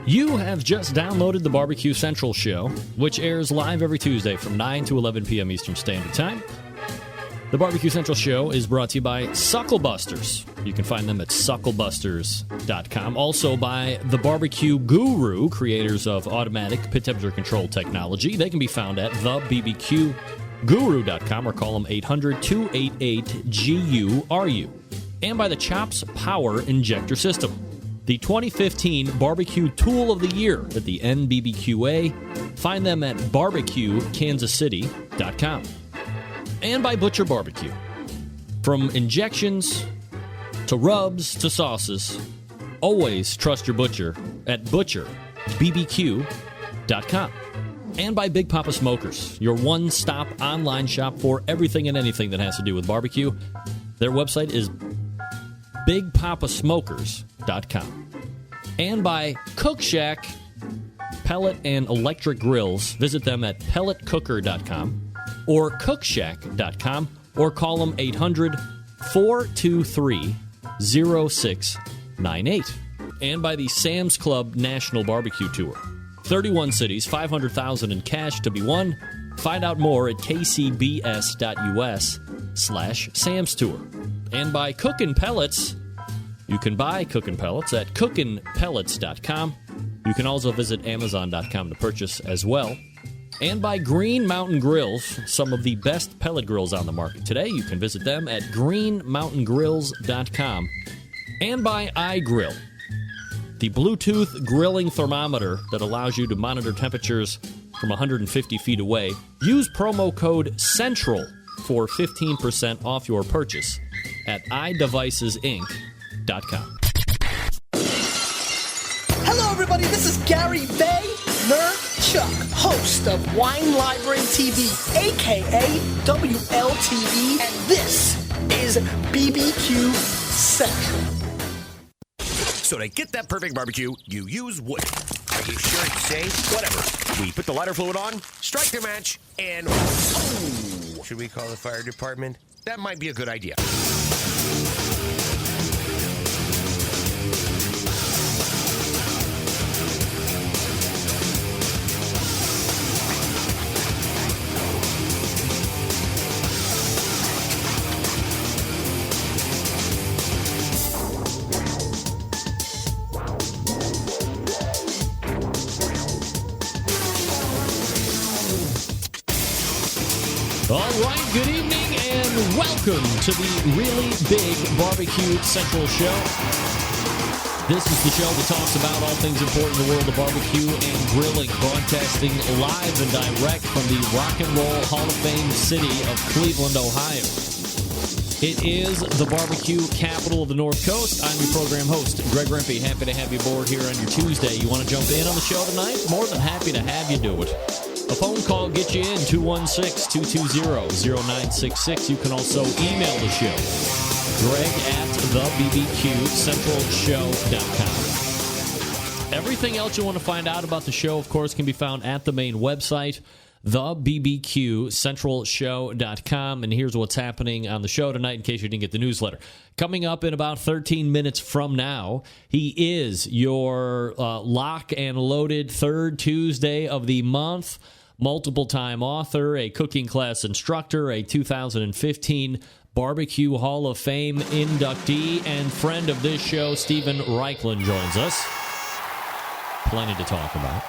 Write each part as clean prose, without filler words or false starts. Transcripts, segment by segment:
You have just downloaded the BBQ Central Show, which airs live every Tuesday from 9 to 11 p.m. Eastern Standard Time. The BBQ Central Show is brought to you by Sucklebusters. You can find them at sucklebusters.com. Also by the BBQ Guru, creators of automatic pit temperature control technology. They can be found at thebbqguru.com or call them 800-288-GURU. And by the Chops Power Injector System, the 2015 Barbecue Tool of the Year at the NBBQA. Find them at barbecuekansascity.com. And by Butcher Barbecue. From injections to rubs to sauces, always trust your butcher at butcherbbq.com. And by Big Poppa Smokers, your one-stop online shop for everything and anything that has to do with barbecue. Their website is bigpoppasmokers.com. And by Cook Shack Pellet and Electric Grills. Visit them at pelletcooker.com or cookshack.com or call them 800-423-0698. And by the Sam's Club National Barbecue Tour. 31 cities, $500,000 in cash to be won. Find out more at kcbs.us/Sam's Tour. And by Cookin' Pellets. You can buy Cookin' Pellets at cookinpellets.com. You can also visit amazon.com to purchase as well. And by Green Mountain Grills, some of the best pellet grills on the market today. You can visit them at greenmountaingrills.com. And by iGrill, the Bluetooth grilling thermometer that allows you to monitor temperatures from 150 feet away. Use promo code CENTRAL for 15% off your purchase at iDevicesinc.com. Hello, everybody. This is Gary Vaynerchuk, host of Wine Library TV, a.k.a. WLTV, and this is BBQ Central. So to get that perfect barbecue, you use wood. Are you sure it's safe? Whatever. We put the lighter fluid on, strike the match, and... Oh! Should we call the fire department? That might be a good idea. All right, good evening and welcome to the Really Big Barbecue Central Show. This is the show that talks about all things important in the world of barbecue and grilling, broadcasting live and direct from the Rock and Roll Hall of Fame city of Cleveland, Ohio. It is the barbecue capital of the North Coast. I'm your program host, Greg Rempe. Happy to have you aboard here on your Tuesday. You want to jump in on the show tonight? More than happy to have you do it. A phone call get you in, 216-220-0966. You can also email the show, Greg at thebbqcentralshow.com. Everything else you want to find out about the show, of course, can be found at the main website, thebbqcentralshow.com. And here's what's happening on the show tonight in case you didn't get the newsletter. Coming up in about 13 minutes from now, he is your lock and loaded third Tuesday of the month. Multiple-time author, a cooking class instructor, a 2015 Barbecue Hall of Fame inductee, and friend of this show, Stephen Raichlen, joins us. Plenty to talk about.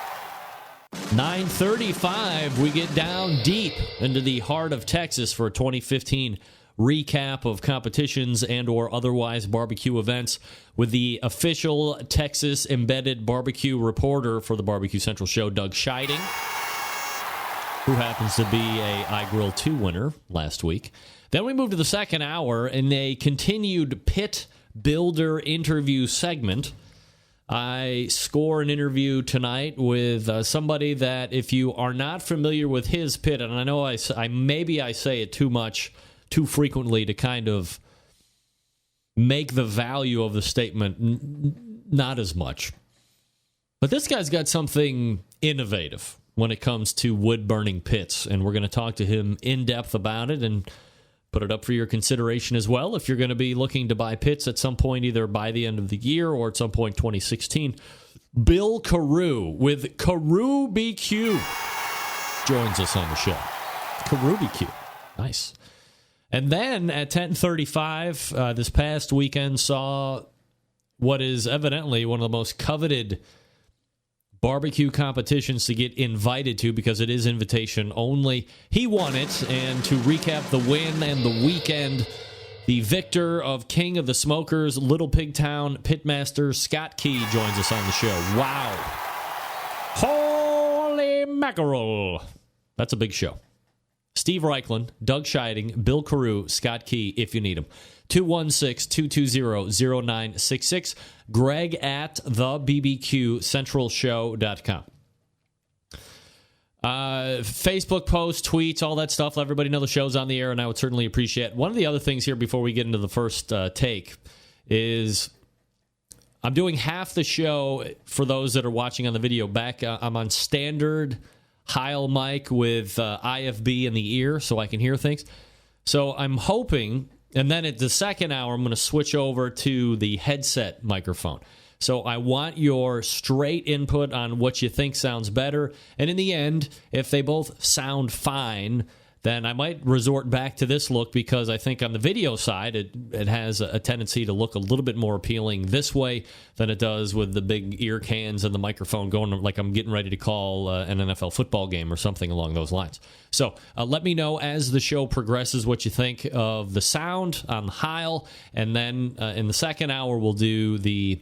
9:35, we get down deep into the heart of Texas for a 2015 recap of competitions and or otherwise barbecue events with the official Texas embedded barbecue reporter for the Barbecue Central Show, Doug Scheiding, who happens to be a iGrill 2 winner last week. Then we move to the second hour in a continued pit builder interview segment. I score an interview tonight with somebody that, if you are not familiar with his pit, and I know I say it too much, too frequently to kind of make the value of the statement not as much. But this guy's got something innovative when it comes to wood-burning pits, and we're going to talk to him in depth about it and put it up for your consideration as well if you're going to be looking to buy pits at some point, either by the end of the year or at some point 2016. Bill Karau with Karubecue joins us on the show. Karubecue. Nice. And then at 10:35, this past weekend saw what is evidently one of the most coveted barbecue competitions to get invited to because it is invitation only. He won it, and to recap the win and the weekend, the victor of King of the Smokers, Little Pigtown Pitmaster Scot Kee joins us on the show. Wow. Holy mackerel. That's a big show. Steve Raichlen, Doug Scheiding, Bill Karau, Scot Kee, if you need them. 216-220-0966. Greg at thebbqcentralshow.com. Facebook posts, tweets, all that stuff. Let everybody know the show's on the air, and I would certainly appreciate it. One of the other things here before we get into the first take is I'm doing half the show for those that are watching on the video back. I'm on standard Heil mic with IFB in the ear so I can hear things. So I'm hoping, and then at the second hour, I'm going to switch over to the headset microphone. So I want your straight input on what you think sounds better. And in the end, if they both sound fine, then I might resort back to this look because I think on the video side, it has a tendency to look a little bit more appealing this way than it does with the big ear cans and the microphone going like I'm getting ready to call an NFL football game or something along those lines. So let me know as the show progresses what you think of the sound on the Heil. And then in the second hour, we'll do the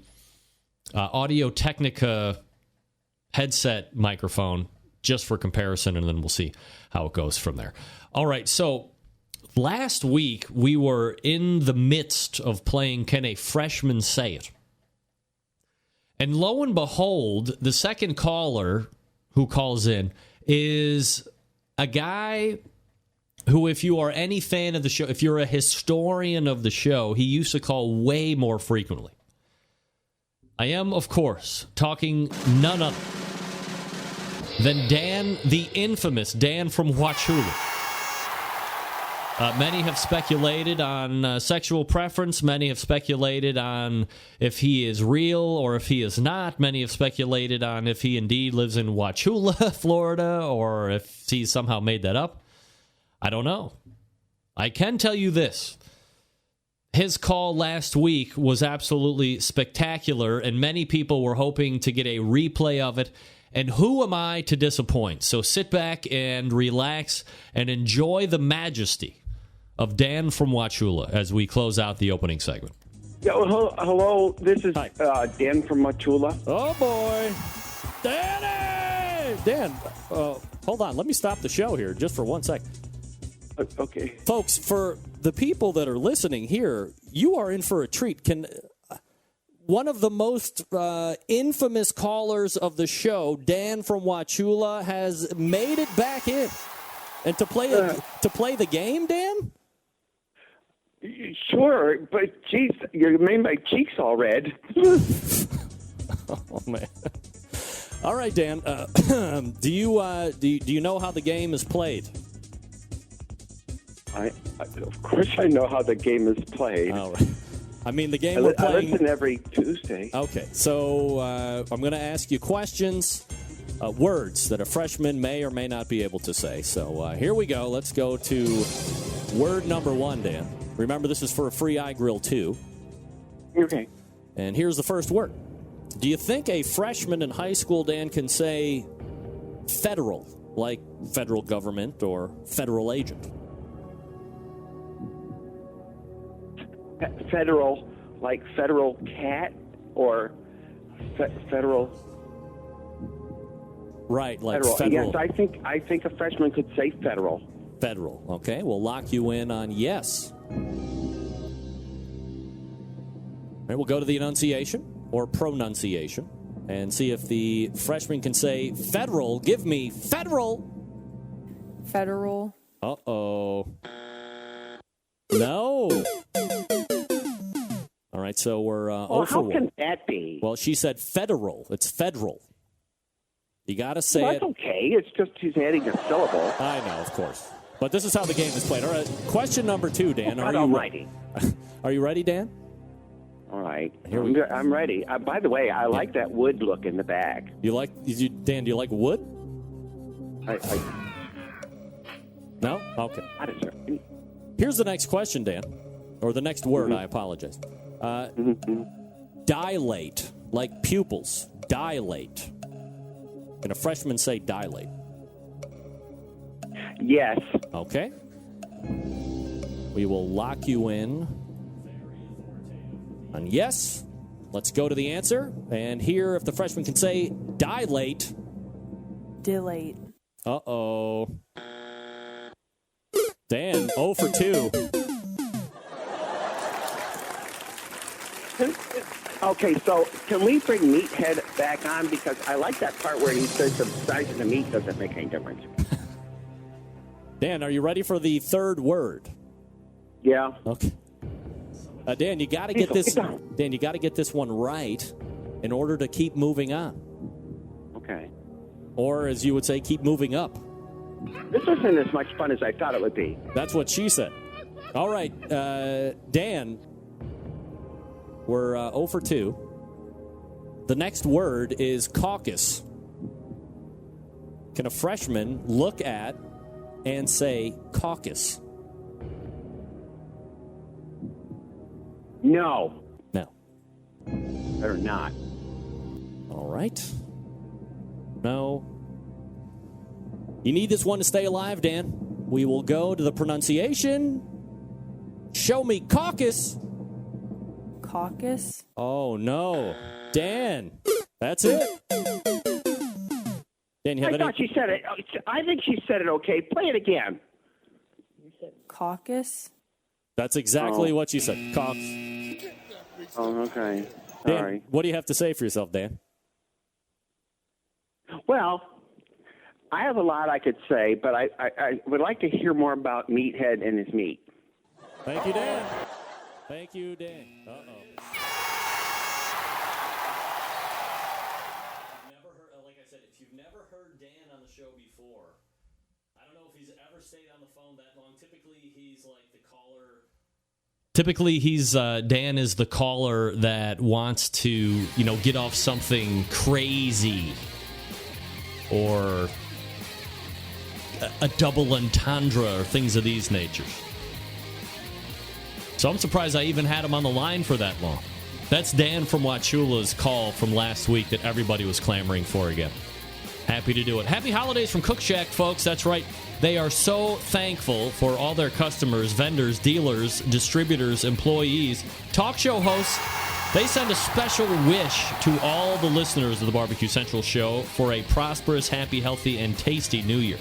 Audio Technica headset microphone just for comparison, and then we'll see how it goes from there. All right, so last week we were in the midst of playing Can a Freshman Say It? And lo and behold, the second caller who calls in is a guy who, if you are any fan of the show, if you're a historian of the show, he used to call way more frequently. I am, of course, talking none other than Dan, the infamous Dan from Wauchula. Many have speculated on sexual preference. Many have speculated on if he is real or if he is not. Many have speculated on if he indeed lives in Wauchula, Florida, or if he somehow made that up. I don't know. I can tell you this. His call last week was absolutely spectacular, and many people were hoping to get a replay of it. And who am I to disappoint? So sit back and relax and enjoy the majesty of Dan from Wauchula as we close out the opening segment. Yeah, well, hello. This is Dan from Wauchula. Oh, boy. Danny! Dan, hold on. Let me stop the show here just for 1 second. Okay. Folks, for the people that are listening here, you are in for a treat. One of the most infamous callers of the show, Dan from Wauchula, has made it back in. And to play the game, Dan? Sure, but geez, you made my cheeks all red. Oh man! All right, Dan. Do you know how the game is played? Of course, I know how the game is played. All right. I mean, the game we're playing. I listen every Tuesday. Okay, so I'm going to ask you questions, words that a freshman may or may not be able to say. So here we go. Let's go to word number 1, Dan. Remember, this is for a free iGrill, too. Okay. And here's the first word. Do you think a freshman in high school, Dan, can say federal, like federal government or federal agent? Federal, like federal cat or federal? Right, like federal. federal. Yes, I think a freshman could say federal. Federal. Okay, we'll lock you in on yes. All right, we'll go to the enunciation or pronunciation and see if the freshman can say federal. Give me federal. Federal. Uh-oh. No. All right, so we're well, how can that be? Well, she said federal. It's federal. You got to say well, that's okay. It's just he's adding a syllable. I know, of course. But this is how the game is played. All right, question number 2, Dan. Are you ready? Are you ready, Dan? All right. Here we go. I'm ready. By the way, I like that wood look in the bag. Dan, do you like wood? No? Okay. Here's the next question, Dan. Or the next word, I apologize. Dilate, like pupils. Dilate. Can a freshman say dilate? Yes. Okay. We will lock you in on yes. Let's go to the answer. And here, if the freshman can say dilate. Dilate. Uh-oh. Dan, 0 for 2. Okay, so can we bring Meathead back on? Because I like that part where he says the size of the meat doesn't make any difference. Dan, are you ready for the third word? Yeah. Okay. Dan, you got to get this. Dan, you got to get this one right in order to keep moving on. Okay. Or, as you would say, keep moving up. This wasn't as much fun as I thought it would be. That's what she said. All right, Dan, we're 0 for 2. The next word is caucus. Can a freshman look at and say caucus? No. No. Better not. All right. No. You need this one to stay alive, Dan. We will go to the pronunciation. Show me caucus. Caucus. Oh, no. Dan, that's it. Dan, you have I thought she said it. I think she said it okay. Play it again. Caucus. That's exactly what you said. Caucus. Oh, okay. Dan, Sorry. what do you have to say for yourself, Dan? Well, I have a lot I could say, but I would like to hear more about Meathead and his meat. Thank you, Dan. Thank you, Dan. Uh-oh. Like I said, if you've never heard Dan on the show before, I don't know if he's ever stayed on the phone that long. Typically, he's like the caller. Typically, Dan is the caller that wants to, get off something crazy or a double entendre or things of these natures. So I'm surprised I even had him on the line for that long. That's Dan from Wauchula's call from last week that everybody was clamoring for again. Happy to do it. Happy holidays from Cook Shack, folks. That's right. They are so thankful for all their customers, vendors, dealers, distributors, employees, talk show hosts. They send a special wish to all the listeners of the Barbecue Central show for a prosperous, happy, healthy, and tasty new year.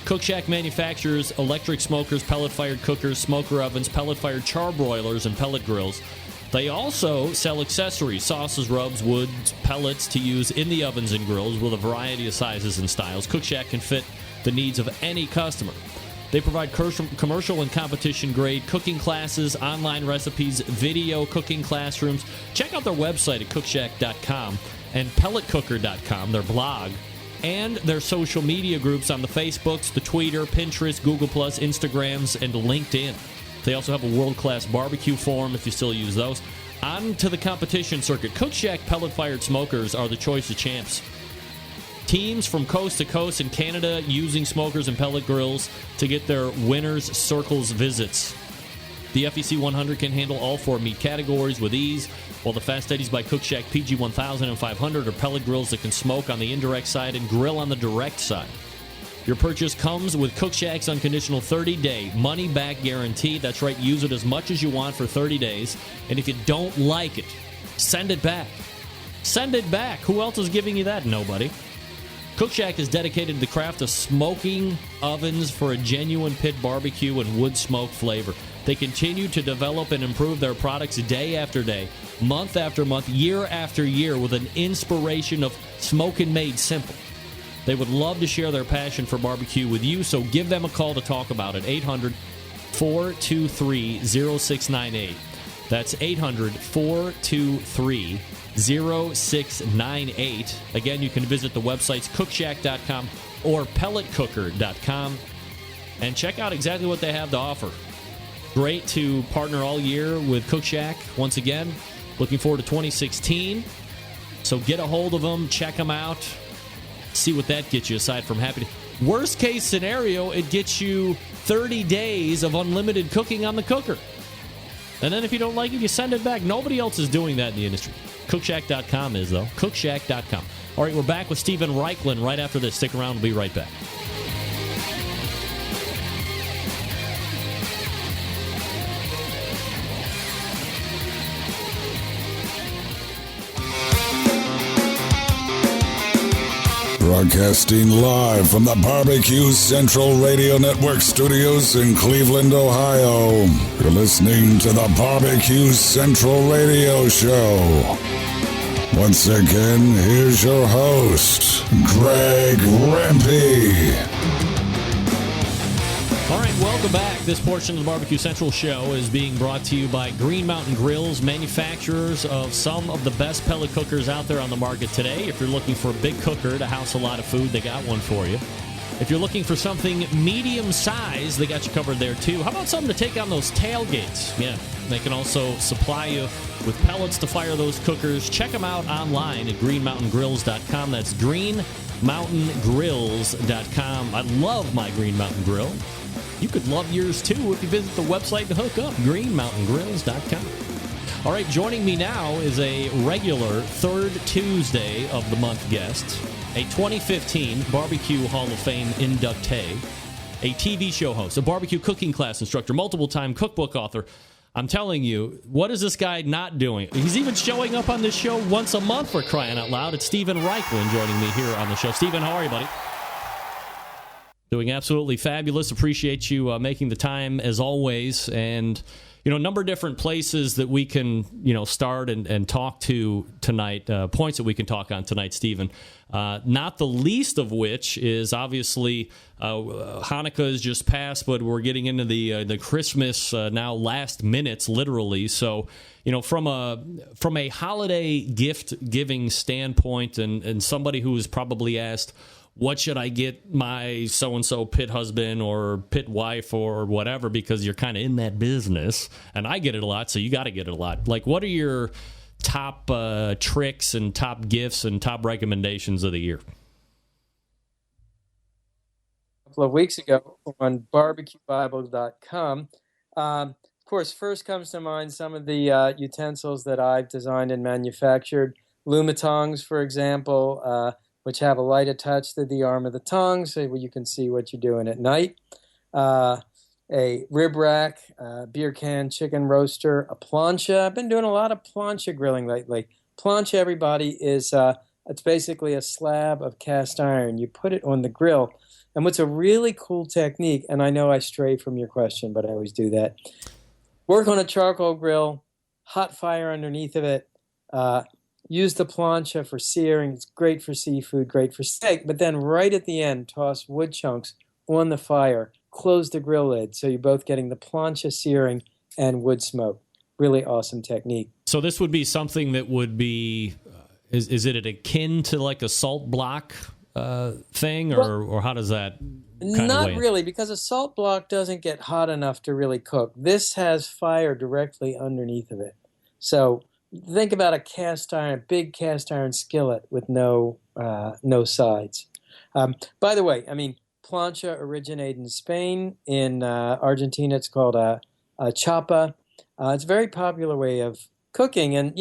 Cook Shack manufactures electric smokers, pellet-fired cookers, smoker ovens, pellet-fired charbroilers, and pellet grills. They also sell accessories, sauces, rubs, woods, pellets to use in the ovens and grills with a variety of sizes and styles. Cook Shack can fit the needs of any customer. They provide commercial and competition-grade cooking classes, online recipes, video cooking classrooms. Check out their website at cookshack.com and pelletcooker.com, their blog, and their social media groups on the Facebooks, the Twitter, Pinterest, Google+, Instagrams, and LinkedIn. They also have a world-class barbecue forum if you still use those. On to the competition circuit. Cook Shack pellet-fired smokers are the choice of champs. Teams from coast to coast in Canada using smokers and pellet grills to get their winners' circles visits. The FEC 100 can handle all 4 meat categories with ease, while the Fast Eddie's by Cook Shack PG 1000 and 500 are pellet grills that can smoke on the indirect side and grill on the direct side. Your purchase comes with Cook Shack's unconditional 30-day money-back guarantee. That's right, use it as much as you want for 30 days, and if you don't like it, send it back. Send it back. Who else is giving you that? Nobody. Cook Shack is dedicated to the craft of smoking ovens for a genuine pit barbecue and wood smoke flavor. They continue to develop and improve their products day after day, month after month, year after year with an inspiration of smoking made simple. They would love to share their passion for barbecue with you, so give them a call to talk about it. 800-423-0698. That's 800-423-0698. Again, you can visit the websites cookshack.com or pelletcooker.com and check out exactly what they have to offer. Great to partner all year with Cook Shack once again. Looking forward to 2016. So get a hold of them, check them out, see what that gets you aside from happy. Worst case scenario, it gets you 30 days of unlimited cooking on the cooker. And then if you don't like it, you send it back. Nobody else is doing that in the industry. Cookshack.com is, though. Cookshack.com. All right, we're back with Stephen Raichlen right after this. Stick around. We'll be right back. Broadcasting live from the BBQ Central Radio Network studios in Cleveland, Ohio. You're listening to the BBQ Central Radio Show. Once again, here's your host, Greg Rempe. All right, welcome back. This portion of the BBQ Central Show is being brought to you by Green Mountain Grills, manufacturers of some of the best pellet cookers out there on the market today. If you're looking for a big cooker to house a lot of food, they got one for you. If you're looking for something medium size, they got you covered there too. How about something to take on those tailgates? Yeah, they can also supply you with pellets to fire those cookers. Check them out online at greenmountaingrills.com. That's greenmountaingrills.com. I love my Green Mountain Grill. You could love yours, too, if you visit the website to hook up, greenmountaingrills.com. All right, joining me now is a regular third Tuesday of the month guest, a 2015 Barbecue Hall of Fame inductee, a TV show host, a barbecue cooking class instructor, multiple-time cookbook author. I'm telling you, what is this guy not doing? He's even showing up on this show once a month, for crying out loud. It's Stephen Raichlen joining me here on the show. Stephen, how are you, buddy? Doing absolutely fabulous. Appreciate you making the time as always. And, a number of different places that we can, start and talk to tonight, points that we can talk on tonight, Stephen. Not the least of which is obviously Hanukkah is just passed, but we're getting into the Christmas now last minutes, literally. So, from a holiday gift giving standpoint, and somebody who is probably asked, what should I get my so-and-so pit husband or pit wife or whatever, because you're kind of in that business, and I get it a lot, so you got to get it a lot. Like, what are your top tricks and top gifts and top recommendations of the year? A couple of weeks ago on barbecuebibles.com. Of course, first comes to mind some of the utensils that I've designed and manufactured. Lumatongs, for example, which have a light attached to the arm of the tong, so you can see what you're doing at night. A rib rack, beer can, chicken roaster, a plancha. I've been doing a lot of plancha grilling lately. Plancha, everybody, is it's basically a slab of cast iron. You put it on the grill. And what's a really cool technique, and I know I stray from your question, but I always do that. Work on a charcoal grill, hot fire underneath of it, use the plancha for searing. It's great for seafood, great for steak. But then right at the end, toss wood chunks on the fire. Close the grill lid so you're both getting the plancha searing and wood smoke. Really awesome technique. So this would be something that would be, is it akin to like a salt block thing, or how does that kind Not of really, because a salt block doesn't get hot enough to really cook. This has fire directly underneath of it. So think about a big cast iron skillet with no sides. By the way, plancha originated in Spain. In Argentina, it's called a chapa. It's a very popular way of cooking. And,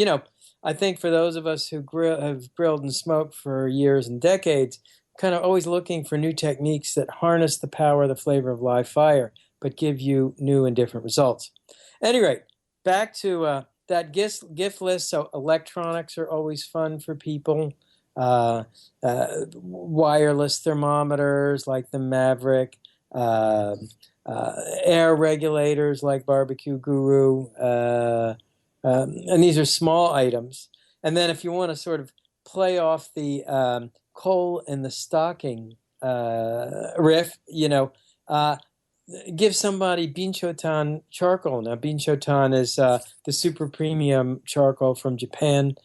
I think for those of us who have grilled and smoked for years and decades, kind of always looking for new techniques that harness the power, the flavor of live fire, but give you new and different results. At any rate, back to that gift list. So electronics are always fun for people. Wireless thermometers like the Maverick, air regulators like BBQ Guru, and these are small items. And then if you want to sort of play off the coal in the stocking riff, give somebody Binchotan charcoal. Now, Binchotan is the super premium charcoal from Japan,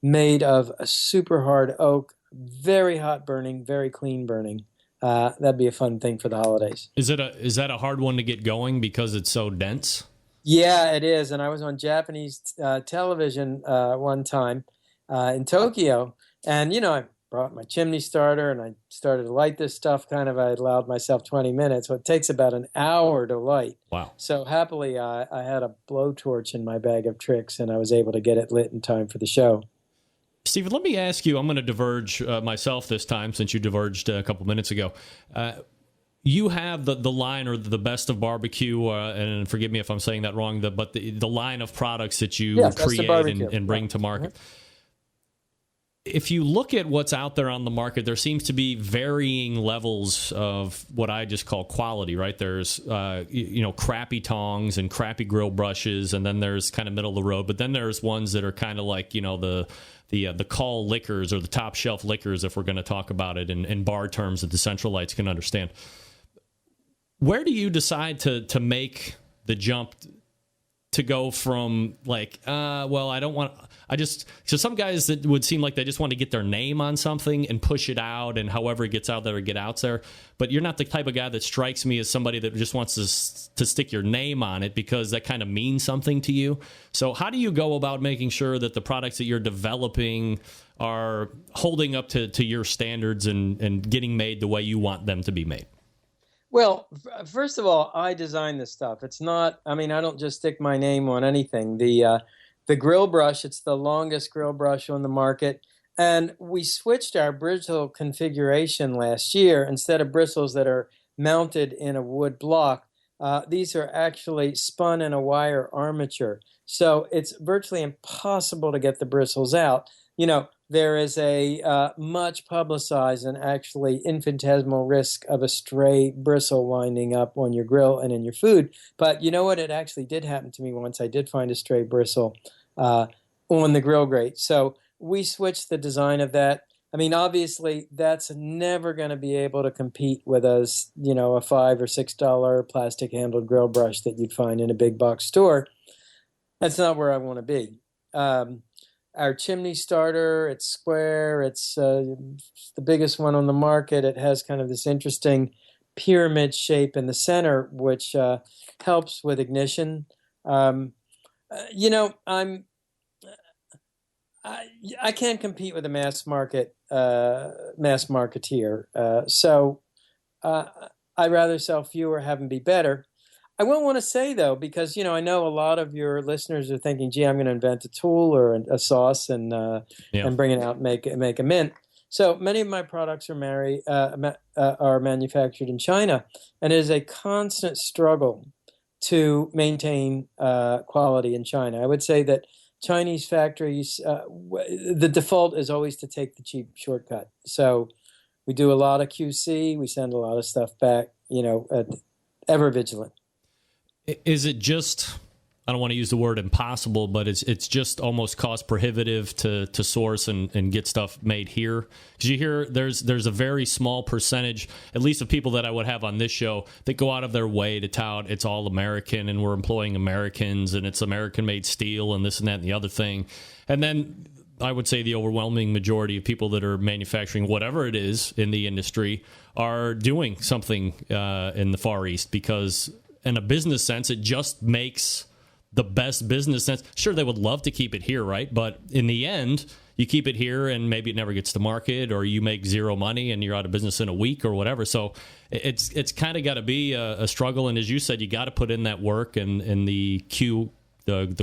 made of a super hard oak, very hot burning, very clean burning. That'd be a fun thing for the holidays. Is that a hard one to get going because it's so dense? Yeah, it is. And I was on Japanese television one time in Tokyo. And, I brought my chimney starter and I started to light this stuff. I allowed myself 20 minutes. So it takes about an hour to light. Wow. So happily, I had a blowtorch in my bag of tricks and I was able to get it lit in time for the show. Stephen, let me ask you, I'm going to diverge myself this time since you diverged a couple minutes ago. You have the line, or the best of barbecue, and forgive me if I'm saying that wrong, but the line of products that you create and bring to market. Mm-hmm. If you look at what's out there on the market, there seems to be varying levels of what I just call quality, right? There's, crappy tongs and crappy grill brushes, and then there's kind of middle of the road, but then there's ones that are kind of like, the call liquors or the top shelf liquors, if we're going to talk about it in bar terms that the Centralites can understand. Where do you decide to make the jump to go from so some guys that would seem like they just want to get their name on something and push it out, and however it gets out there, it get out there. But you're not the type of guy that strikes me as somebody that just wants to stick your name on it because that kind of means something to you. So how do you go about making sure that the products that you're developing are holding up to your standards and getting made the way you want them to be made? Well, first of all, I design this stuff. It's not, I don't just stick my name on anything. The grill brush, it's the longest grill brush on the market. And we switched our bristle configuration last year. Instead of bristles that are mounted in a wood block, these are actually spun in a wire armature. So it's virtually impossible to get the bristles out. There is a much publicized and actually infinitesimal risk of a stray bristle winding up on your grill and in your food. But you know what? It actually did happen to me once. I did find a stray bristle on the grill grate. So we switched the design of that. Obviously, that's never going to be able to compete with a $5 or $6 plastic handled grill brush that you'd find in a big box store. That's not where I want to be. Our chimney starter, it's square, it's the biggest one on the market. It has kind of this interesting pyramid shape in the center, which helps with ignition. I can't compete with a mass marketeer. So I'd rather sell fewer, have them be better. I won't want to say, though, because, I know a lot of your listeners are thinking, gee, I'm going to invent a tool or a sauce and bring it out and make a mint. So many of my products are manufactured in China, and it is a constant struggle to maintain quality in China. I would say that Chinese factories, the default is always to take the cheap shortcut. So we do a lot of QC. We send a lot of stuff back, ever vigilant. Is it just, I don't want to use the word impossible, but it's just almost cost prohibitive to source and get stuff made here? Because you hear there's a very small percentage, at least of people that I would have on this show, that go out of their way to tout it's all American and we're employing Americans and it's American-made steel and this and that and the other thing. And then I would say the overwhelming majority of people that are manufacturing whatever it is in the industry are doing something in the Far East because in a business sense, it just makes the best business sense. Sure, they would love to keep it here, right? But in the end, you keep it here and maybe it never gets to market or you make zero money and you're out of business in a week or whatever. So it's kind of got to be a struggle. And as you said, you got to put in that work and the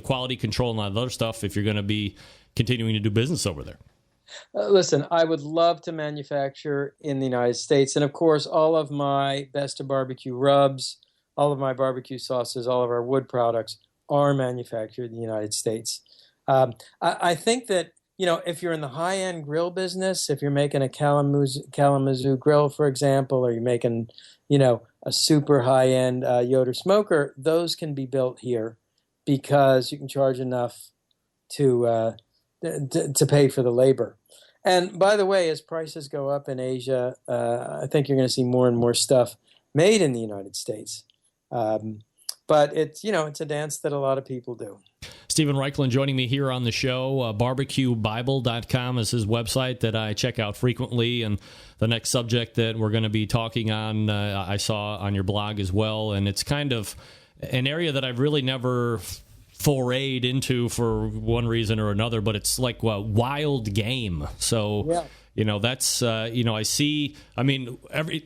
quality control and all that other stuff if you're going to be continuing to do business over there. Listen, I would love to manufacture in the United States. And of course, all of my Best of Barbecue rubs, all of my barbecue sauces, all of our wood products are manufactured in the United States. I think that, if you're in the high-end grill business, if you're making a Kalamazoo grill, for example, or you're making, a super high-end Yoder smoker, those can be built here because you can charge enough to pay for the labor. And by the way, as prices go up in Asia, I think you're going to see more and more stuff made in the United States. But it's a dance that a lot of people do. Stephen Raichlen joining me here on the show. BBQBible.com is his website that I check out frequently. And the next subject that we're going to be talking on, I saw on your blog as well. And it's kind of an area that I've really never forayed into for one reason or another, but it's like wild game. So, that's, I see,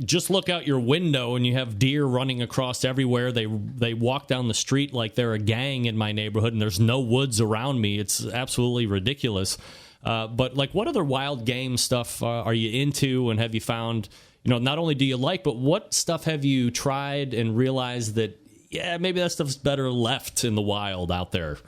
just look out your window and you have deer running across everywhere. They walk down the street like they're a gang in my neighborhood, and there's no woods around me. It's absolutely ridiculous. But like, what other wild game stuff are you into, and have you found, not only do you like, but what stuff have you tried and realized that, maybe that stuff's better left in the wild out there?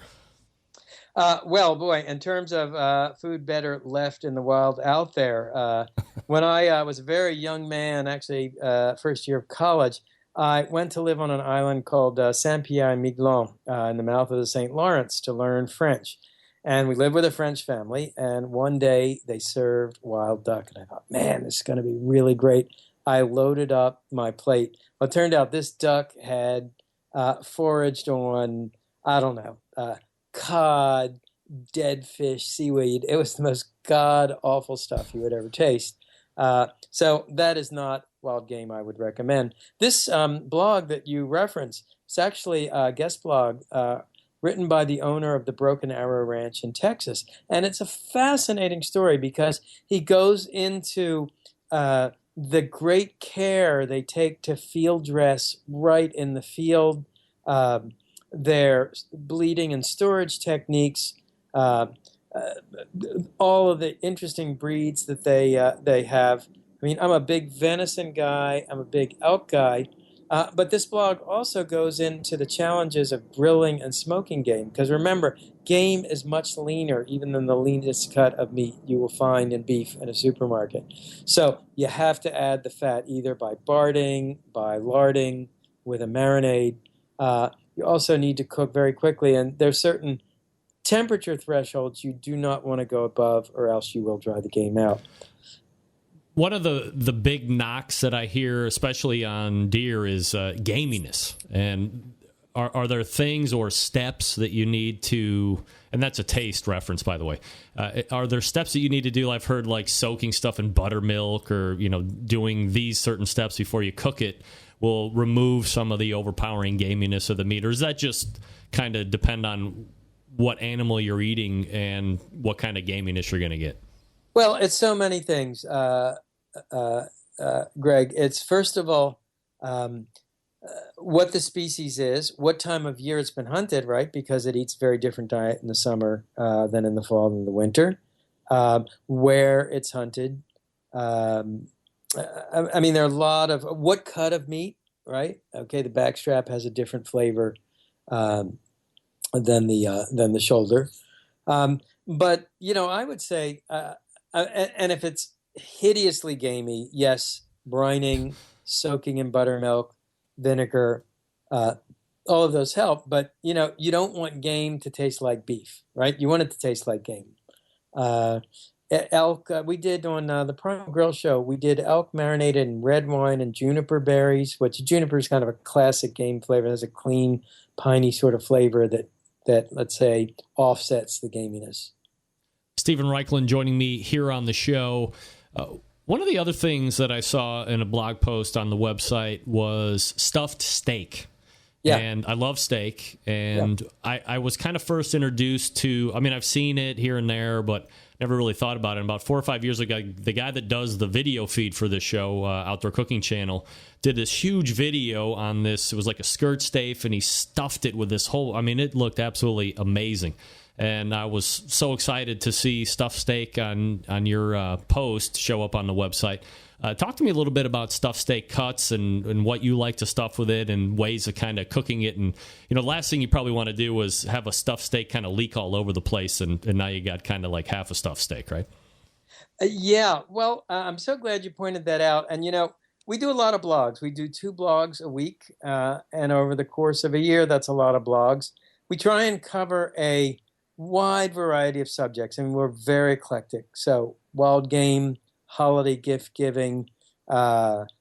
Well, boy, in terms of food better left in the wild out there, when I was a very young man, actually first year of college, I went to live on an island called Saint-Pierre-et-Miquelon in the mouth of the St. Lawrence to learn French. And we lived with a French family, and one day they served wild duck. And I thought, man, this is going to be really great. I loaded up my plate. Well, it turned out this duck had foraged on, I don't know, cod, dead fish, seaweed. It was the most god-awful stuff you would ever taste. So that is not wild game I would recommend. This blog that you reference is actually a guest blog written by the owner of the Broken Arrow Ranch in Texas. And it's a fascinating story because he goes into the great care they take to field dress right in the field, their bleeding and storage techniques, all of the interesting breeds that they have. I mean, I'm a big venison guy. I'm a big elk guy. But this blog also goes into the challenges of grilling and smoking game. Because remember, game is much leaner even than the leanest cut of meat you will find in beef in a supermarket. So you have to add the fat either by barding, by larding, with a marinade. You also need to cook very quickly. And there's certain temperature thresholds you do not want to go above, or else you will dry the game out. One of the big knocks that I hear, especially on deer, is gaminess. And are there things or steps that you need to, and that's a taste reference, by the way, are there steps that you need to do? I've heard like soaking stuff in buttermilk, or, doing these certain steps before you cook it will remove some of the overpowering gaminess of the meat. Or does that just kind of depend on what animal you're eating and what kind of gaminess you're going to get? Well, it's so many things, Greg. It's first of all what the species is, what time of year it's been hunted, right? Because it eats very different diet in the summer than in the fall and the winter. Where it's hunted. There are a lot of what cut of meat, right? Okay, the backstrap has a different flavor than the shoulder. But I would say. And if it's hideously gamey, yes, brining, soaking in buttermilk, vinegar, all of those help. But, you don't want game to taste like beef, right? You want it to taste like game. Elk, we did on the Prime Grill show, we did elk marinated in red wine and juniper berries, which juniper is kind of a classic game flavor. It has a clean, piney sort of flavor that let's say, offsets the gaminess. Stephen Raichlen joining me here on the show. One of the other things that I saw in a blog post on the website was stuffed steak. Yeah. And I love steak. And I was kind of first introduced to, I've seen it here and there, but never really thought about it. And about 4 or 5 years ago, the guy that does the video feed for this show, Outdoor Cooking Channel, did this huge video on this. It was like a skirt steak, and he stuffed it with this whole, it looked absolutely amazing. And I was so excited to see stuffed steak on your post show up on the website. Talk to me a little bit about stuffed steak cuts and what you like to stuff with it and ways of kind of cooking it. And, last thing you probably want to do is have a stuffed steak kind of leak all over the place, and now you got kind of like half a stuffed steak, right? Yeah. Well, I'm so glad you pointed that out. And, we do a lot of blogs. We do 2 blogs a week. And over the course of a year, that's a lot of blogs. We try and cover a wide variety of subjects, and we're very eclectic. So wild game, holiday gift giving,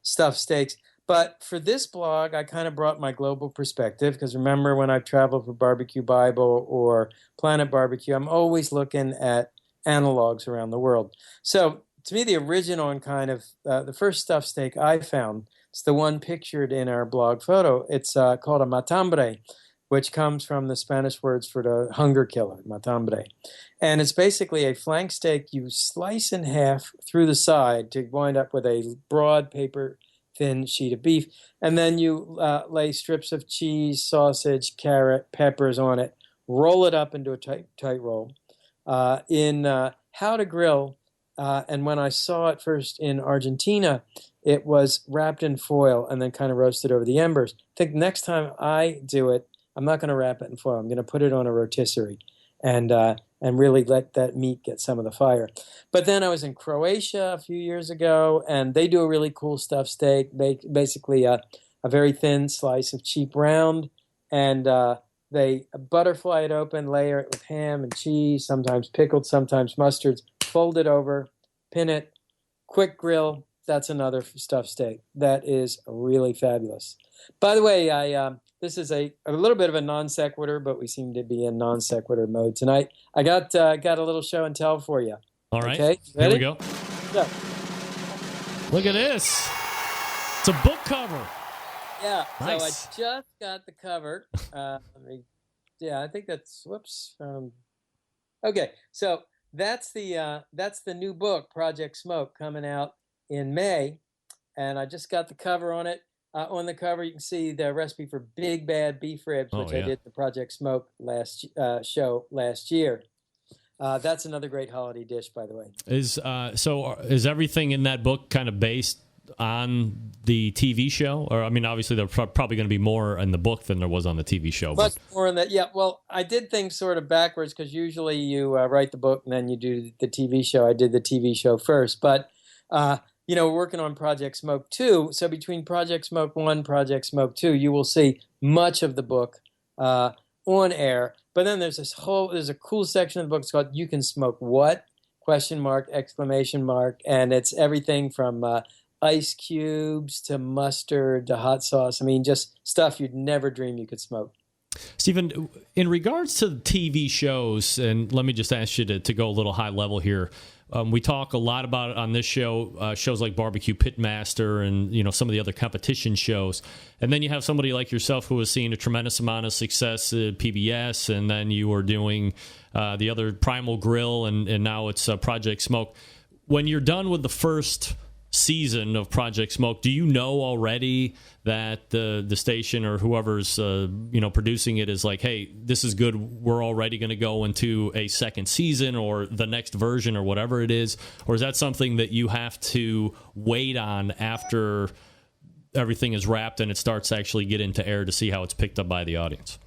stuffed steaks. But for this blog, I kind of brought my global perspective, because remember when I've traveled for BBQ Bible or Planet Barbecue, I'm always looking at analogs around the world. So to me, the original and kind of the first stuffed steak I found It's the one pictured in our blog photo. It's called a matambre, which comes from the Spanish words for the hunger killer, matambre. And it's basically a flank steak you slice in half through the side to wind up with a broad paper thin sheet of beef. And then you lay strips of cheese, sausage, carrot, peppers on it, roll it up into a tight roll. In How to Grill, and when I saw it first in Argentina, it was wrapped in foil and then kind of roasted over the embers. I think next time I do it, I'm not going to wrap it in foil. I'm going to put it on a rotisserie and really let that meat get some of the fire. But then I was in Croatia a few years ago, and they do a really cool stuffed steak, basically a very thin slice of cheap round, and they butterfly it open, layer it with ham and cheese, sometimes pickled, sometimes mustards, fold it over, pin it, quick grill. That's another stuffed steak. That is really fabulous. By the way, this is a little bit of a non sequitur, but we seem to be in non sequitur mode tonight. I got a little show and tell for you. All right. Okay, here we go. Yeah. Look at this. It's a book cover. Yeah. Nice. So I just got the cover. I think that's whoops. Okay, so that's the new book, Project Smoke, coming out in May, and I just got the cover on it. On the cover, you can see the recipe for Big Bad Beef Ribs, which I did the Project Smoke show last year. That's another great holiday dish, by the way. Is everything in that book kind of based on the TV show? Or, I mean, obviously there's probably going to be more in the book than there was on the TV show. Much more in that, yeah. Well, I did things sort of backwards because usually you write the book and then you do the TV show. I did the TV show first, but we're working on Project Smoke 2. So between Project Smoke 1, Project Smoke 2, you will see much of the book on air. But then there's a cool section of the book. It's called "You Can Smoke What?" ? Exclamation mark. And it's everything from ice cubes to mustard to hot sauce. I mean, just stuff you'd never dream you could smoke. Stephen, in regards to TV shows, and let me just ask you to go a little high level here. We talk a lot about it on this show, shows like Barbecue Pitmaster and, some of the other competition shows. And then you have somebody like yourself who has seen a tremendous amount of success at PBS, and then you are doing the other Primal Grill, and now it's Project Smoke. When you're done with the first season of Project Smoke, do you know already that the station or whoever's producing it is like, hey, this is good, we're already going to go into a second season or the next version or whatever it is? Or is that something that you have to wait on after everything is wrapped and it starts to actually get into air to see how it's picked up by the audience?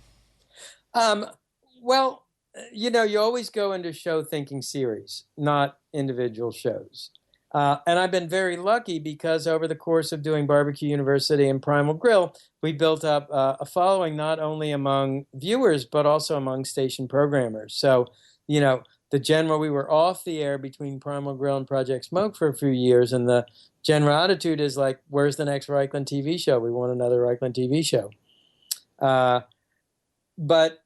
Well, you always go into show thinking series, not individual shows. And I've been very lucky because over the course of doing Barbecue University and Primal Grill, we built up a following not only among viewers, but also among station programmers. So, we were off the air between Primal Grill and Project Smoke for a few years, and the general attitude is like, where's the next Raichlen TV show? We want another Raichlen TV show. But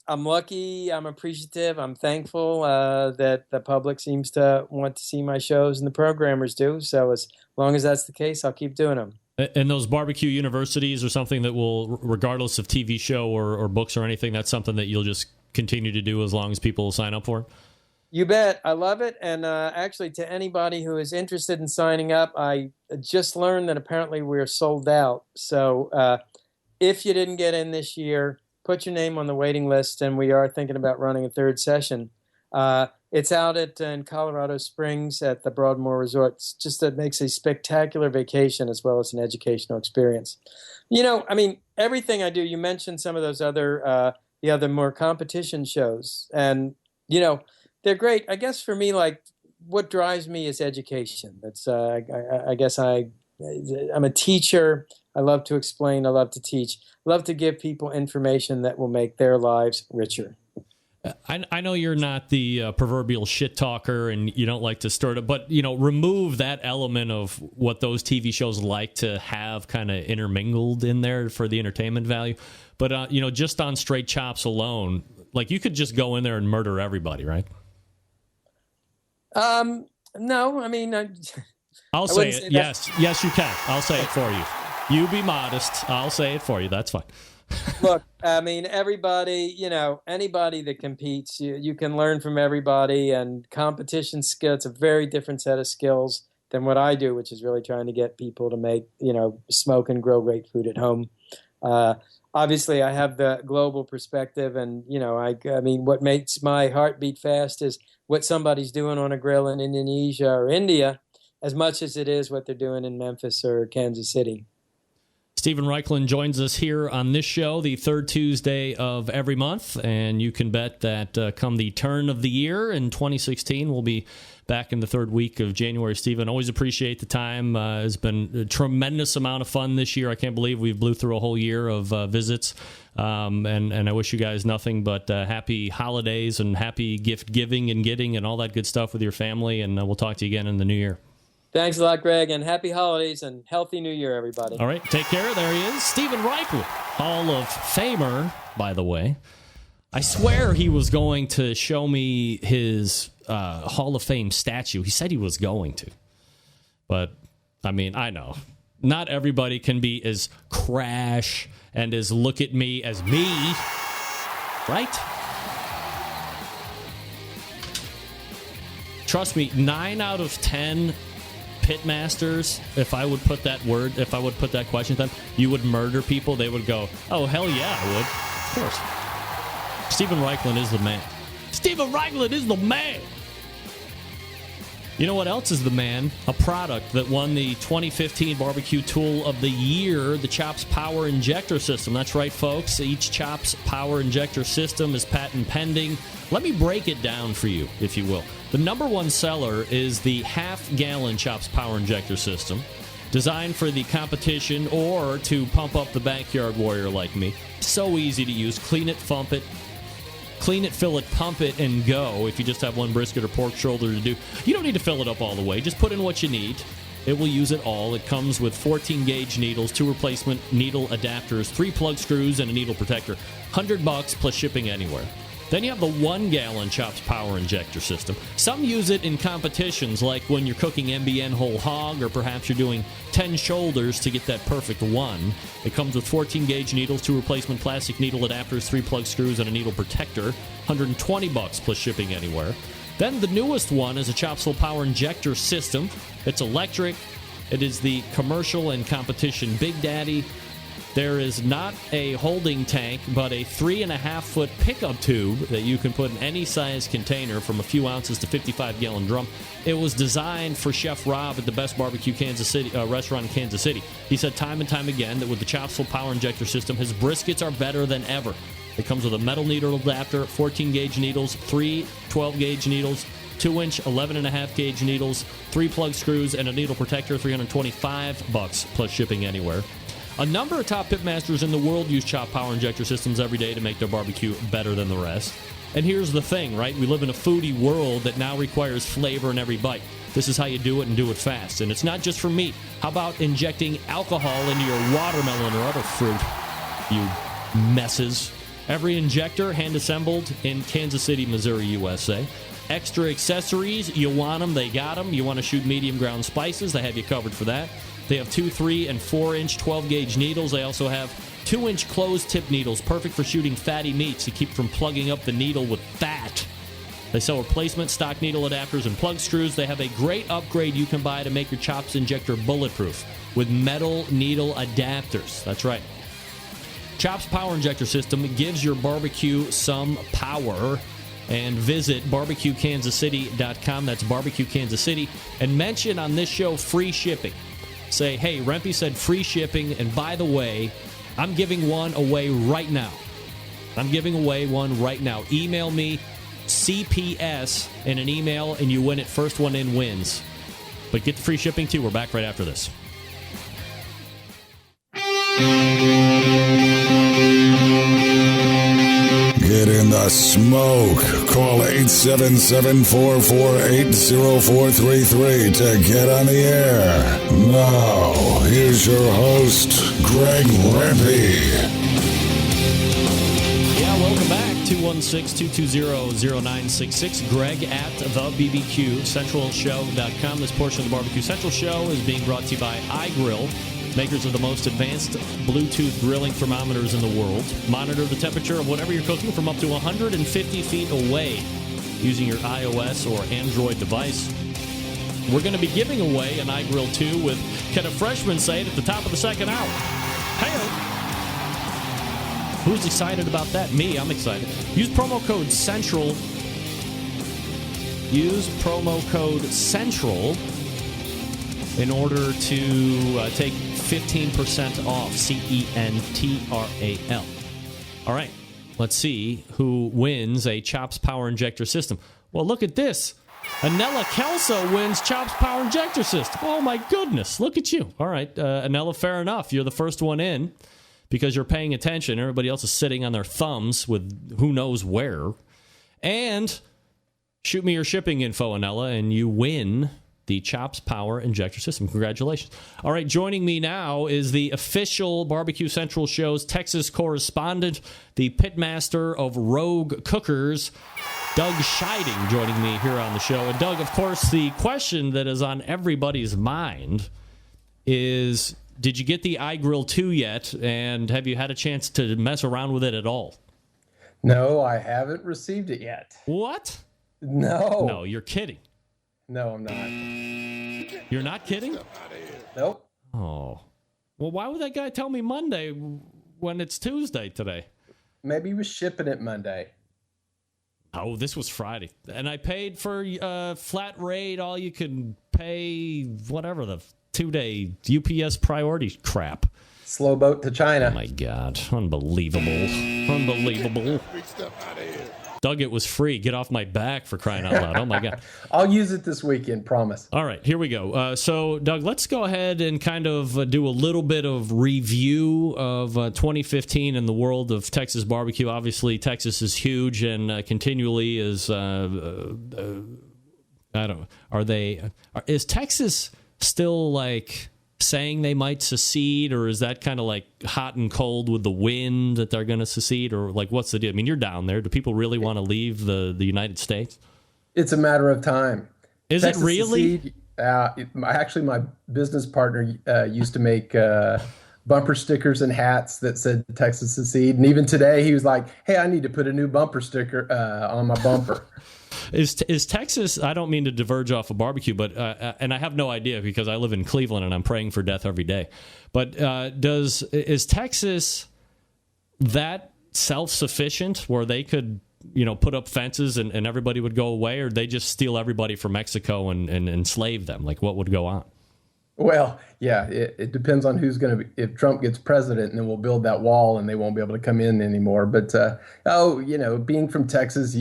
I'm lucky, I'm appreciative, I'm thankful that the public seems to want to see my shows and the programmers do. So as long as that's the case, I'll keep doing them. And those barbecue universities are something that will, regardless of TV show or books or anything, that's something that you'll just continue to do as long as people sign up for it? You bet. I love it. And actually, to anybody who is interested in signing up, I just learned that apparently we're sold out. So if you didn't get in this year, put your name on the waiting list, and we are thinking about running a third session. It's out in Colorado Springs at the Broadmoor Resort. It makes a spectacular vacation as well as an educational experience. Everything I do, you mentioned some of those other, the other more competition shows, and, they're great. I guess for me, like, what drives me is education. That's, I guess I'm a teacher. I love to explain. I love to teach. I love to give people information that will make their lives richer. I know you're not the proverbial shit talker and you don't like to stir it up, but, remove that element of what those TV shows like to have kind of intermingled in there for the entertainment value. But, just on straight chops alone, like, you could just go in there and murder everybody, right? No, I mean, I'll say it. Yes, you can. I'll say it for you. You be modest. I'll say it for you. That's fine. Look, I mean, everybody, anybody that competes, you can learn from everybody, and competition skill, it's a very different set of skills than what I do, which is really trying to get people to make, smoke and grill great food at home. Obviously, I have the global perspective, and, I mean, what makes my heart beat fast is what somebody's doing on a grill in Indonesia or India, as much as it is what they're doing in Memphis or Kansas City. Stephen Raichlen joins us here on this show, the third Tuesday of every month, and you can bet that come the turn of the year in 2016, we'll be back in the third week of January. Stephen, always appreciate the time. It's been a tremendous amount of fun this year. I can't believe we blew through a whole year of visits, and I wish you guys nothing but happy holidays and happy gift giving and getting and all that good stuff with your family, and we'll talk to you again in the new year. Thanks a lot, Greg, and happy holidays and healthy new year, everybody. All right, take care. There he is, Stephen Raichlen, Hall of Famer, by the way. I swear he was going to show me his Hall of Fame statue. He said he was going to. But, I mean, I know. Not everybody can be as crash and as look at me as me. Right? Trust me, 9 out of 10 pitmasters, if I would put that question to them, you would murder people, they would go, oh, hell yeah, I would. Of course. Stephen Raichlen is the man. Stephen Raichlen is the man. You know what else is the man? A product that won the 2015 Barbecue Tool of the Year, the Chops Power Injector System. That's right, folks. Each Chops Power Injector System is patent pending. Let me break it down for you, if you will. The number one seller is the half-gallon Chops Power Injector System, designed for the competition or to pump up the backyard warrior like me. So easy to use. Clean it, fill it, pump it, and go. If you just have one brisket or pork shoulder to do, you don't need to fill it up all the way. Just put in what you need. It will use it all. It comes with 14-gauge needles, 2 replacement needle adapters, 3 plug screws, and a needle protector. $100 plus shipping anywhere. Then you have the 1-gallon Chops Power Injector System. Some use it in competitions, like when you're cooking MBN whole hog, or perhaps you're doing 10 shoulders to get that perfect one. It comes with 14-gauge needles, 2 replacement plastic needle adapters, 3 plug screws, and a needle protector. $120 plus shipping anywhere. Then the newest one is a Chops Full Power Injector System. It's electric. It is the commercial and competition Big Daddy. There is not a holding tank, but a 3.5-foot pickup tube that you can put in any size container from a few ounces to 55-gallon drum. It was designed for Chef Rob at the Best Barbecue Kansas City restaurant in Kansas City. He said time and time again that with the Chops Full Power Injector System, his briskets are better than ever. It comes with a metal needle adapter, 14-gauge needles, 3 12-gauge needles, 2-inch 11.5-gauge needles, 3 plug screws, and a needle protector, $325 plus shipping anywhere. A number of top pitmasters in the world use Chop Power Injector Systems every day to make their barbecue better than the rest. And here's the thing, right? We live in a foodie world that now requires flavor in every bite. This is how you do it and do it fast. And it's not just for meat. How about injecting alcohol into your watermelon or other fruit, you messes? Every injector hand-assembled in Kansas City, Missouri, USA. Extra accessories, you want them, they got them. You want to shoot medium ground spices, they have you covered for that. They have 2, 3, and 4-inch 12-gauge needles. They also have 2-inch closed-tip needles, perfect for shooting fatty meats to keep from plugging up the needle with fat. They sell replacement stock needle adapters and plug screws. They have a great upgrade you can buy to make your Chops injector bulletproof with metal needle adapters. That's right. Chops Power Injector System gives your barbecue some power. And visit barbecuekansascity.com. That's Barbecue Kansas City. And mention on this show free shipping. Say, hey, Rempy said free shipping, and by the way, I'm giving one away right now. Email me CPS in an email, and you win it. First one in wins. But get the free shipping, too. We're back right after this. Get in the smoke. Call 877-448-0433 to get on the air. Now, here's your host, Greg Rempy. Yeah, welcome back. 416-220-0966. Greg at thebbqcentralshow.com. This portion of the Barbecue Central Show is being brought to you by iGrill, makers of the most advanced Bluetooth grilling thermometers in the world. Monitor the temperature of whatever you're cooking from up to 150 feet away using your iOS or Android device. We're going to be giving away an iGrill 2 with Can a Freshman Say It at the top of the second hour. Hey-o. Who's excited about that? Me, I'm excited. Use promo code CENTRAL. Use promo code CENTRAL in order to take 15% off. CENTRAL. All right, let's see who wins a Chops Power Injector System. Well, look at this. Anella Kelso wins Chops Power Injector System. Oh, my goodness. Look at you. All right, Anella, fair enough. You're the first one in because you're paying attention. Everybody else is sitting on their thumbs with who knows where. And shoot me your shipping info, Anella, and you win the Chops Power Injector System. Congratulations. All right, joining me now is the official Barbecue Central Show's Texas correspondent, the pitmaster of Rogue Cookers, Doug Scheiding, joining me here on the show. And Doug, of course, the question that is on everybody's mind is, did you get the iGrill 2 yet, and have you had a chance to mess around with it at all? No, I haven't received it yet. What? No. No, you're kidding. No, I'm not. You're not kidding? Nope. Oh. Well, why would that guy tell me Monday when it's Tuesday today? Maybe he was shipping it Monday. Oh, this was Friday. And I paid for flat rate, all you can pay, whatever, the 2-day UPS priority crap. Slow boat to China. Oh, my God. Unbelievable. Unbelievable. Doug, it was free. Get off my back, for crying out loud. Oh, my God. I'll use it this weekend, promise. All right, here we go. So, Doug, let's go ahead and kind of do a little bit of review of 2015 in the world of Texas barbecue. Obviously, Texas is huge and continually is, I don't know, is Texas still like saying they might secede, or is that kind of like hot and cold with the wind that they're going to secede, or like what's the deal? I mean, you're down there. Do people really want to leave the United States? It's a matter of time. Is Texas it really? Actually, my business partner used to make bumper stickers and hats that said Texas secede, and even today he was like, "Hey, I need to put a new bumper sticker on my bumper." Is Texas, I don't mean to diverge off of barbecue, but and I have no idea because I live in Cleveland and I'm praying for death every day. But is Texas that self-sufficient where they could, put up fences and everybody would go away, or they just steal everybody from Mexico and enslave them? Like, what would go on? Well, yeah, it depends on who's going to be. If Trump gets president, and then we'll build that wall, and they won't be able to come in anymore. But being from Texas,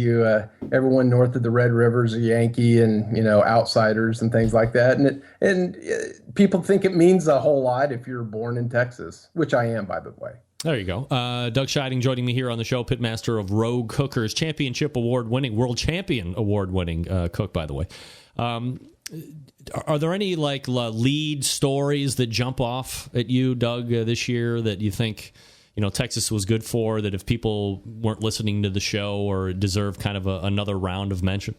everyone north of the Red River is a Yankee, and outsiders and things like that. And people think it means a whole lot if you're born in Texas, which I am, by the way. There you go. Doug Scheiding joining me here on the show, pitmaster of Rogue Cookers, championship award-winning, world champion award-winning cook, by the way. Are there any lead stories that jump off at you, Doug, this year that you think Texas was good for, that if people weren't listening to the show or deserve kind of another round of mention?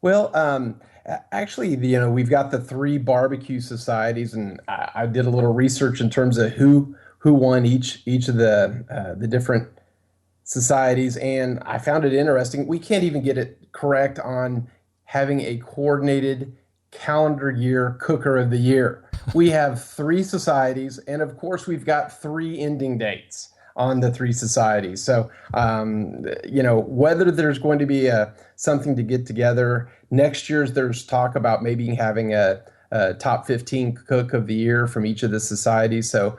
Well, actually, we've got the 3 barbecue societies, and I did a little research in terms of who won each of the different societies, and I found it interesting. We can't even get it correct on having a coordinated calendar year cooker of the year. We have 3 societies, and of course we've got 3 ending dates on the 3 societies. So, whether there's going to be something to get together next year, there's talk about maybe having a top 15 cook of the year from each of the societies. So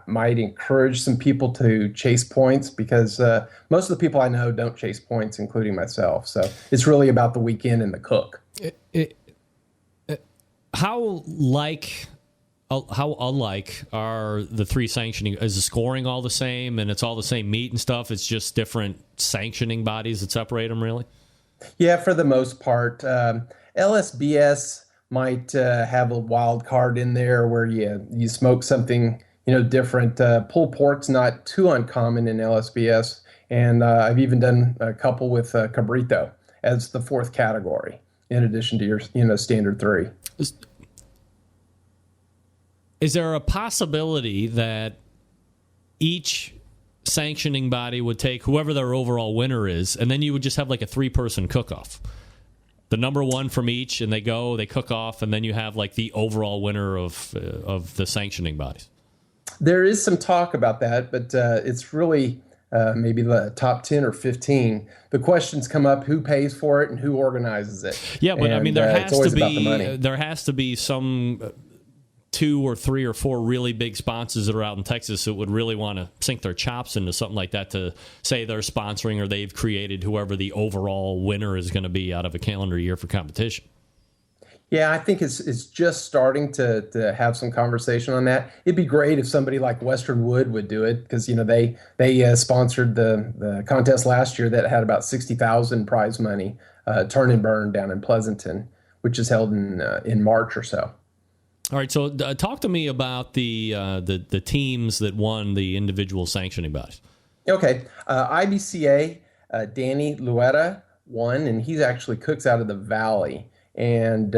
might encourage some people to chase points, because most of the people I know don't chase points, including myself. So it's really about the weekend and the cook. How unlike are the 3 sanctioning? Is the scoring all the same, and it's all the same meat and stuff? It's just different sanctioning bodies that separate them, really? Yeah, for the most part. LSBS might have a wild card in there where you smoke something different. Pulled pork's not too uncommon in LSBS, And I've even done a couple with cabrito as the fourth category, in addition to your standard 3. Is there a possibility that each sanctioning body would take whoever their overall winner is, and then you would just have like a 3-person cook-off? The number one from each, and they cook off, and then you have like the overall winner of the sanctioning bodies. There is some talk about that, but it's really maybe the top 10 or 15. The questions come up: who pays for it and who organizes it? Yeah, but and, I mean, there there has to be some 2 or 3 or 4 really big sponsors that are out in Texas that would really want to sink their chops into something like that to say they're sponsoring or they've created whoever the overall winner is going to be out of a calendar year for competition. Yeah, I think it's just starting to have some conversation on that. It'd be great if somebody like Western Wood would do it, because they sponsored the contest last year that had about $60,000 prize money, Turn and Burn down in Pleasanton, which is held in March or so. All right, so talk to me about the teams that won the individual sanctioning bodies. Okay, IBCA, Danny Luetta won, and he actually cooks out of the Valley. And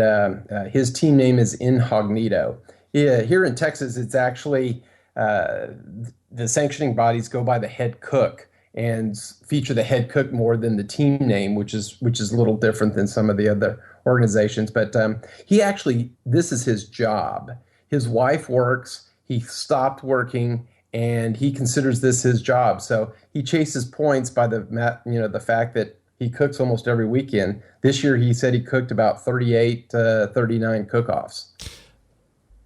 his team name is Incognito. Yeah, here in Texas, it's actually the sanctioning bodies go by the head cook and feature the head cook more than the team name, which is a little different than some of the other organizations. But this is his job. His wife works. He stopped working, and he considers this his job. So he chases points by the fact that he cooks almost every weekend. This year, he said he cooked about 38 to 39 cook-offs.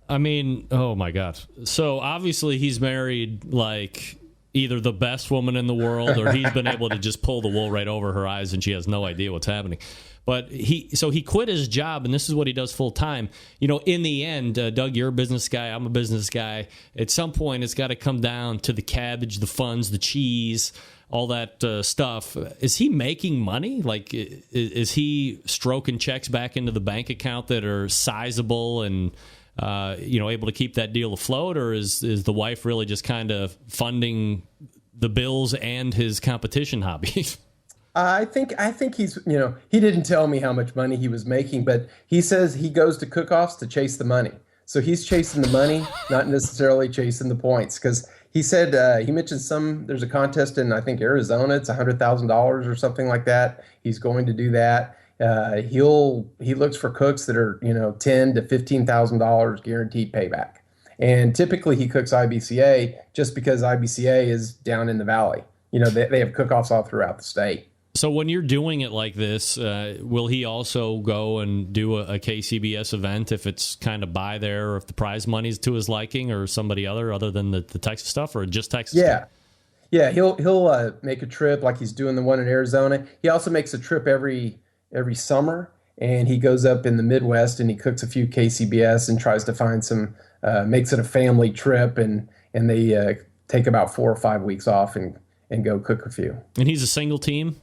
I mean, oh my God. So obviously he's married like either the best woman in the world, or he's been able to just pull the wool right over her eyes and she has no idea what's happening. But he quit his job, and this is what he does full time. In the end, Doug, you're a business guy. I'm a business guy. At some point, it's got to come down to the cabbage, the funds, the cheese, all that stuff. Is he making money? Like, is he stroking checks back into the bank account that are sizable and able to keep that deal afloat, or is the wife really just kind of funding the bills and his competition hobby? I think he's, he didn't tell me how much money he was making, but he says he goes to cook-offs to chase the money. So he's chasing the money, not necessarily chasing the points, because he said he mentioned there's a contest in, I think, Arizona. It's $100,000 or something like that. He's going to do that. He looks for cooks that are $10,000 to $15,000 guaranteed payback. And typically he cooks IBCA just because IBCA is down in the Valley. They have cook-offs all throughout the state. So when you're doing it like this, will he also go and do a KCBS event if it's kind of by there, or if the prize money's to his liking, or somebody other than the Texas stuff, or just Texas? Yeah. Stuff? Yeah, he'll make a trip like he's doing the one in Arizona. He also makes a trip every summer, and he goes up in the Midwest and he cooks a few KCBS and tries to find some, makes it a family trip, and they take about 4 or 5 weeks off and go cook a few. And he's a single team?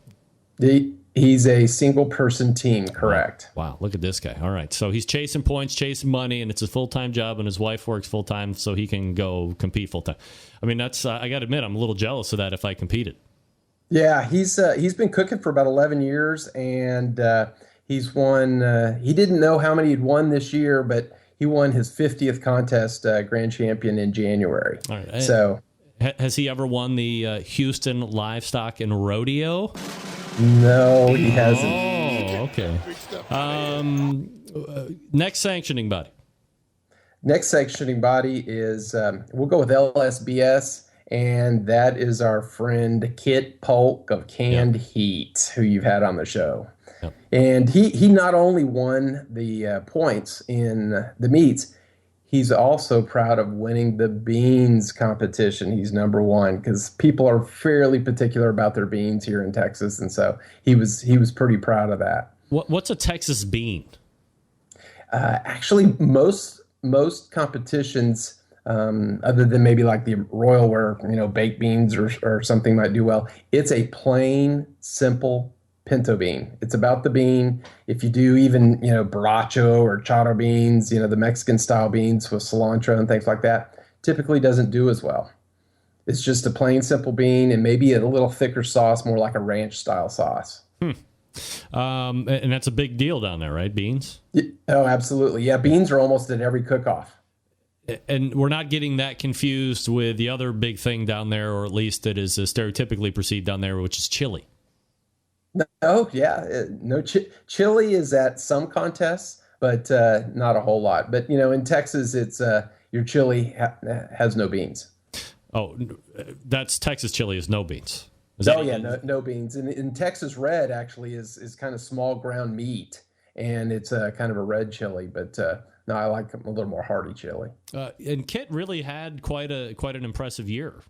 He's a single-person team, correct. Wow, look at this guy. All right, so he's chasing points, chasing money, and it's a full-time job, and his wife works full-time so he can go compete full-time. I mean, that's I got to admit, I'm a little jealous of that if I competed. Yeah, he's been cooking for about 11 years, and he's won. He didn't know how many he'd won this year, but he won his 50th contest grand champion in January. All right. So, has he ever won the Houston Livestock and Rodeo? No, he hasn't. Oh, okay. Next sanctioning body. Next sanctioning body is, we'll go with LSBS, and that is our friend Kit Polk of Canned Heat, who you've had on the show. Yep. And he not only won the points in the meats, he's also proud of winning the beans competition. He's number one because people are fairly particular about their beans here in Texas, and so he was pretty proud of that. What's a Texas bean? Actually, most competitions, other than maybe like the Royal, where baked beans or something might do well, it's a plain, simple pinto bean. It's about the bean. If you do even, borracho or charo beans, the Mexican style beans with cilantro and things like that, typically doesn't do as well. It's just a plain simple bean and maybe a little thicker sauce, more like a ranch style sauce. And that's a big deal down there, right? Beans? Oh, absolutely. Yeah, beans are almost at every cook-off. And we're not getting that confused with the other big thing down there, or at least that is stereotypically perceived down there, which is chili. No, yeah. No, chili is at some contests, but not a whole lot. But, in Texas, it's your chili has no beans. Oh, that's Texas chili is no beans. No beans. And in Texas, red actually is kind of small ground meat, and it's kind of a red chili, but no, I like a little more hearty chili. And Kit really had quite an impressive year.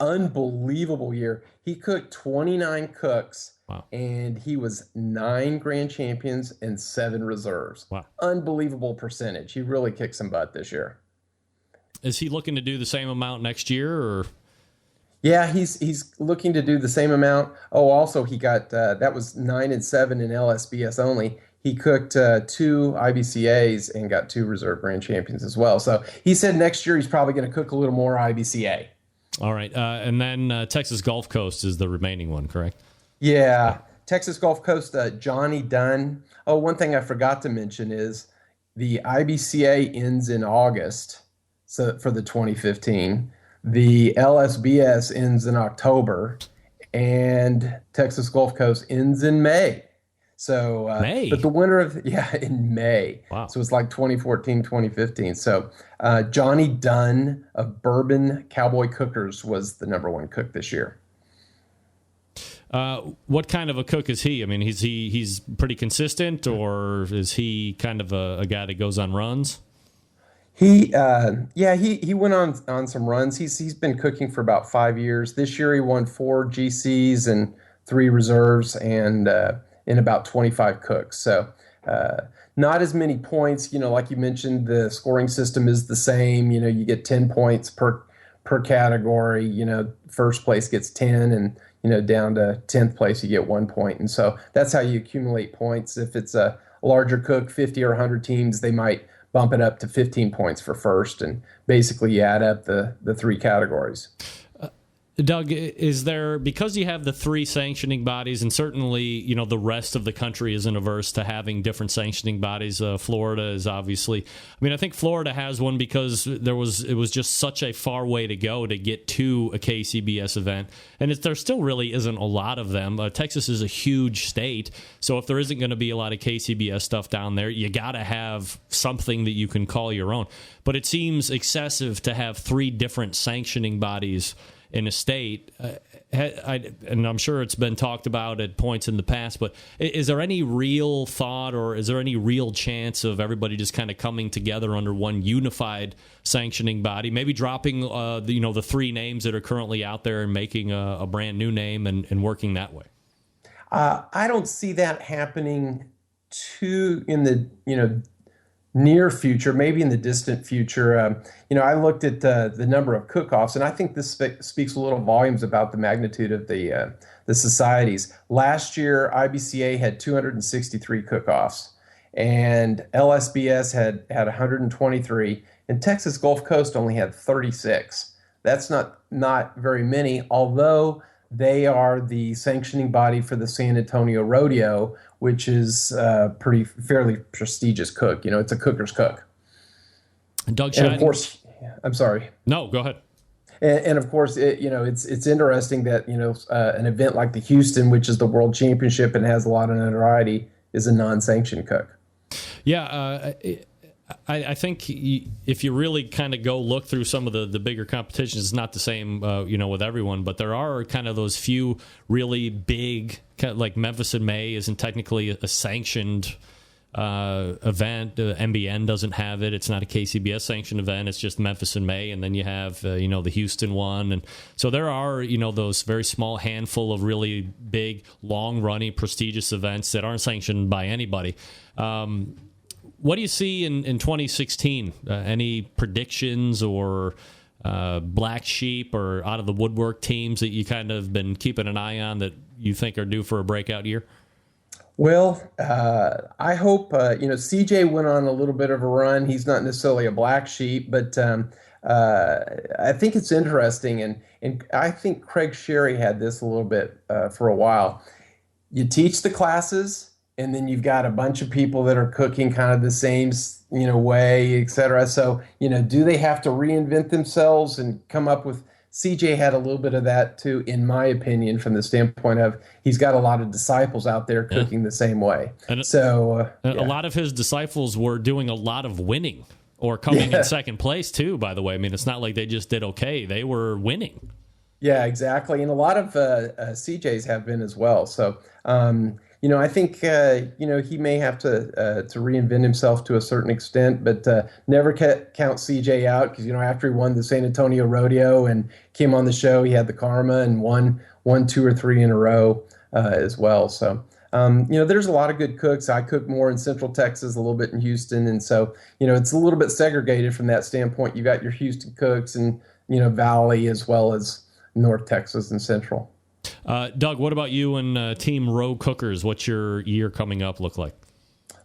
Unbelievable year. He cooked 29 cooks, wow, and he was 9 grand champions and 7 reserves. Wow. Unbelievable percentage. He really kicked some butt this year. Is he looking to do the same amount next year, or? Yeah, he's looking to do the same amount. Oh, also he got that was 9 and 7 in LSBS only. He cooked 2 IBCAs and got 2 reserve grand champions as well. So he said next year he's probably going to cook a little more IBCA. All right, and then Texas Gulf Coast is the remaining one, correct? Yeah, Texas Gulf Coast, Johnny Dunn. Oh, one thing I forgot to mention is the IBCA ends in August, so for the 2015. The LSBS ends in October, and Texas Gulf Coast ends in May. So, May? But the winner of, in May. Wow. So it's like 2014, 2015. So Johnny Dunn of Bourbon Cowboy Cookers was the number 1 cook this year. What kind of a cook is he? I mean, he's pretty consistent, or is he kind of a guy that goes on runs? He went on some runs. He's been cooking for about 5 years. This year he won 4 GCs and 3 reserves, and in about 25 cooks. So not as many points. Like you mentioned, the scoring system is the same. You get 10 points per category. First place gets 10, and down to 10th place you get 1 point. And so that's how you accumulate points. If it's a larger cook, 50 or 100 teams, they might bump it up to 15 points for first, and basically you add up the 3 categories. Doug, is there, because you have the 3 sanctioning bodies, and certainly, the rest of the country isn't averse to having different sanctioning bodies. Florida is obviously, I think Florida has one because it was just such a far way to go to get to a KCBS event. And there still really isn't a lot of them. Texas is a huge state. So if there isn't going to be a lot of KCBS stuff down there, you got to have something that you can call your own. But it seems excessive to have 3 different sanctioning bodies in a state, and I'm sure it's been talked about at points in the past, but is there any real thought, or is there any real chance of everybody just kind of coming together under one unified sanctioning body, maybe dropping the 3 names that are currently out there and making a brand new name and working that way? I don't see that happening in the near future, maybe in the distant future. I looked at the number of cook-offs, and I think this speaks a little volumes about the magnitude of the societies. Last year, IBCA had 263 cook-offs, and LSBS had 123, and Texas Gulf Coast only had 36. That's not very many, although they are the sanctioning body for the San Antonio Rodeo, which is fairly prestigious cook. It's a cooker's cook. Doug Scheiding. And of course, I'm sorry. No, go ahead. And of course, it's interesting that an event like the Houston, which is the World Championship and has a lot of notoriety, is a non-sanctioned cook. Yeah, I think if you really kind of go look through some of the bigger competitions, it's not the same, with everyone, but there are kind of those few really big, like Memphis in May isn't technically a sanctioned event. MBN doesn't have it. It's not a KCBS sanctioned event. It's just Memphis in May, and then you have the Houston one, and so there are those very small handful of really big, long running, prestigious events that aren't sanctioned by anybody. What do you see in 2016? Any predictions or black sheep or out of the woodwork teams that you kind of been keeping an eye on that you think are due for a breakout year? Well, I hope, CJ went on a little bit of a run. He's not necessarily a black sheep, but I think it's interesting, and I think Craig Sherry had this a little bit for a while. You teach the classes, and then you've got a bunch of people that are cooking kind of the same, way, et cetera. So, do they have to reinvent themselves and come up with? CJ had a little bit of that too, in my opinion, from the standpoint of he's got a lot of disciples out there cooking the same way. And a lot of his disciples were doing a lot of winning or coming in second place too, by the way. I mean, it's not like they just did okay. They were winning. Yeah, exactly. And a lot of CJs have been as well. So, I think, he may have to reinvent himself to a certain extent, but never count CJ out because, after he won the San Antonio Rodeo and came on the show, he had the karma and won 2 or 3 in a row as well. So, there's a lot of good cooks. I cook more in Central Texas, a little bit in Houston. And so, it's a little bit segregated from that standpoint. You got your Houston cooks and, Valley as well as North Texas and Central. Doug, what about you and Team Row Cookers? What's your year coming up look like?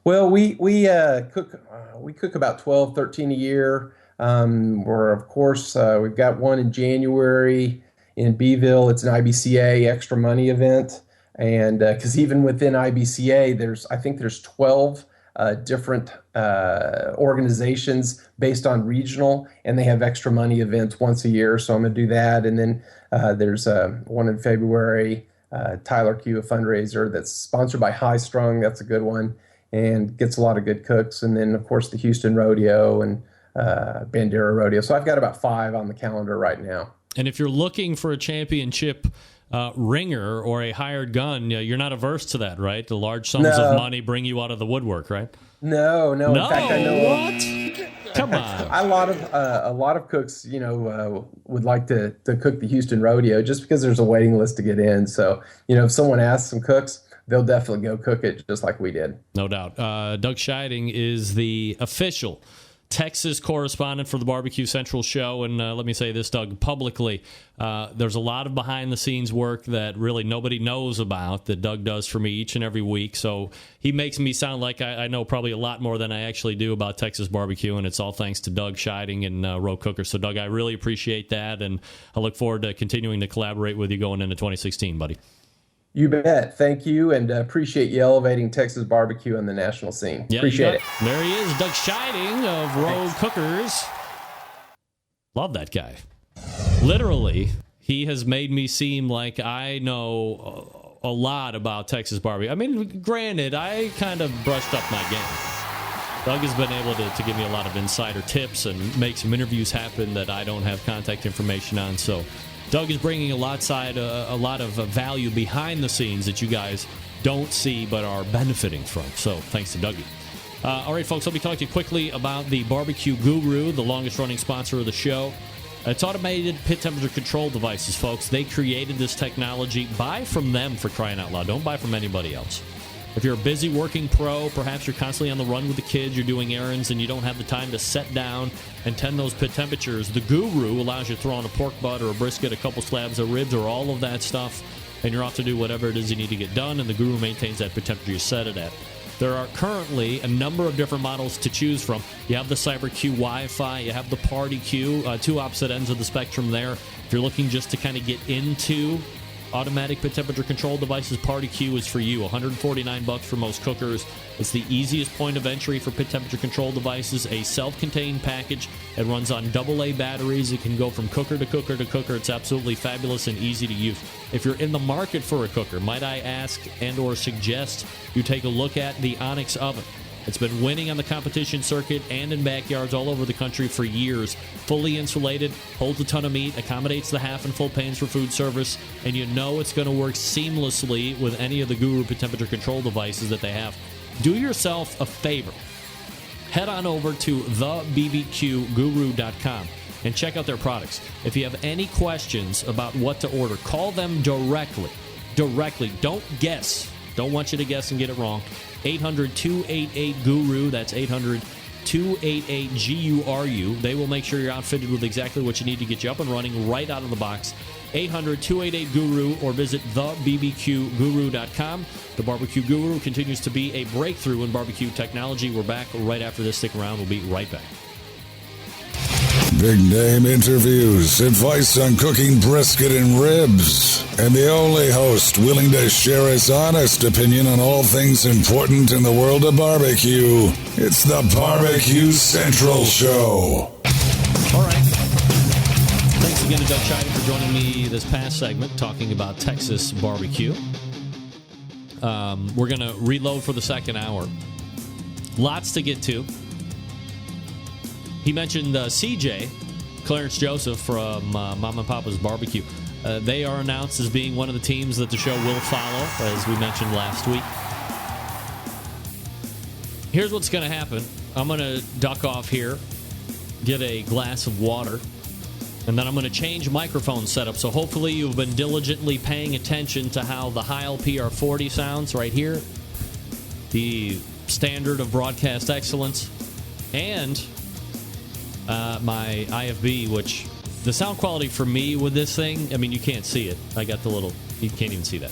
Well, we cook about 12, 13 a year. We're, of course, we've got one in January in Beeville. It's an IBCA extra money event. And because even within IBCA, I think there's 12 different organizations based on regional, and they have extra money events once a year. So I'm going to do that. And then there's one in February, Tyler Q, a fundraiser that's sponsored by High Strung. That's a good one and gets a lot of good cooks. And then, of course, the Houston Rodeo and Bandera Rodeo. So I've got about 5 on the calendar right now. And if you're looking for a championship ringer or a hired gun, you're not averse to that, right? The large sums of money bring you out of the woodwork, right? No. In fact, I know what? Come on. A lot of cooks, would like to cook the Houston Rodeo just because there's a waiting list to get in. So, if someone asks some cooks, they'll definitely go cook it just like we did. No doubt. Doug Scheiding is the official Texas correspondent for the Barbecue Central show. And let me say this, Doug, publicly, there's a lot of behind-the-scenes work that really nobody knows about that Doug does for me each and every week. So he makes me sound like I know probably a lot more than I actually do about Texas barbecue, and it's all thanks to Doug Scheiding and Row Cookers. So, Doug, I really appreciate that, and I look forward to continuing to collaborate with you going into 2016, buddy. You bet. Thank you, and appreciate you elevating Texas barbecue on the national scene. Yeah, appreciate it. There he is, Doug Scheiding of Row Cookers. Love that guy. Literally, he has made me seem like I know a lot about Texas barbecue. I mean, granted, I kind of brushed up my game. Doug has been able to give me a lot of insider tips and make some interviews happen that I don't have contact information on, so Doug is bringing a lot of value behind the scenes that you guys don't see but are benefiting from. So thanks to Dougie. All right, folks, let me talk to you quickly about the BBQ Guru, the longest-running sponsor of the show. It's automated pit temperature control devices, folks. They created this technology. Buy from them, for crying out loud. Don't buy from anybody else. If you're a busy working pro, perhaps you're constantly on the run with the kids, you're doing errands, and you don't have the time to set down and tend those pit temperatures, the Guru allows you to throw on a pork butt or a brisket, a couple slabs of ribs, or all of that stuff, and you're off to do whatever it is you need to get done, and the Guru maintains that pit temperature you set it at. There are currently a number of different models to choose from. You have the CyberQ Wi-Fi, you have the PartyQ, 2 opposite ends of the spectrum there. If you're looking just to kind of get into automatic pit temperature control devices, PartyQ is for you. $149 for most cookers. It's the easiest point of entry for pit temperature control devices. A self-contained package. It runs on AA batteries. It can go from cooker to cooker to cooker. It's absolutely fabulous and easy to use. If you're in the market for a cooker, might I ask and or suggest you take a look at the Onyx oven. It's been winning on the competition circuit and in backyards all over the country for years. Fully insulated, holds a ton of meat, accommodates the half and full pans for food service, and you know it's going to work seamlessly with any of the Guru pit temperature control devices that they have. Do yourself a favor. Head on over to thebbqguru.com and check out their products. If you have any questions about what to order, call them directly. Don't guess. Don't want you to guess and get it wrong. 800-288-GURU. That's 800-288-GURU. They will make sure you're outfitted with exactly what you need to get you up and running right out of the box. 800-288-GURU or visit thebbqguru.com. The Barbecue Guru continues to be a breakthrough in barbecue technology. We're back right after this. Stick around. We'll be right back. Big name interviews, advice on cooking brisket and ribs, and the only host willing to share his honest opinion on all things important in the world of barbecue. It's the Barbecue Central Show. All right. Thanks again to Doug Scheiding for joining me this past segment talking about Texas barbecue. We're going to reload for the second hour. Lots to get to. He mentioned CJ, Clarence Joseph from Mom and Papa's Barbecue. They are announced as being one of the teams that the show will follow, as we mentioned last week. Here's what's going to happen. I'm going to duck off here, get a glass of water, and then I'm going to change microphone setup. So hopefully you've been diligently paying attention to how the Heil PR40 sounds right here, the standard of broadcast excellence, and my IFB, which the sound quality for me with this thing, I mean, you can't see it. I got the little, you can't even see that.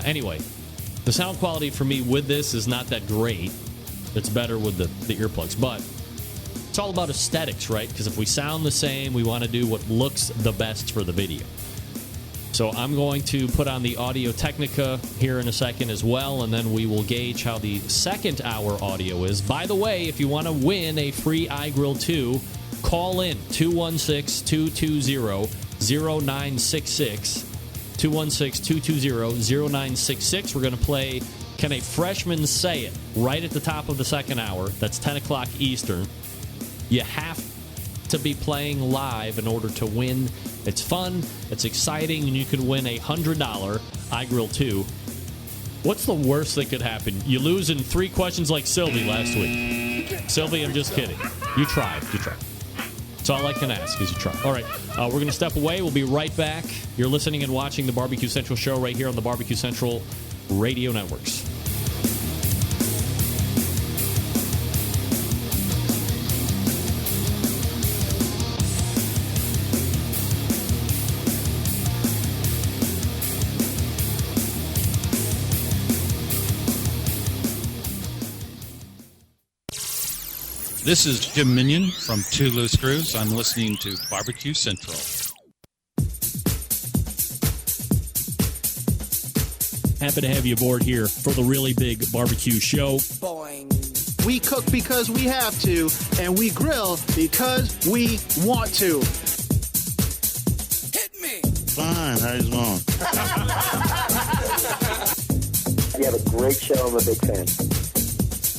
Anyway, the sound quality for me with this is not that great. It's better with the earplugs, but it's all about aesthetics, right? Because if we sound the same, we want to do what looks the best for the video. So I'm going to put on the Audio Technica here in a second as well, and then we will gauge how the second hour audio is. By the way, if you want to win a free iGrill 2, call in 216-220-0966. 216-220-0966. We're going to play Can a Freshman Say It right at the top of the second hour. That's 10 o'clock Eastern. You have to be playing live in order to win. It's fun, it's exciting, and you can win a $100 iGrill 2. What's the worst that could happen? You lose in 3 questions like Sylvie last week. Sylvie, I'm just kidding. You tried. That's all I can ask is you try. All right, we're going to step away. We'll be right back. You're listening and watching the Barbecue Central show right here on the Barbecue Central Radio Networks. This is Jim Minion from Two Loose Screws. I'm listening to Barbecue Central. Happy to have you aboard here for the really big barbecue show. Boing. We cook because we have to, and we grill because we want to. Hit me. Fine, how's it going? You have a great show. I'm a big fan.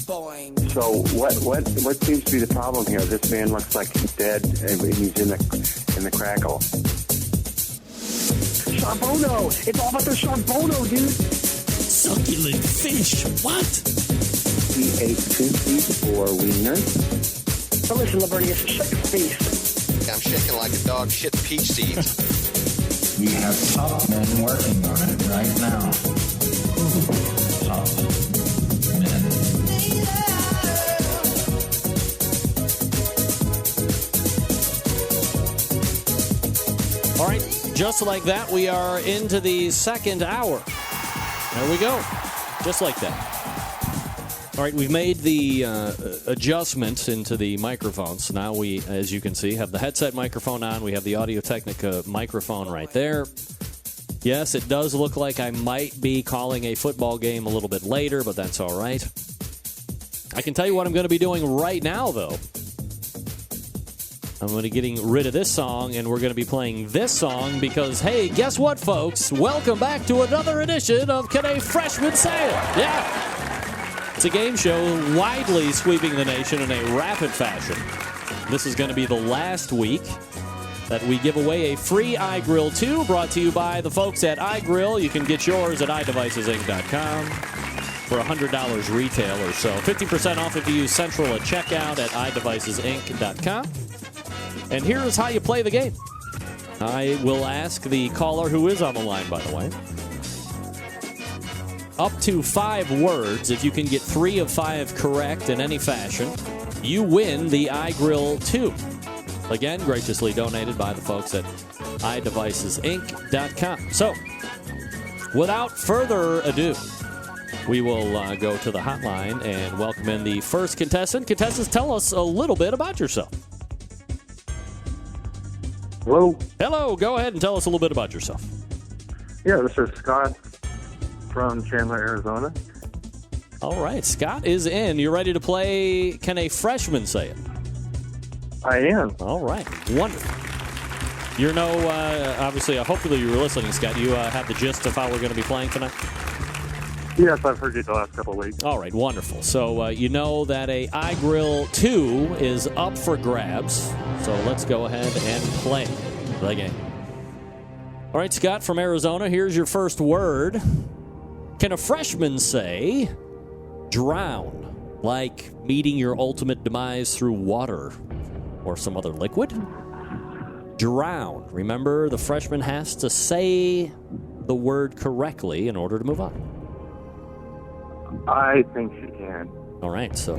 Boing. So what seems to be the problem here? This man looks like he's dead, and he's in the crackle. Charbono. It's all about the charbono, dude. Succulent fish. What? We ate 2 feet for wiener. So listen, Lavernius, shut your face. I'm shaking like a dog shit peach seeds. We have top men working on it right now. Top men. All right, just like that, we are into the second hour. There we go. Just like that. All right, we've made the adjustments into the microphones. Now we, as you can see, have the headset microphone on. We have the Audio Technica microphone right there. Yes, it does look like I might be calling a football game a little bit later, but that's all right. I can tell you what I'm going to be doing right now, though. I'm going to be getting rid of this song, and we're going to be playing this song because, hey, guess what, folks? Welcome back to another edition of Can a Freshman Say It? Yeah. It's a game show widely sweeping the nation in a rapid fashion. This is going to be the last week that we give away a free iGrill 2 brought to you by the folks at iGrill. You can get yours at iDevicesinc.com for $100 retail or so. 50% off if you use Central at checkout at iDevicesinc.com. And here is how you play the game. I will ask the caller who is on the line, by the way, up to 5 words. If you can get 3 of 5 correct in any fashion, you win the iGrill 2. Again, graciously donated by the folks at iDevicesinc.com. So, without further ado, we will go to the hotline and welcome in the first contestant. Contestants, tell us a little bit about yourself. Hello. Hello. Go ahead and tell us a little bit about yourself. Yeah, this is Scott from Chandler, Arizona. All right. Scott is in. You ready to play Can a Freshman Say It? I am. All right. Wonderful. You know, obviously, hopefully you were listening, Scott. You have the gist of how we're going to be playing tonight? Yes, I've heard you the last couple of weeks. All right, wonderful. So you know that a iGrill 2 is up for grabs. So let's go ahead and play the game. All right, Scott from Arizona, here's your first word. Can a freshman say drown, like meeting your ultimate demise through water or some other liquid? Drown. Remember, the freshman has to say the word correctly in order to move on. I think she can. All right, so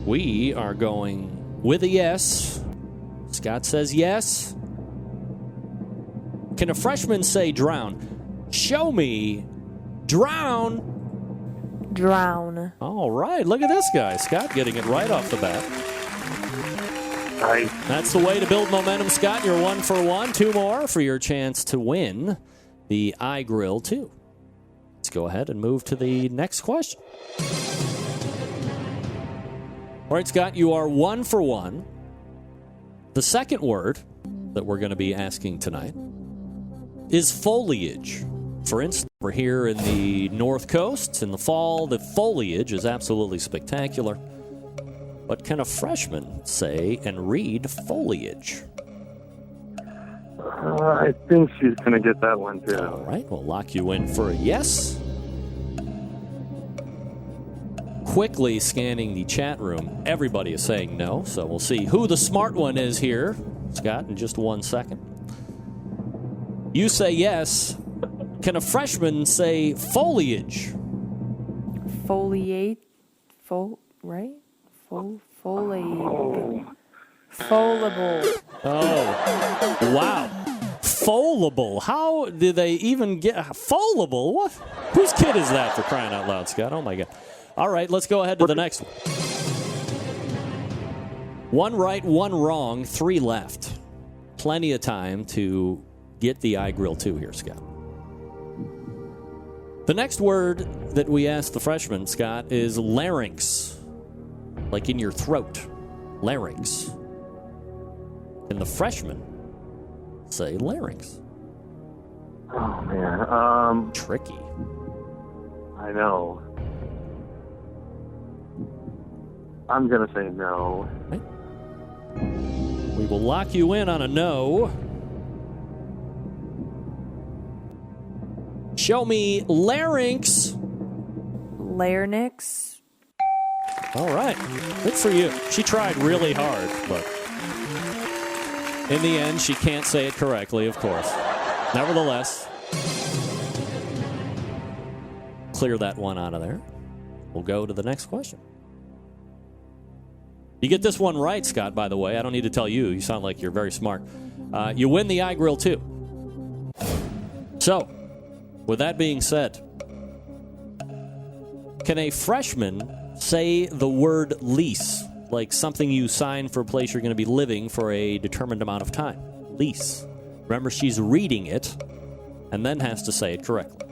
we are going with a yes. Scott says yes. Can a freshman say drown? Show me drown. Drown. All right, look at this guy. Scott getting it right off the bat. Nice. That's the way to build momentum, Scott. You're 1 for 1. 2 more for your chance to win the iGrill 2. Let's go ahead and move to the next question. All right, Scott, you are 1 for 1. The second word that we're going to be asking tonight is foliage. For instance, we're here in the North Coast. In the fall, the foliage is absolutely spectacular. But can a freshman say and read foliage? I think she's going to get that one, too. All right, we'll lock you in for a yes. Quickly scanning the chat room, everybody is saying no, so we'll see who the smart one is here, Scott, in just 1 second. You say yes. Can a freshman say foliage? Foliate. Right? Foliate. Foldable. Oh, wow. Foldable. How did they even get foldable? What? Whose kid is that, for crying out loud, Scott? Oh, my God. All right, let's go ahead to the next one. 1 right, 1 wrong, 3 left. Plenty of time to get the iGrill 2 here, Scott. The next word that we asked the freshman, Scott, is larynx. Like in your throat. Larynx. Can the freshman say larynx? Oh, man. Tricky. I know. I'm going to say no. Right. We will lock you in on a no. Show me larynx. Larynx. All right. Good for you. She tried really hard, but in the end, she can't say it correctly, of course. Nevertheless, clear that one out of there. We'll go to the next question. You get this one right, Scott, by the way. I don't need to tell you. You sound like you're very smart. You win the iGrill 2. So, with that being said, can a freshman say the word lease, like something you sign for a place you're going to be living for a determined amount of time? Lease. Remember, she's reading it and then has to say it correctly.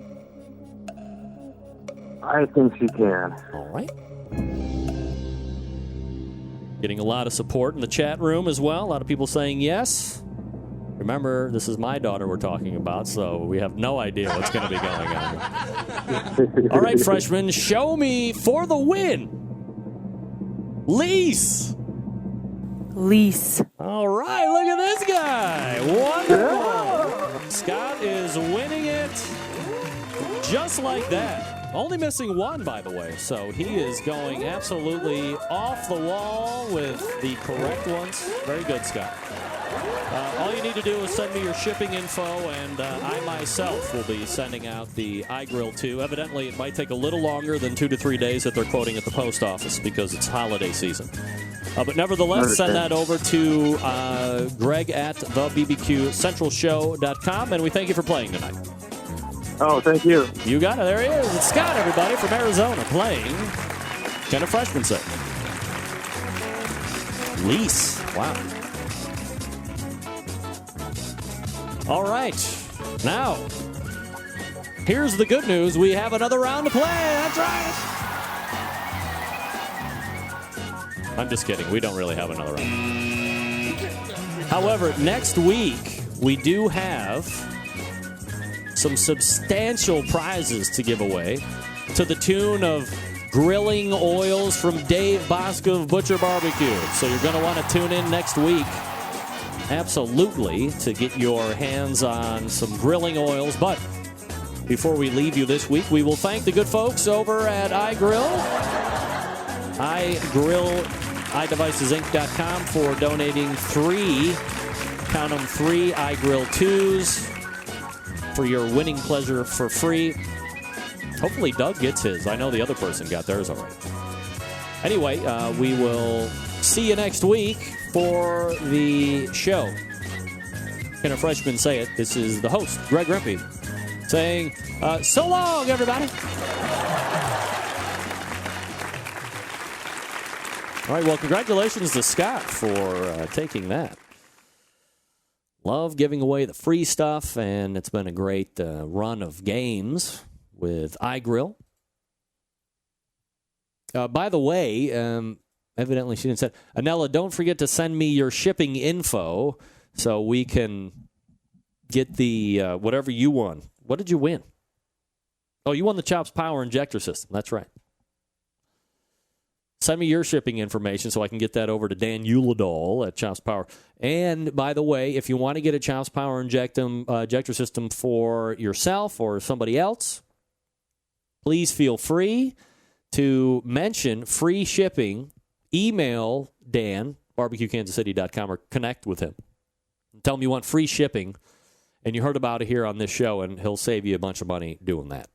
I think she can. All right. Getting a lot of support in the chat room as well. A lot of people saying yes. Remember, this is my daughter we're talking about, so we have no idea what's going to be going on. All right, freshmen, show me for the win. Lease. Lease. All right, look at this guy. Wonderful. Scott is winning it just like that. Only missing 1, by the way, so he is going absolutely off the wall with the correct ones. Very good, Scott. All you need to do is send me your shipping info, and I myself will be sending out the iGrill 2. Evidently, it might take a little longer than 2 to 3 days that they're quoting at the post office because it's holiday season. But nevertheless, send that over to Greg at thebbqcentralshow.com, and we thank you for playing tonight. Oh, thank you. You got it. There he is. It's Scott, everybody, from Arizona, playing Can a Freshman Say? Lease. Wow. All right. Now, here's the good news. We have another round to play. That's right. I'm just kidding. We don't really have another round. However, next week, we do have some substantial prizes to give away to the tune of grilling oils from Dave Bosco of Butcher Barbecue. So you're going to want to tune in next week, absolutely, to get your hands on some grilling oils. But before we leave you this week, we will thank the good folks over at iGrill. iDevicesinc.com for donating 3 iGrill 2s for your winning pleasure for free. Hopefully Doug gets his. I know the other person got theirs already. Anyway, we will see you next week for the show. Can a freshman say it? This is the host, Greg Rempe, saying, so long, everybody. All right, well, congratulations to Scott for taking that. Love giving away the free stuff, and it's been a great run of games with iGrill. By the way, evidently she didn't say, Anella, don't forget to send me your shipping info so we can get the whatever you won. What did you win? Oh, you won the Chops Power Injector System. That's right. Send me your shipping information so I can get that over to Dan Uladol at Chops Power. And, by the way, if you want to get a Chops Power injector system for yourself or somebody else, please feel free to mention free shipping. Email Dan, barbecuekansascity.com, or connect with him. Tell him you want free shipping, and you heard about it here on this show, and he'll save you a bunch of money doing that.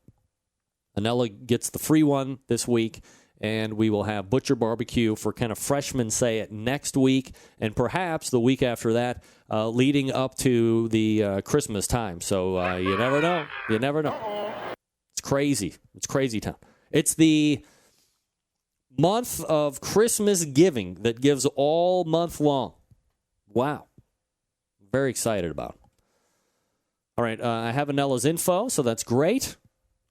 Anella gets the free one this week. And we will have Butcher Barbecue for kind of Freshamn Say It next week, and perhaps the week after that, leading up to the Christmas time. So you never know. You never know. It's crazy. It's crazy time. It's the month of Christmas giving that gives all month long. Wow. Very excited about it. All right, I have Anella's info, so that's great.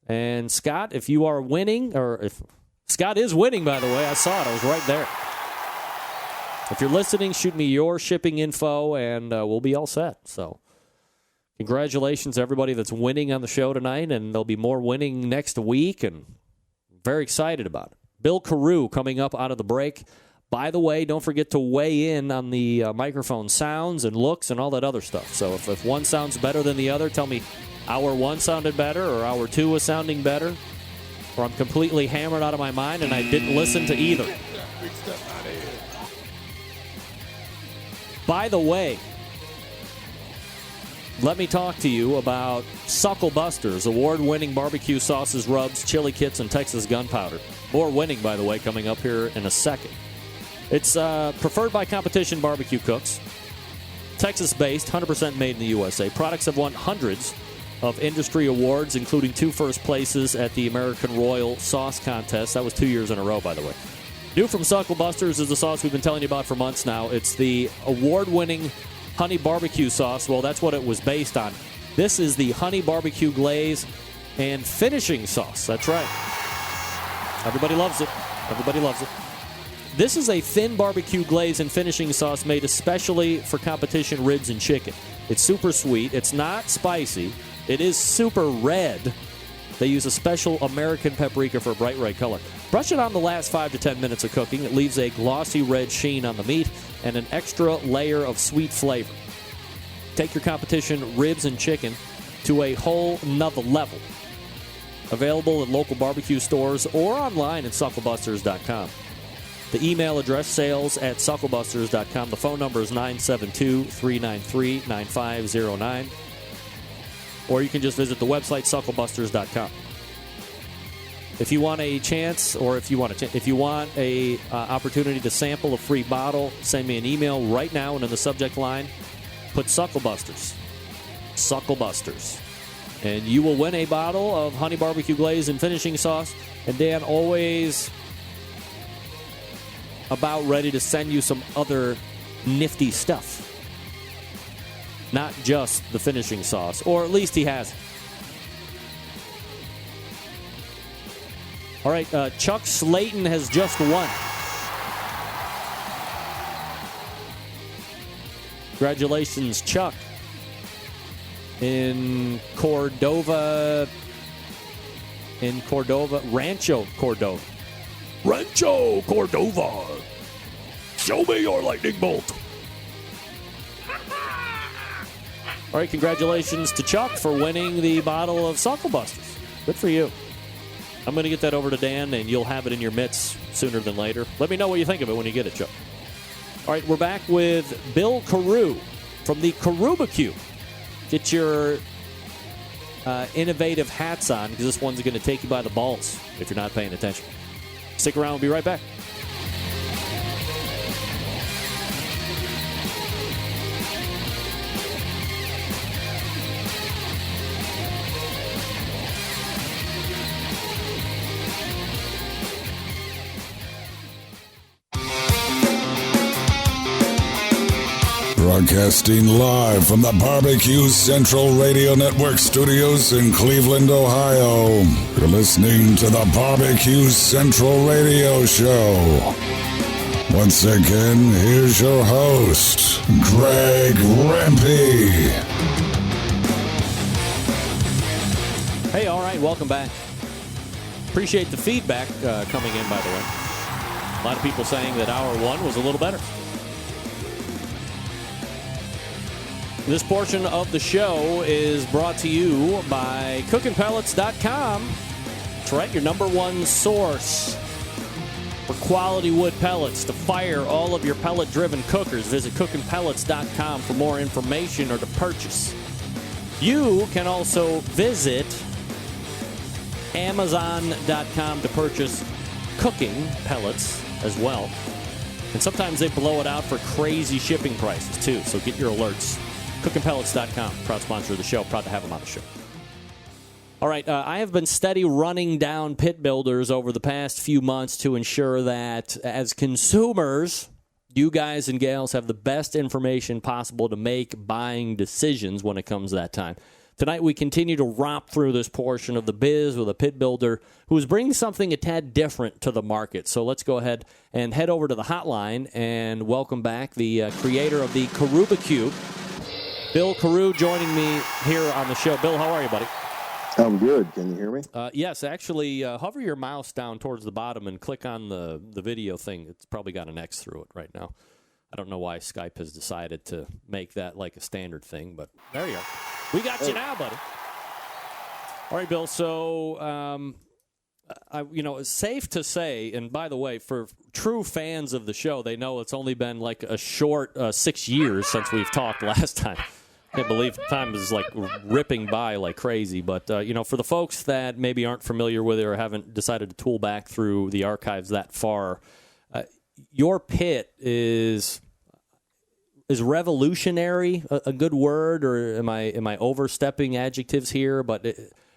And Scott, if you are winning, or if Scott is winning, by the way. I saw it. I was right there. If you're listening, shoot me your shipping info, and we'll be all set. So congratulations to everybody that's winning on the show tonight, and there'll be more winning next week, and very excited about it. Bill Karau coming up out of the break. By the way, don't forget to weigh in on the microphone sounds and looks and all that other stuff. So if one sounds better than the other, tell me hour 1 sounded better or hour 2 was sounding better. Or I'm completely hammered out of my mind and I didn't listen to either. By the way, let me talk to you about Suckle Busters, award-winning barbecue sauces, rubs, chili kits, and Texas gunpowder. More winning, by the way, coming up here in a second. It's preferred by competition barbecue cooks. Texas-based, 100% made in the USA. Products have won hundreds of industry awards, including 2 first places at the American Royal Sauce Contest. That was 2 years in a row, by the way. New from Suckle Busters is the sauce we've been telling you about for months now. It's the award-winning honey barbecue sauce. Well, that's what it was based on. This is the honey barbecue glaze and finishing sauce. That's right. Everybody loves it. Everybody loves it. This is a thin barbecue glaze and finishing sauce made especially for competition ribs and chicken. It's super sweet. It's not spicy. It is super red. They use a special American paprika for a bright red color. Brush it on the last 5 to 10 minutes of cooking. It leaves a glossy red sheen on the meat and an extra layer of sweet flavor. Take your competition ribs and chicken to a whole nother level. Available at local barbecue stores or online at sucklebusters.com. The email address, sales@sucklebusters.com. The phone number is 972-393-9509. Or you can just visit the website, sucklebusters.com. If you want a chance, or if you want a opportunity to sample a free bottle, send me an email right now, and in the subject line, put Sucklebusters. Sucklebusters. And you will win a bottle of honey barbecue glaze and finishing sauce. And Dan always about ready to send you some other nifty stuff. not just the finishing sauce, or at least he has. All right, Chuck Slayton has just won. Congratulations, Chuck. In Rancho Cordova. Rancho Cordova. Show me your lightning bolt. All right, congratulations to Chuck for winning the bottle of Suckle Busters. Good for you. I'm going to get that over to Dan, and you'll have it in your mitts sooner than later. Let me know what you think of it when you get it, Chuck. All right, we're back with Bill Karau from the Karubecue. Get your innovative hats on, because this one's going to take you by the balls if you're not paying attention. Stick around. We'll be right back. Broadcasting live from the BBQ Central Radio Network studios in Cleveland, Ohio. You're listening to the BBQ Central Radio Show. Once again, here's your host, Greg Rempe. Hey, all right, welcome back. Appreciate the feedback coming in, by the way. A lot of people saying that hour one was a little better. This portion of the show is brought to you by cookingpellets.com. That's right, your number one source for quality wood pellets to fire all of your pellet-driven cookers. Visit cookingpellets.com for more information or to purchase. You can also visit Amazon.com to purchase cooking pellets as well. And sometimes they blow it out for crazy shipping prices, too, so get your alerts. CookingPellets.com, proud sponsor of the show. Proud to have them on the show. All right, I have been steady running down pit builders over the past few months to ensure that as consumers, you guys and gals have the best information possible to make buying decisions when it comes to that time. Tonight, we continue to romp through this portion of the biz with a pit builder who is bringing something a tad different to the market. So let's go ahead and head over to the hotline and welcome back the creator of the Karubecue, Bill Karau, joining me here on the show. Bill, how are you, buddy? I'm good. Can you hear me? Yes, actually, hover your mouse down towards the bottom and click on the video thing. It's probably got an X through it right now. I don't know why Skype has decided to make that like a standard thing, but there you are. We got you now, buddy. All right, Bill, so it's safe to say, and by the way, for true fans of the show, they know it's only been like a short 6 years since we've talked last time. Can't believe time is like ripping by like crazy. But, for the folks that maybe aren't familiar with it or haven't decided to tool back through the archives that far, your pit is revolutionary a good word, or am I overstepping adjectives here? But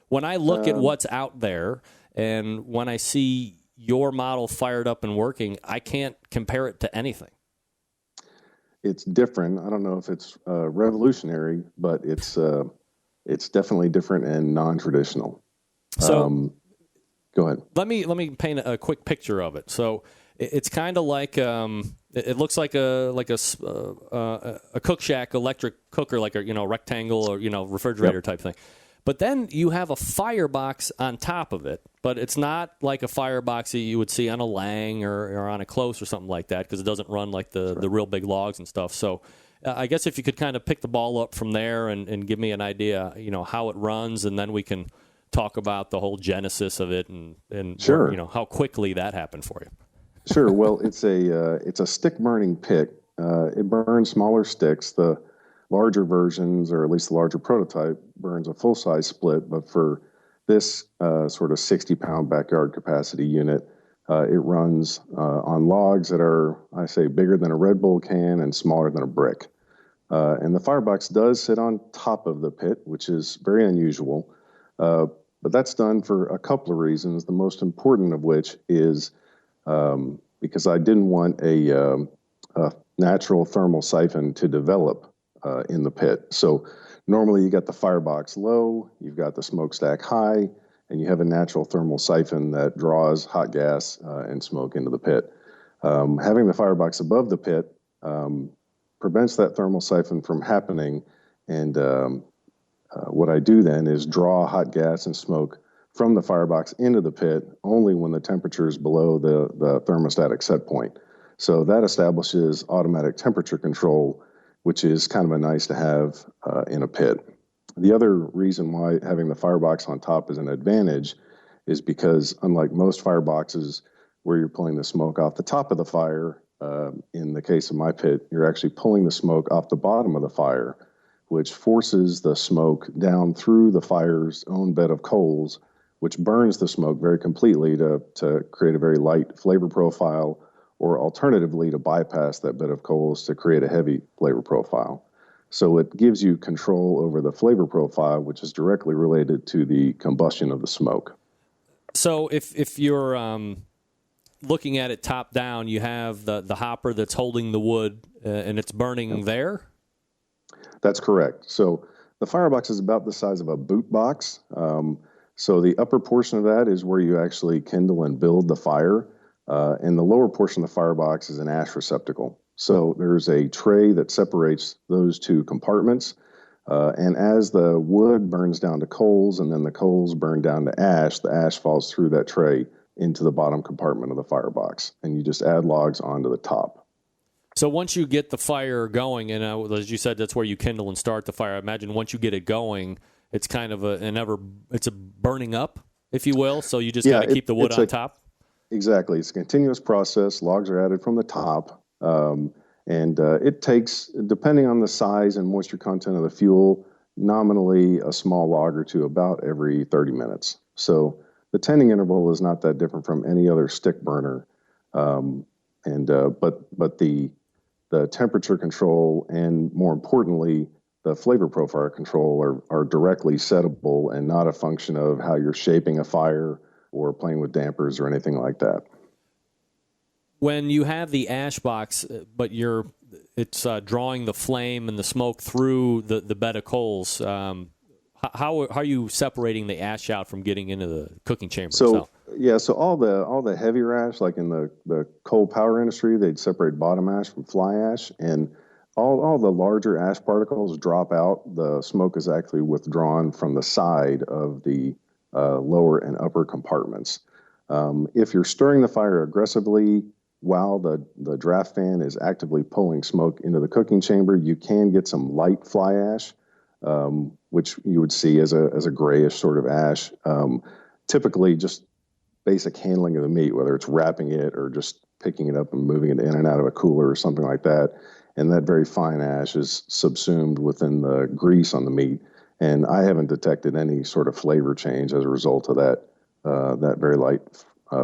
when I look at what's out there and when I see your model fired up and working, I can't compare it to anything. It's different. I don't know if it's revolutionary, but it's definitely different and non-traditional. So, go ahead. Let me paint a quick picture of it. So it's kind of like it looks like a cook shack electric cooker, like a rectangle or refrigerator type thing. But then you have a firebox on top of it, but it's not like a firebox that you would see on a Lang or on a Close or something like that, because it doesn't run like the real big logs and stuff. So I guess if you could kind of pick the ball up from there and give me an idea, how it runs, and then we can talk about the whole genesis of it and sure. How quickly that happened for you. Sure. Well, it's a stick burning pit. It burns smaller sticks. The larger versions, or at least the larger prototype, burns a full-size split, but for this sort of 60-pound backyard capacity unit, it runs on logs that are, I say, bigger than a Red Bull can and smaller than a brick. And the firebox does sit on top of the pit, which is very unusual, but that's done for a couple of reasons, the most important of which is because I didn't want a natural thermal siphon to develop in the pit. So normally you got the firebox low, you've got the smokestack high, and you have a natural thermal siphon that draws hot gas and smoke into the pit. Having the firebox above the pit prevents that thermal siphon from happening. And what I do then is draw hot gas and smoke from the firebox into the pit only when the temperature is below the thermostatic set point. So that establishes automatic temperature control, which is kind of a nice to have in a pit. The other reason why having the firebox on top is an advantage is because unlike most fireboxes where you're pulling the smoke off the top of the fire, in the case of my pit, you're actually pulling the smoke off the bottom of the fire, which forces the smoke down through the fire's own bed of coals, which burns the smoke very completely to create a very light flavor profile, or alternatively to bypass that bed of coals to create a heavy flavor profile. So it gives you control over the flavor profile, which is directly related to the combustion of the smoke. So if you're looking at it top down, you have the hopper that's holding the wood and it's burning there? That's correct. So the firebox is about the size of a boot box. So the upper portion of that is where you actually kindle and build the fire. And the lower portion of the firebox is an ash receptacle. So there's a tray that separates those two compartments. And as the wood burns down to coals and then the coals burn down to ash, the ash falls through that tray into the bottom compartment of the firebox. And you just add logs onto the top. So once you get the fire going, and as you said, that's where you kindle and start the fire. I imagine once you get it going, it's kind of it's a burning up, if you will. So you just got to keep the wood on top. Exactly. It's a continuous process. Logs are added from the top. And it takes, depending on the size and moisture content of the fuel, nominally a small log or two about every 30 minutes. So the tending interval is not that different from any other stick burner. But the temperature control and, more importantly, the flavor profile control are directly settable and not a function of how you're shaping a fire or playing with dampers or anything like that. When you have the ash box, but it's drawing the flame and the smoke through the bed of coals, how are you separating the ash out from getting into the cooking chamber itself? So all the heavier ash, like in the coal power industry, they'd separate bottom ash from fly ash, and all the larger ash particles drop out. The smoke is actually withdrawn from the side of the lower and upper compartments. If you're stirring the fire aggressively while the draft fan is actively pulling smoke into the cooking chamber, you can get some light fly ash, which you would see as a grayish sort of ash. Typically just basic handling of the meat, whether it's wrapping it or just picking it up and moving it in and out of a cooler or something like that. And that very fine ash is subsumed within the grease on the meat. And I haven't detected any sort of flavor change as a result of that very light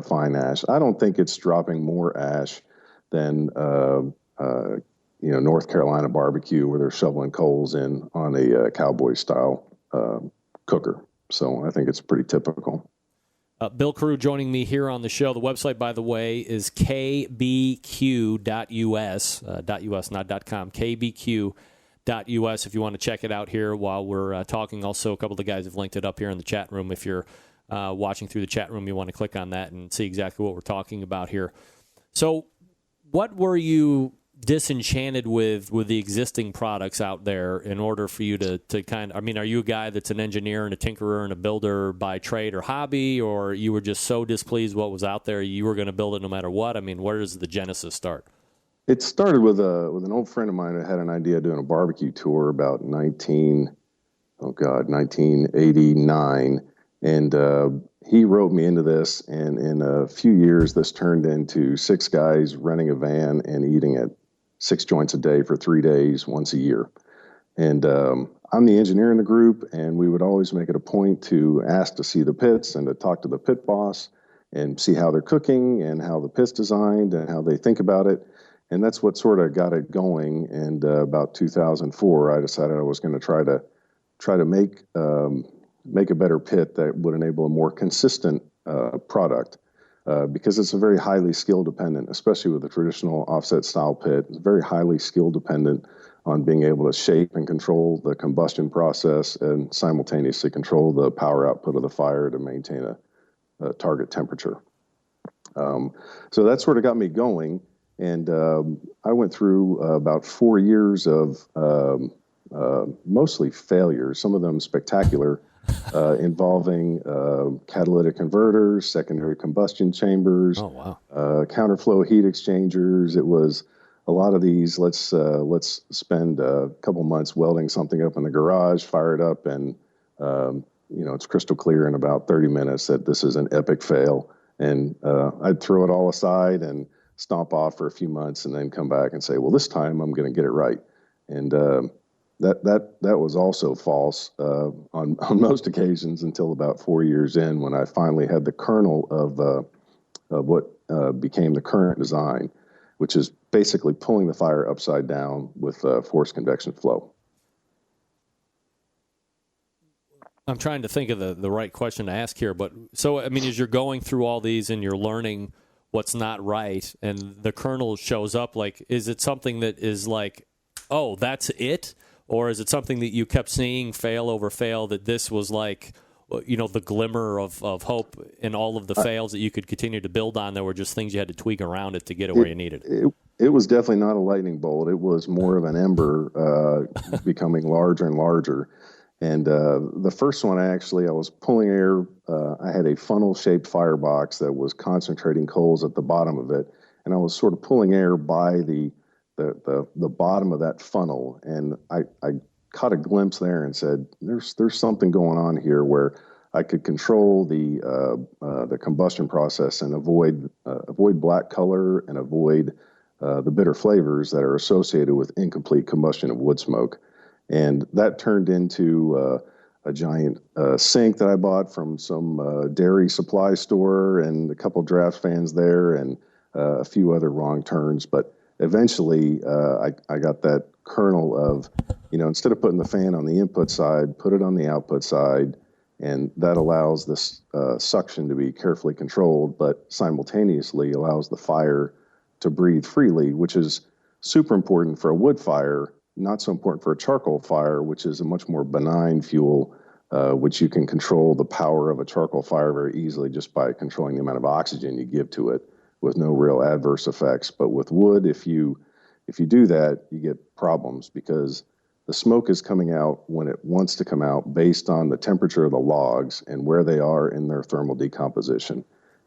fine ash. I don't think it's dropping more ash than North Carolina barbecue where they're shoveling coals in on a cowboy style cooker. So I think it's pretty typical. Bill Karau joining me here on the show. The website, by the way, is kbq.us, .us, not .com, kbq.us if you want to check it out here while we're talking. Also, a couple of the guys have linked it up here in the chat room. If you're watching through the chat room, you want to click on that and see exactly what we're talking about here. So what were you disenchanted with the existing products out there in order for you to kind of, I mean, are you a guy that's an engineer and a tinkerer and a builder by trade or hobby, or you were just so displeased what was out there you were going to build it no matter what? I mean, where does the genesis start? It started with an old friend of mine who had an idea of doing a barbecue tour about 1989. And he wrote me into this, and in a few years, this turned into 6 guys renting a van and eating at 6 joints a day for 3 days, once a year. And I'm the engineer in the group, and we would always make it a point to ask to see the pits and to talk to the pit boss and see how they're cooking and how the pit's designed and how they think about it. And that's what sort of got it going. And about 2004, I decided I was going to try to make a better pit that would enable a more consistent product. Because it's a very highly skill dependent, especially with the traditional offset style pit. It's very highly skill dependent on being able to shape and control the combustion process and simultaneously control the power output of the fire to maintain a target temperature. So that sort of got me going. And I went through about 4 years of mostly failures, some of them spectacular, involving catalytic converters, secondary combustion chambers, counterflow heat exchangers. It was a lot of these. Let's spend a couple months welding something up in the garage, fire it up, and it's crystal clear in about 30 minutes that this is an epic fail. And I'd throw it all aside and stomp off for a few months, and then come back and say, well, this time I'm going to get it right. And that was also false on most occasions until about 4 years in, when I finally had the kernel of what became the current design, which is basically pulling the fire upside down with forced convection flow. I'm trying to think of the right question to ask here, but so, I mean, as you're going through all these and you're learning what's not right and the kernel shows up, like, is it something that is like, oh, that's it? Or is it something that you kept seeing fail over fail, that this was like, the glimmer of hope in all of the fails that you could continue to build on? There were just things you had to tweak around it to get it where you needed it. It was definitely not a lightning bolt. It was more of an ember becoming larger and larger. And the first one, I was pulling air. I had a funnel-shaped firebox that was concentrating coals at the bottom of it, and I was sort of pulling air by the bottom of that funnel. And I caught a glimpse there and said, "There's something going on here where I could control the combustion process and avoid black color and avoid the bitter flavors that are associated with incomplete combustion of wood smoke." And that turned into a giant sink that I bought from some dairy supply store, and a couple draft fans there, and a few other wrong turns. But eventually, I got that kernel of, instead of putting the fan on the input side, put it on the output side, and that allows this suction to be carefully controlled, but simultaneously allows the fire to breathe freely, which is super important for a wood fire. Not so important for a charcoal fire, which is a much more benign fuel, which you can control the power of a charcoal fire very easily just by controlling the amount of oxygen you give to it with no real adverse effects. But with wood, if you do that, you get problems, because the smoke is coming out when it wants to come out based on the temperature of the logs and where they are in their thermal decomposition.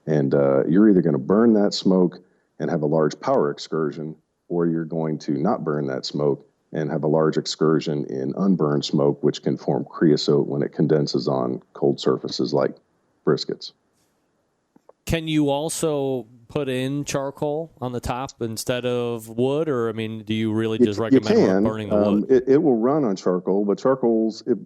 And you're either going to burn that smoke and have a large power excursion, or you're going to not burn that smoke and have a large excursion in unburned smoke, which can form creosote when it condenses on cold surfaces like briskets. Can you also put in charcoal on the top instead of wood? Or, I mean, do you really just recommend burning the wood? It will run on charcoal, but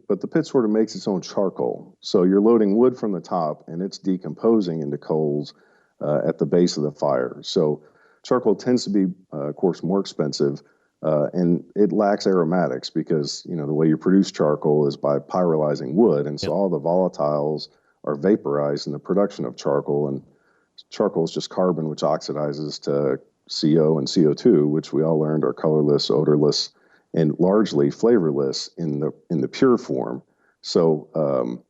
but the pit sort of makes its own charcoal. So you're loading wood from the top, and it's decomposing into coals at the base of the fire. So charcoal tends to be, of course, more expensive. And it lacks aromatics because, the way you produce charcoal is by pyrolyzing wood. And so all the volatiles are vaporized in the production of charcoal. And charcoal is just carbon, which oxidizes to CO and CO2, which we all learned are colorless, odorless, and largely flavorless in the pure form. So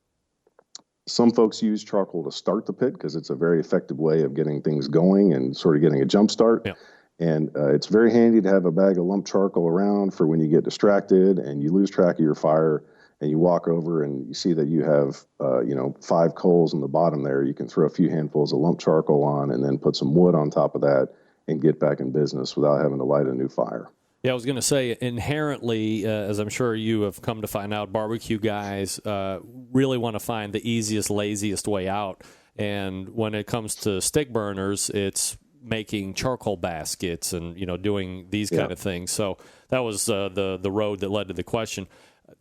some folks use charcoal to start the pit because it's a very effective way of getting things going and sort of getting a jump start. Yeah. And it's very handy to have a bag of lump charcoal around for when you get distracted and you lose track of your fire and you walk over and you see that you have, 5 coals in the bottom there. You can throw a few handfuls of lump charcoal on and then put some wood on top of that and get back in business without having to light a new fire. Yeah, I was going to say, inherently, as I'm sure you have come to find out, barbecue guys really want to find the easiest, laziest way out. And when it comes to stick burners, it's making charcoal baskets and doing these kind of things. So that was the road that led to the question.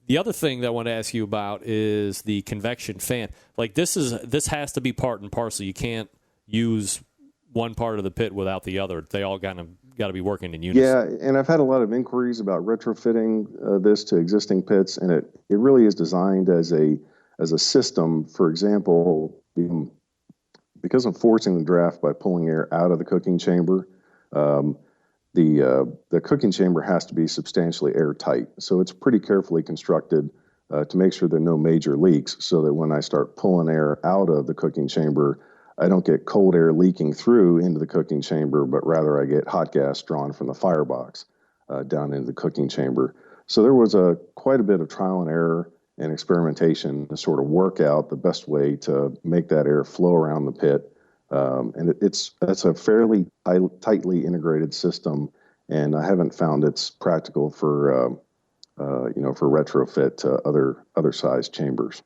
The other thing that I want to ask you about is the convection fan. Like this has to be part and parcel. You can't use one part of the pit without the other. They all got to be working in unison. Yeah, and I've had a lot of inquiries about retrofitting this to existing pits, and it really is designed as a system. For example, because I'm forcing the draft by pulling air out of the cooking chamber, the cooking chamber has to be substantially airtight. So it's pretty carefully constructed to make sure there are no major leaks, so that when I start pulling air out of the cooking chamber, I don't get cold air leaking through into the cooking chamber, but rather I get hot gas drawn from the firebox down into the cooking chamber. So there was quite a bit of trial and error and experimentation to sort of work out the best way to make that air flow around the pit. And that's a fairly tightly integrated system, and I haven't found it's practical for for retrofit to other size chambers.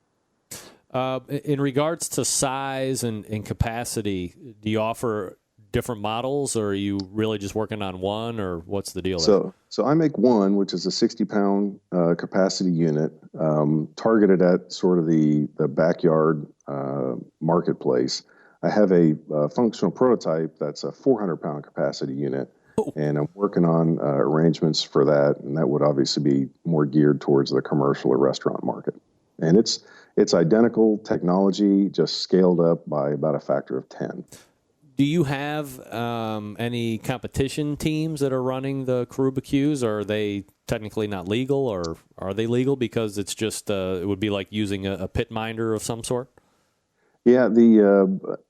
In regards to size and capacity, do you offer different models, or are you really just working on one, or what's the deal there? So I make one, which is a 60-pound capacity unit, targeted at sort of the backyard marketplace. I have a functional prototype that's a 400-pound capacity unit, and I'm working on arrangements for that, and that would obviously be more geared towards the commercial or restaurant market. And it's identical technology, just scaled up by about a factor of 10. Do you have any competition teams that are running the Karubecues? Or are they technically not legal, or are they legal because it's just it would be like using a pit minder of some sort? Yeah,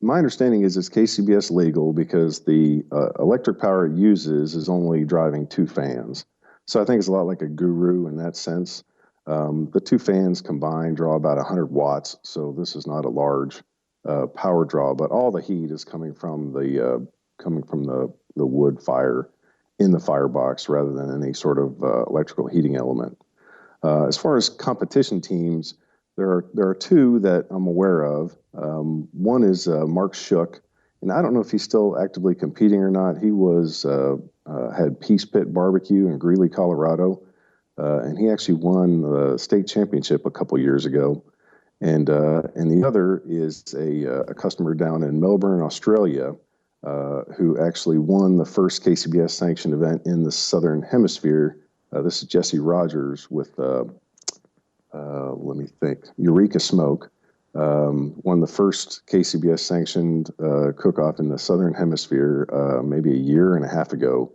my understanding is it's KCBS legal because the electric power it uses is only driving 2 fans. So I think it's a lot like a Guru in that sense. The 2 fans combined draw about 100 watts, so this is not a large power draw, but all the heat is coming from the wood fire in the firebox rather than any sort of electrical heating element. As far as competition teams, there are 2 that I'm aware of. One is Mark Shook, and I don't know if he's still actively competing or not. He had Peace Pit Barbecue in Greeley, Colorado, and he actually won the state championship a couple years ago. And the other is a customer down in Melbourne, Australia, who actually won the first KCBS sanctioned event in the Southern Hemisphere. This is Jesse Rogers with, let me think, Eureka Smoke. Won the first KCBS sanctioned cook-off in the Southern Hemisphere maybe a year and a half ago.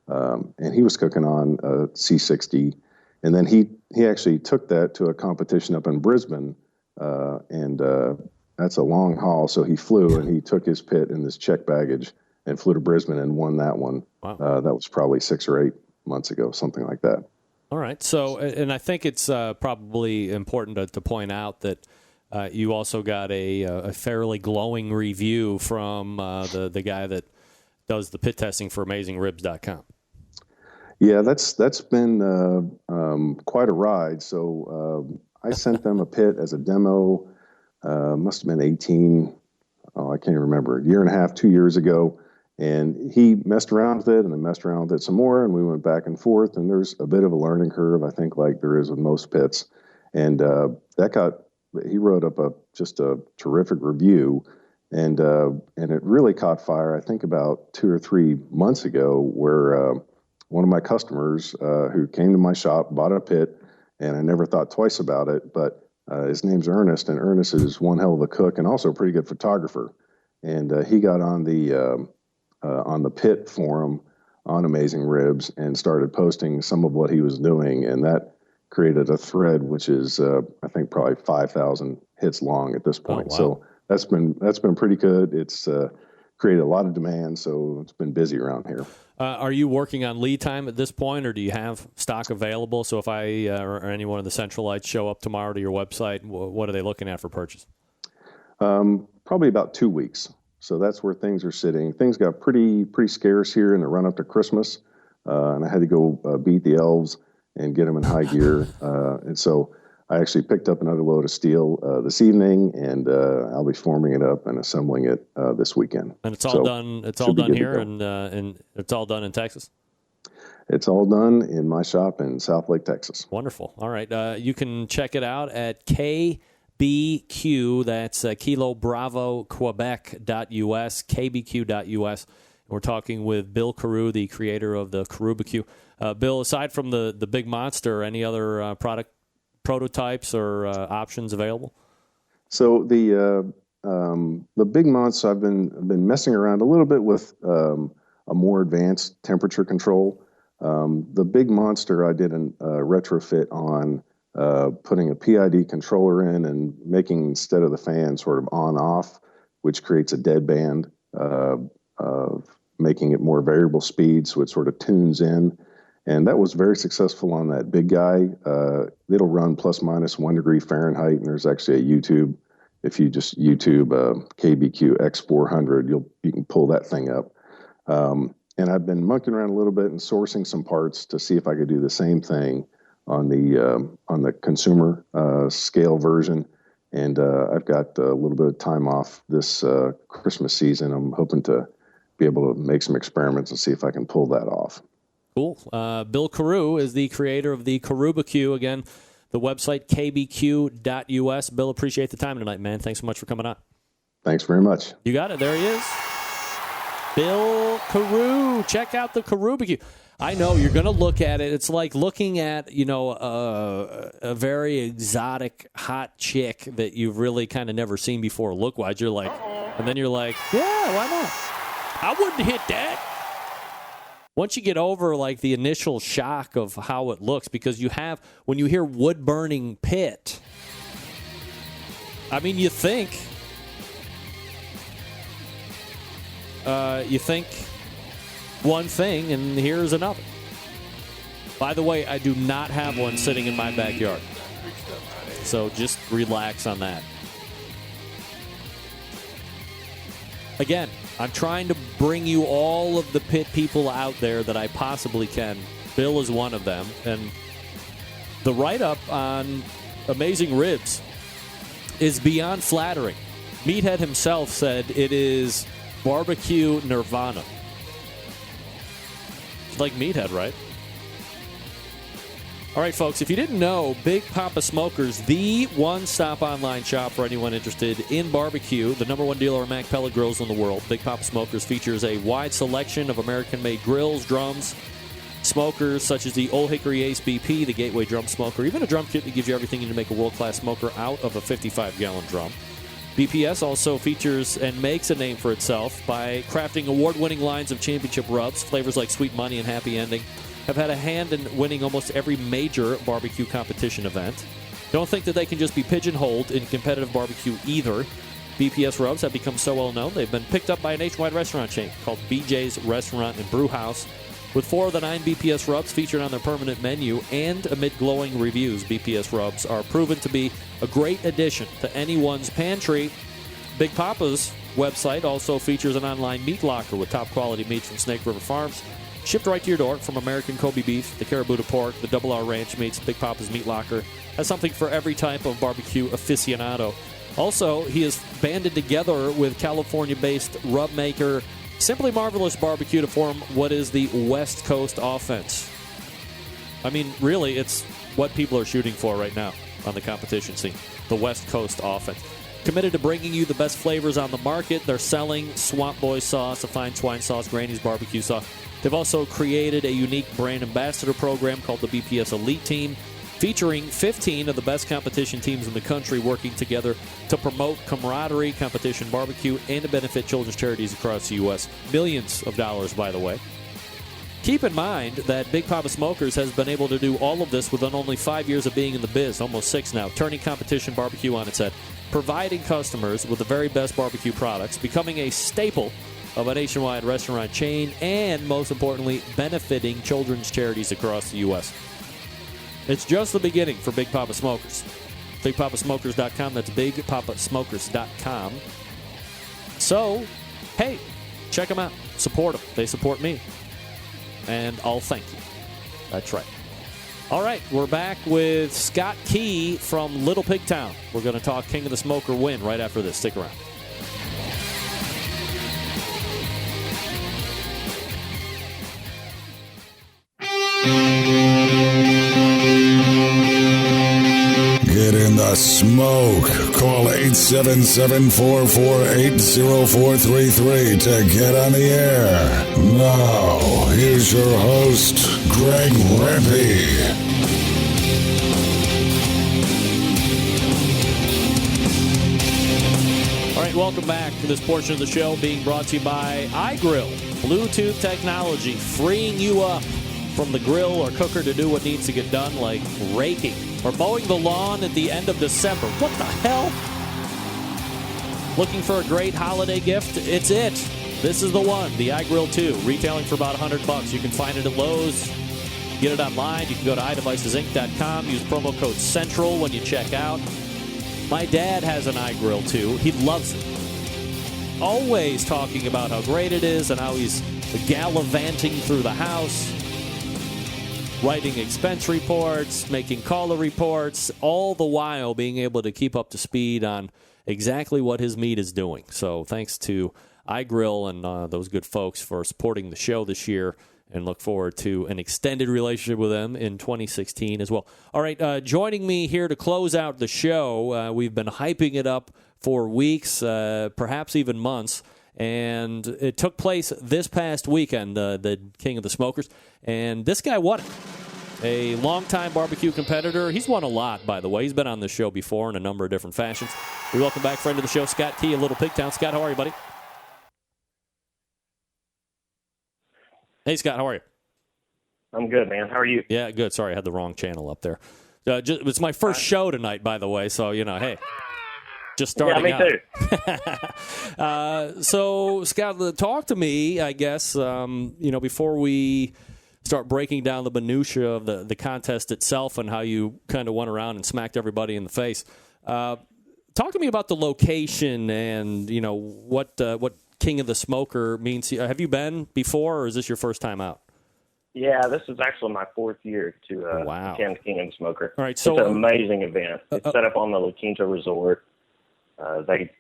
And he was cooking on C60. And then he actually took that to a competition up in Brisbane. And that's a long haul. So he flew and he took his pit and his check baggage and flew to Brisbane and won that one. Wow. That was probably 6 or 8 months ago, something like that. All right. So, and I think it's probably important to point out that you also got a fairly glowing review from the guy that does the pit testing for AmazingRibs.com. Yeah, that's been quite a ride. So I sent them a pit as a demo, must have been I can't even remember, a year and a half, 2 years ago. And he messed around with it and then messed around with it some more. And we went back and forth. And there's a bit of a learning curve, I think, like there is with most pits. And he wrote up just a terrific review. And it really caught fire, I think, about 2 or 3 months ago, where one of my customers who came to my shop bought a pit, and I never thought twice about it, but his name's Ernest, and Ernest is one hell of a cook and also a pretty good photographer. And he got on the pit forum on Amazing Ribs and started posting some of what he was doing, and that created a thread which is I think probably 5,000 hits long at this point. Oh, wow. So that's been pretty good. It's created a lot of demand, so it's been busy around here. Are you working on lead time at this point, or do you have stock available? So if I or any one of the Centralites show up tomorrow to your website, what are they looking at for purchase? Probably about 2 weeks. So that's where things are sitting. Things got pretty scarce here in the run up to Christmas, and I had to go beat the elves and get them in high gear. And so I actually picked up another load of steel this evening, and I'll be forming it up and assembling it this weekend. And it's all done. It's all done here, and it's all done in Texas. It's all done in my shop in South Lake, Texas. Wonderful. All right, you can check it out at KBQ. That's Kilo Bravo Quebec.us, KBQ.us. We're talking with Bill Karau, the creator of the Karubecue. Bill, aside from the big monster, any other prototypes or options available? So the big monster, I've been messing around a little bit with a a more advanced temperature control. The big monster I did a retrofit on putting a PID controller in and making, instead of the fan, sort of on-off, which creates a dead band, making it more variable speed, so it sort of tunes in. And that was very successful on that big guy. It'll run plus minus 1 degree Fahrenheit, and there's actually a YouTube. If you just YouTube KBQ X400, you can pull that thing up. And I've been monkeying around a little bit and sourcing some parts to see if I could do the same thing on the consumer scale version. And I've got a little bit of time off this Christmas season. I'm hoping to be able to make some experiments and see if I can pull that off. Cool. Bill Karau is the creator of the Karubecue. Again, the website, kbq.us. Bill, appreciate the time tonight, man. Thanks so much for coming on. Thanks very much. You got it. There he is. Bill Karau. Check out the Karubecue. I know you're going to look at it. It's like looking at, a very exotic, hot chick that you've really kind of never seen before look-wise. You're like, and then you're like, yeah, why not? I wouldn't hit that. Once you get over like the initial shock of how it looks, because when you hear wood-burning pit, I mean, you think one thing, and here's another. By the way, I do not have one sitting in my backyard. So just relax on that. Again, I'm trying to bring you all of the pit people out there that I possibly can. Bill is one of them. And the write-up on Amazing Ribs is beyond flattering. Meathead himself said it is barbecue nirvana. It's like Meathead, right? All right, folks, if you didn't know, Big Poppa Smokers, the one-stop online shop for anyone interested in barbecue, the number one dealer of Mac pellet grills in the world. Big Poppa Smokers features a wide selection of American-made grills, drums, smokers, such as the Old Hickory Ace BP, the Gateway Drum Smoker, even a drum kit that gives you everything you need to make a world-class smoker out of a 55-gallon drum. BPS also features and makes a name for itself by crafting award-winning lines of championship rubs. Flavors like Sweet Money and Happy Ending have had a hand in winning almost every major barbecue competition event. Don't think that they can just be pigeonholed in competitive barbecue either. BPS rubs have become so well known, they've been picked up by a nationwide restaurant chain called BJ's Restaurant and Brew House. With 4 of the 9 BPS rubs featured on their permanent menu and amid glowing reviews, BPS rubs are proven to be a great addition to anyone's pantry. Big Poppa's website also features an online meat locker with top quality meats from Snake River Farms, shipped right to your door, from American Kobe beef, the Caribou pork, the Double R Ranch meats. Big Poppa's Meat Locker has something for every type of barbecue aficionado. Also, he has banded together with California-based rub maker Simply Marvelous Barbecue to form what is the West Coast offense. I mean, really, it's what people are shooting for right now on the competition scene, the West Coast offense. Committed to bringing you the best flavors on the market. They're selling Swamp Boy sauce, a fine swine sauce, Granny's barbecue sauce. They've also created a unique brand ambassador program called the BPS Elite Team, featuring 15 of the best competition teams in the country working together to promote camaraderie, competition barbecue, and to benefit children's charities across the U.S. Millions of dollars, by the way. Keep in mind that Big Poppa Smokers has been able to do all of this within only 5 years of being in the biz, almost 6 now, turning competition barbecue on its head, providing customers with the very best barbecue products, becoming a staple of a nationwide restaurant chain, and most importantly, benefiting children's charities across the U.S. It's just the beginning for Big Poppa Smokers. BigPoppaSmokers.com. That's BigPoppaSmokers.com. So, hey, check them out. Support them. They support me. And I'll thank you. That's right. All right, we're back with Scot Kee from Little Pig Town. We're going to talk King of the Smoker win right after this. Stick around. Get in the smoke. Call 877-448-0433 to get on the air. Now, here's your host, Greg Rempe. All right, welcome back to this portion of the show being brought to you by iGrill. Bluetooth technology freeing you up from the grill or cooker to do what needs to get done, like raking or mowing the lawn at the end of December. What the hell? Looking for a great holiday gift? It's it. This is the one, the iGrill 2, retailing for about $100. You can find it at Lowe's. Get it online. You can go to iDevicesinc.com. Use promo code CENTRAL when you check out. My dad has an iGrill 2. He loves it. Always talking about how great it is and how he's gallivanting through the house, writing expense reports, making caller reports, all the while being able to keep up to speed on exactly what his meat is doing. So thanks to iGrill and those good folks for supporting the show this year, and look forward to an extended relationship with them in 2016 as well. All right, joining me here to close out the show, we've been hyping it up for weeks, perhaps even months, and it took place this past weekend, the King of the Smokers, and this guy won it. A longtime barbecue competitor. He's won a lot, by the way. He's been on this show before in a number of different fashions. We welcome back friend of the show, Scot Kee, of Little Pigtown. Scott, how are you, buddy? Hey, Scott, how are you? I'm good, man. How are you? Yeah, good. Sorry, I had the wrong channel up there. It's my first show tonight, by the way, so, hey, just starting out. Yeah, me too. So, Scott, talk to me, I guess, before we start breaking down the minutia of the contest itself and how you kind of went around and smacked everybody in the face. Talk to me about the location and, what King of the Smoker means. Have you been before, or is this your first time out? Yeah, this is actually my fourth year to attend King of the Smoker. All right, so it's an amazing event. It's set up on the La Quinta Resort. They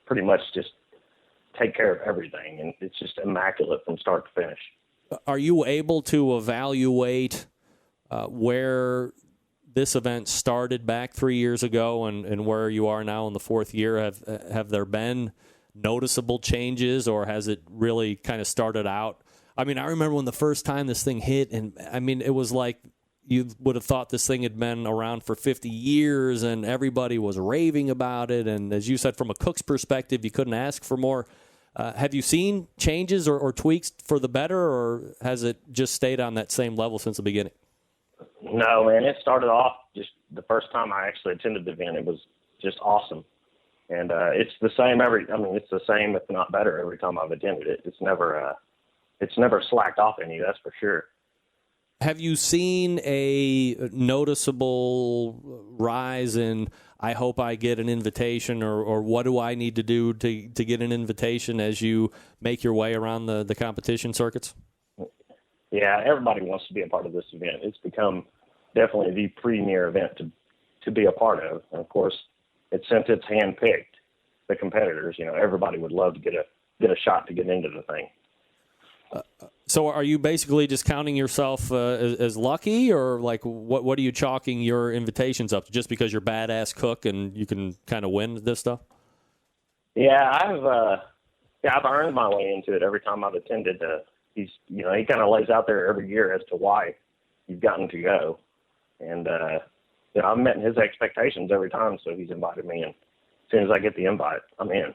pretty much just take care of everything, and it's just immaculate from start to finish. Are you able to evaluate where this event started back 3 years ago and where you are now in the fourth year? Have there been noticeable changes, or has it really kind of started out? I mean, I remember when the first time this thing hit, and I mean, it was like you would have thought this thing had been around for 50 years and everybody was raving about it. And as you said, from a cook's perspective, you couldn't ask for more. Have you seen changes or tweaks for the better, or has it just stayed on that same level since the beginning? No, man, it started off just the first time I actually attended the event. It was just awesome. And it's the same it's the same, if not better, every time I've attended it. It's never slacked off any, that's for sure. Have you seen a noticeable rise in, I hope I get an invitation, or what do I need to do to get an invitation as you make your way around the competition circuits? Yeah, everybody wants to be a part of this event. It's become definitely the premier event to be a part of. And, of course, since it's handpicked, the competitors, everybody would love to get a shot to get into the thing. So are you basically just counting yourself as lucky, or like what are you chalking your invitations up to, just because you're a badass cook and you can kind of win this stuff? Yeah, I've earned my way into it every time I've attended. He kind of lays out there every year as to why you've gotten to go. And, I've met his expectations every time, so he's invited me, and as soon as I get the invite, I'm in.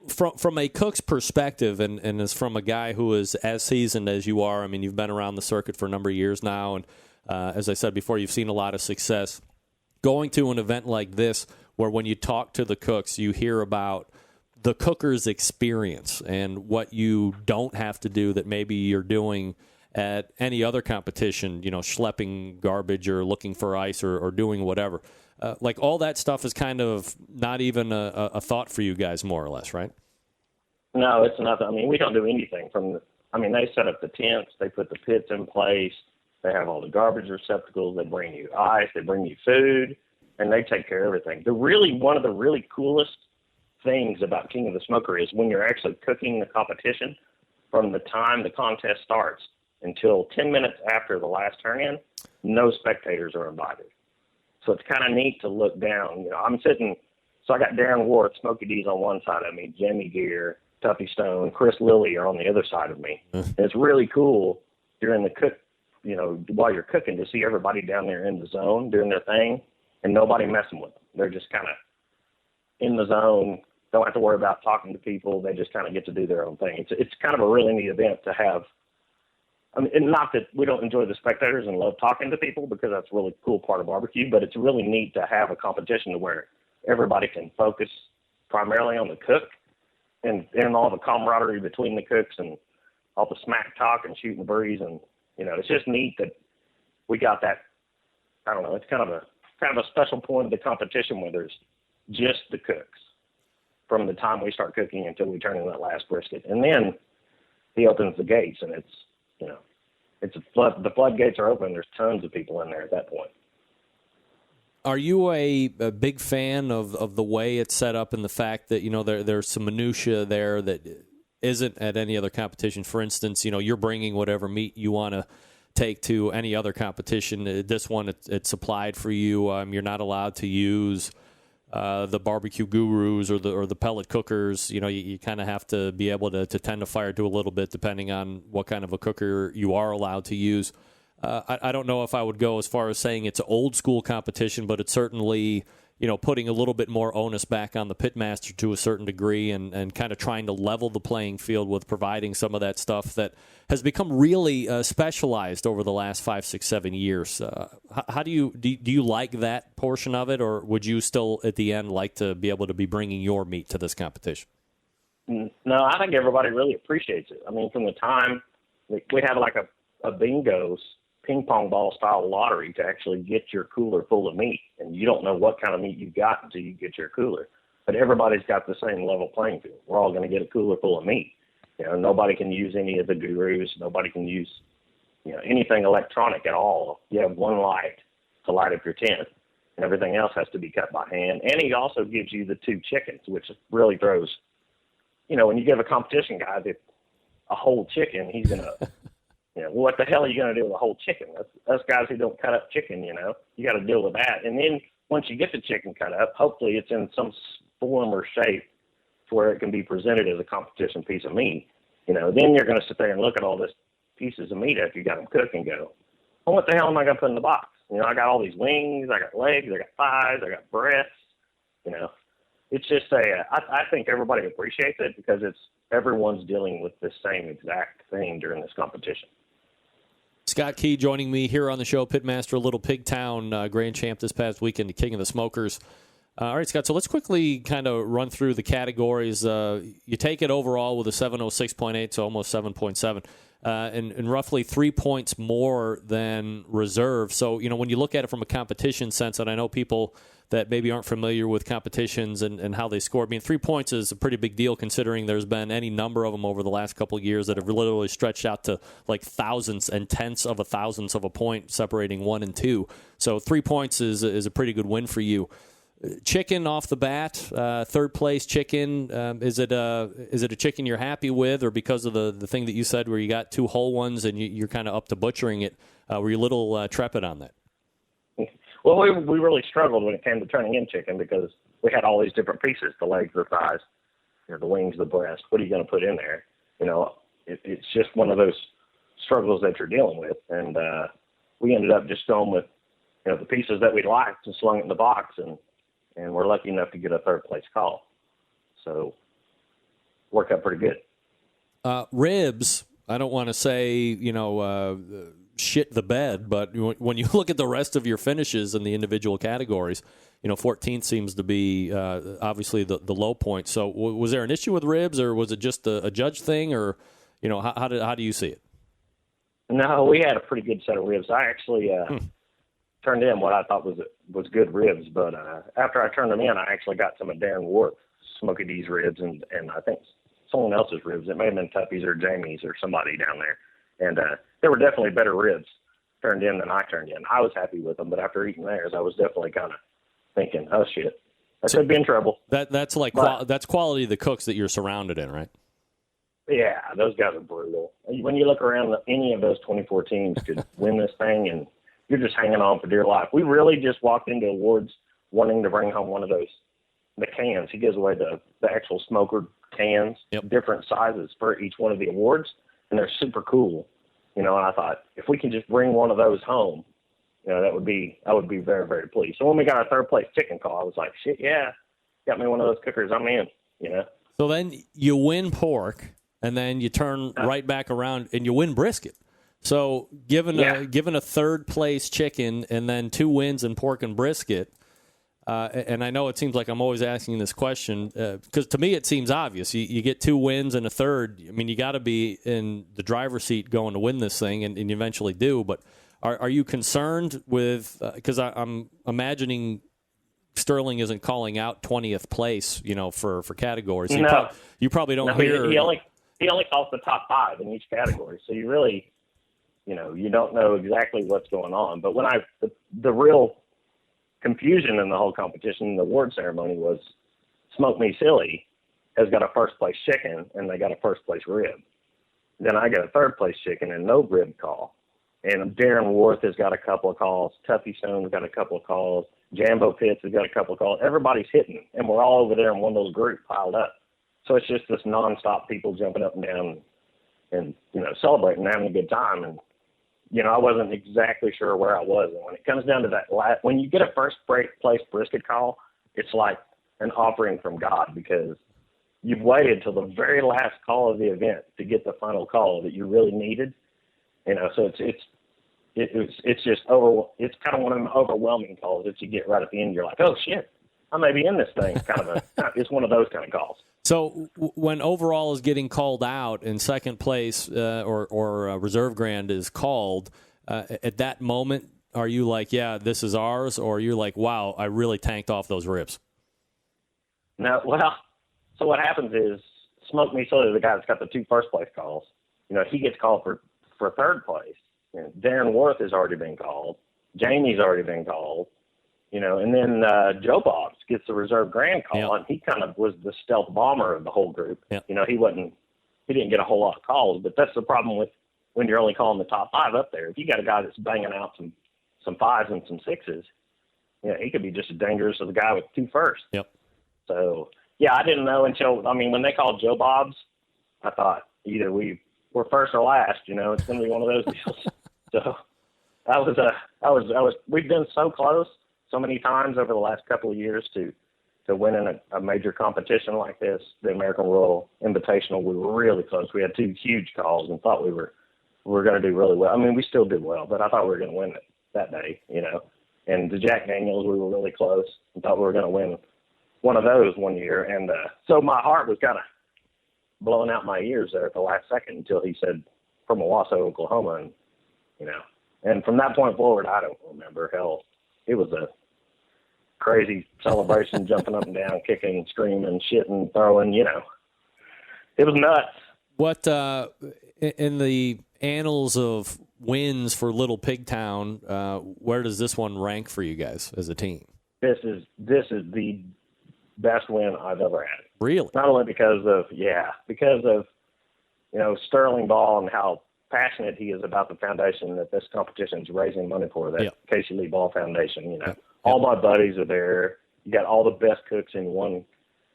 From a cook's perspective, and as from a guy who is as seasoned as you are, I mean, you've been around the circuit for a number of years now, and as I said before, you've seen a lot of success. Going to an event like this, where when you talk to the cooks, you hear about the cooker's experience and what you don't have to do that maybe you're doing at any other competition, schlepping garbage or looking for ice or doing whatever. Like all that stuff is kind of not even a thought for you guys, more or less, right? No, it's nothing. I mean, we don't do anything they set up the tents, they put the pits in place, they have all the garbage receptacles, they bring you ice, they bring you food, and they take care of everything. One of the really coolest things about King of the Smoker is when you're actually cooking the competition, from the time the contest starts until 10 minutes after the last turn-in, no spectators are invited. So it's kind of neat to look down. I'm sitting, so I got Darren Ward, Smokey D's on one side of me, Jamie Gear, Tuffy Stone, Chris Lilly are on the other side of me. And it's really cool during the cook, while you're cooking, to see everybody down there in the zone doing their thing and nobody messing with them. They're just kind of in the zone, don't have to worry about talking to people. They just kind of get to do their own thing. It's kind of a really neat event to have. I mean, and not that we don't enjoy the spectators and love talking to people, because that's a really cool part of barbecue, but it's really neat to have a competition to where everybody can focus primarily on the cook and all the camaraderie between the cooks and all the smack talk and shooting the breeze. And, you know, it's just neat that we got that. I don't know. It's kind of a special point of the competition where there's just the cooks from the time we start cooking until we turn in that last brisket. And then he opens the gates, and it's, you know, the floodgates are open. There's tons of people in there at that point. Are you a big fan of the way it's set up and the fact that, you know, there's some minutia there that isn't at any other competition? For instance, you know, you're bringing whatever meat you want to take to any other competition. This one, it's supplied for you. You're not allowed to use the BBQ Gurus or the pellet cookers. You know, you kind of have to be able to tend to fire to a little bit depending on what kind of a cooker you are allowed to use. I don't know if I would go as far as saying it's an old school competition, but it's certainly, you know, putting a little bit more onus back on the pitmaster to a certain degree and kind of trying to level the playing field with providing some of that stuff that has become really specialized over the last 5, 6, 7 years. How do you like that portion of it, or would you still at the end like to be able to be bringing your meat to this competition? No, I think everybody really appreciates it. I mean, from the time we have like a bingo's ping pong ball style lottery to actually get your cooler full of meat, and you don't know what kind of meat you got until you get your cooler. But everybody's got the same level playing field. We're all going to get a cooler full of meat. You know, nobody can use any of the gurus. Nobody can use, you know, anything electronic at all. You have one light to light up your tent, and everything else has to be cut by hand. And he also gives you the 2 chickens, which really throws, you know, when you give a competition guy a whole chicken, he's going to, you know, what the hell are you going to do with a whole chicken? Us guys who don't cut up chicken, you know, you got to deal with that. And then once you get the chicken cut up, hopefully it's in some form or shape where it can be presented as a competition piece of meat. You know, then you're going to sit there and look at all these pieces of meat after you got them cooked and go, well, what the hell am I going to put in the box? You know, I got all these wings, I got legs, I got thighs, I got breasts. You know, it's just I think everybody appreciates it because everyone's dealing with the same exact thing during this competition. Scot Kee joining me here on the show, Pitmaster, Little Pig Town, Grand Champ this past weekend, the King of the Smokers. All right, Scott, so let's quickly kind of run through the categories. You take it overall with a 706.8, so almost 7.7, and roughly 3 points more than reserve. So, you know, when you look at it from a competition sense, and I know people that maybe aren't familiar with competitions and how they score. I mean, 3 points is a pretty big deal considering there's been any number of them over the last couple of years that have literally stretched out to like thousandths and tenths of a thousandth of a point separating 1 and 2. So 3 points is a pretty good win for you. Chicken off the bat, third place chicken. Is it a chicken you're happy with, or because of the thing that you said where you got 2 whole ones and you're kind of up to butchering it, were you a little trepid on that? Well, we really struggled when it came to turning in chicken because we had all these different pieces, the legs, the thighs, you know, the wings, the breast. What are you going to put in there? You know, it's just one of those struggles that you're dealing with. And we ended up just going with, you know, the pieces that we liked and slung it in the box, and we're lucky enough to get a third place call. So worked out pretty good. Ribs, I don't want to say, you know, shit the bed, but when you look at the rest of your finishes in the individual categories, you know, 14th seems to be obviously the low point. So was there an issue with ribs, or was it just a judge thing, or, you know, how do you see it? No, we had a pretty good set of ribs. I actually turned in what I thought was good ribs, but after I turned them in, I actually got some of Darren Ward, Smokey D's ribs, and I think someone else's ribs. It may have been Tuppy's or Jamie's or somebody down there. And there were definitely better ribs turned in than I turned in. I was happy with them, but after eating theirs, I was definitely kind of thinking, oh, shit, I could be in trouble. That's quality of the cooks that you're surrounded in, right? Yeah, those guys are brutal. When you look around, any of those 24 teams could win this thing, and you're just hanging on for dear life. We really just walked into awards wanting to bring home one of the cans. He gives away the actual smoker cans, different sizes for each one of the awards. And they're super cool, you know, and I thought, if we can just bring one of those home, you know, I would be very, very pleased. So when we got our third place chicken call, I was like, shit, yeah, got me one of those cookers, I'm in. you know. So then you win pork, and then you turn right back around and you win brisket. So given a third place chicken and then 2 wins in pork and brisket, and I know it seems like I'm always asking this question because to me it seems obvious. You get 2 wins and a third. I mean, you got to be in the driver's seat going to win this thing, and you eventually do. But are you concerned with because I'm imagining Sterling isn't calling out 20th place, for categories. No. You probably don't hear. hear. He only calls the top 5 in each category, so you really, you don't know exactly what's going on. But when the real confusion in the whole competition, the award ceremony was Smoke Me Silly has got a first place chicken and they got a first place rib. Then I got a third place chicken and no rib call. And Darren Worth has got a couple of calls. Tuffy Stone's got a couple of calls. Jambo Pitts has got a couple of calls. Everybody's hitting, and we're all over there in one of those groups piled up. So it's just this nonstop people jumping up and down and celebrating and having a good time. And, I wasn't exactly sure where I was. And when it comes down to that, when you get a first place brisket call, it's like an offering from God because you've waited till the very last call of the event to get the final call that you really needed. So it's just it's kind of one of them overwhelming calls that you get right at the end. You're like, oh shit, I may be in this thing. It's one of those kind of calls. So when overall is getting called out and second place or reserve grand is called, at that moment, are you like, yeah, this is ours? Or are you like, wow, I really tanked off those ribs? No, well, so what happens is Smoke Me Silly, the guy that's got the 2 first place calls, he gets called for third place. And Darren Worth has already been called. Jamie's already been called. And then Joe Bobs gets the reserve grand call, and he kind of was the stealth bomber of the whole group. He didn't get a whole lot of calls, but that's the problem with when you're only calling the top 5 up there. If you got a guy that's banging out some 5s and some 6s, he could be just as dangerous as the guy with 2 firsts. Yep. So, yeah, I didn't know until, when they called Joe Bobs, I thought either we're first or last, it's going to be one of those deals. So we've been so close so many times over the last couple of years to winning a major competition like this, the American Royal Invitational. We were really close. We had 2 huge calls and thought we were going to do really well. We still did well, but I thought we were going to win it that day, And the Jack Daniels, we were really close and thought we were going to win one of those one year. And so my heart was kind of blowing out my ears there at the last second until he said from Owasso, Oklahoma, and from that point forward, I don't remember. Hell, it was a crazy celebration, jumping up and down, kicking, screaming, shitting, throwing, It was nuts. What, in the annals of wins for Little Pigtown, where does this one rank for you guys as a team? This is the best win I've ever had. Really? Not only because of Sterling Ball and how passionate he is about the foundation that this competition is raising money for, that Casey Lee Ball Foundation. All my buddies are there. You got all the best cooks in one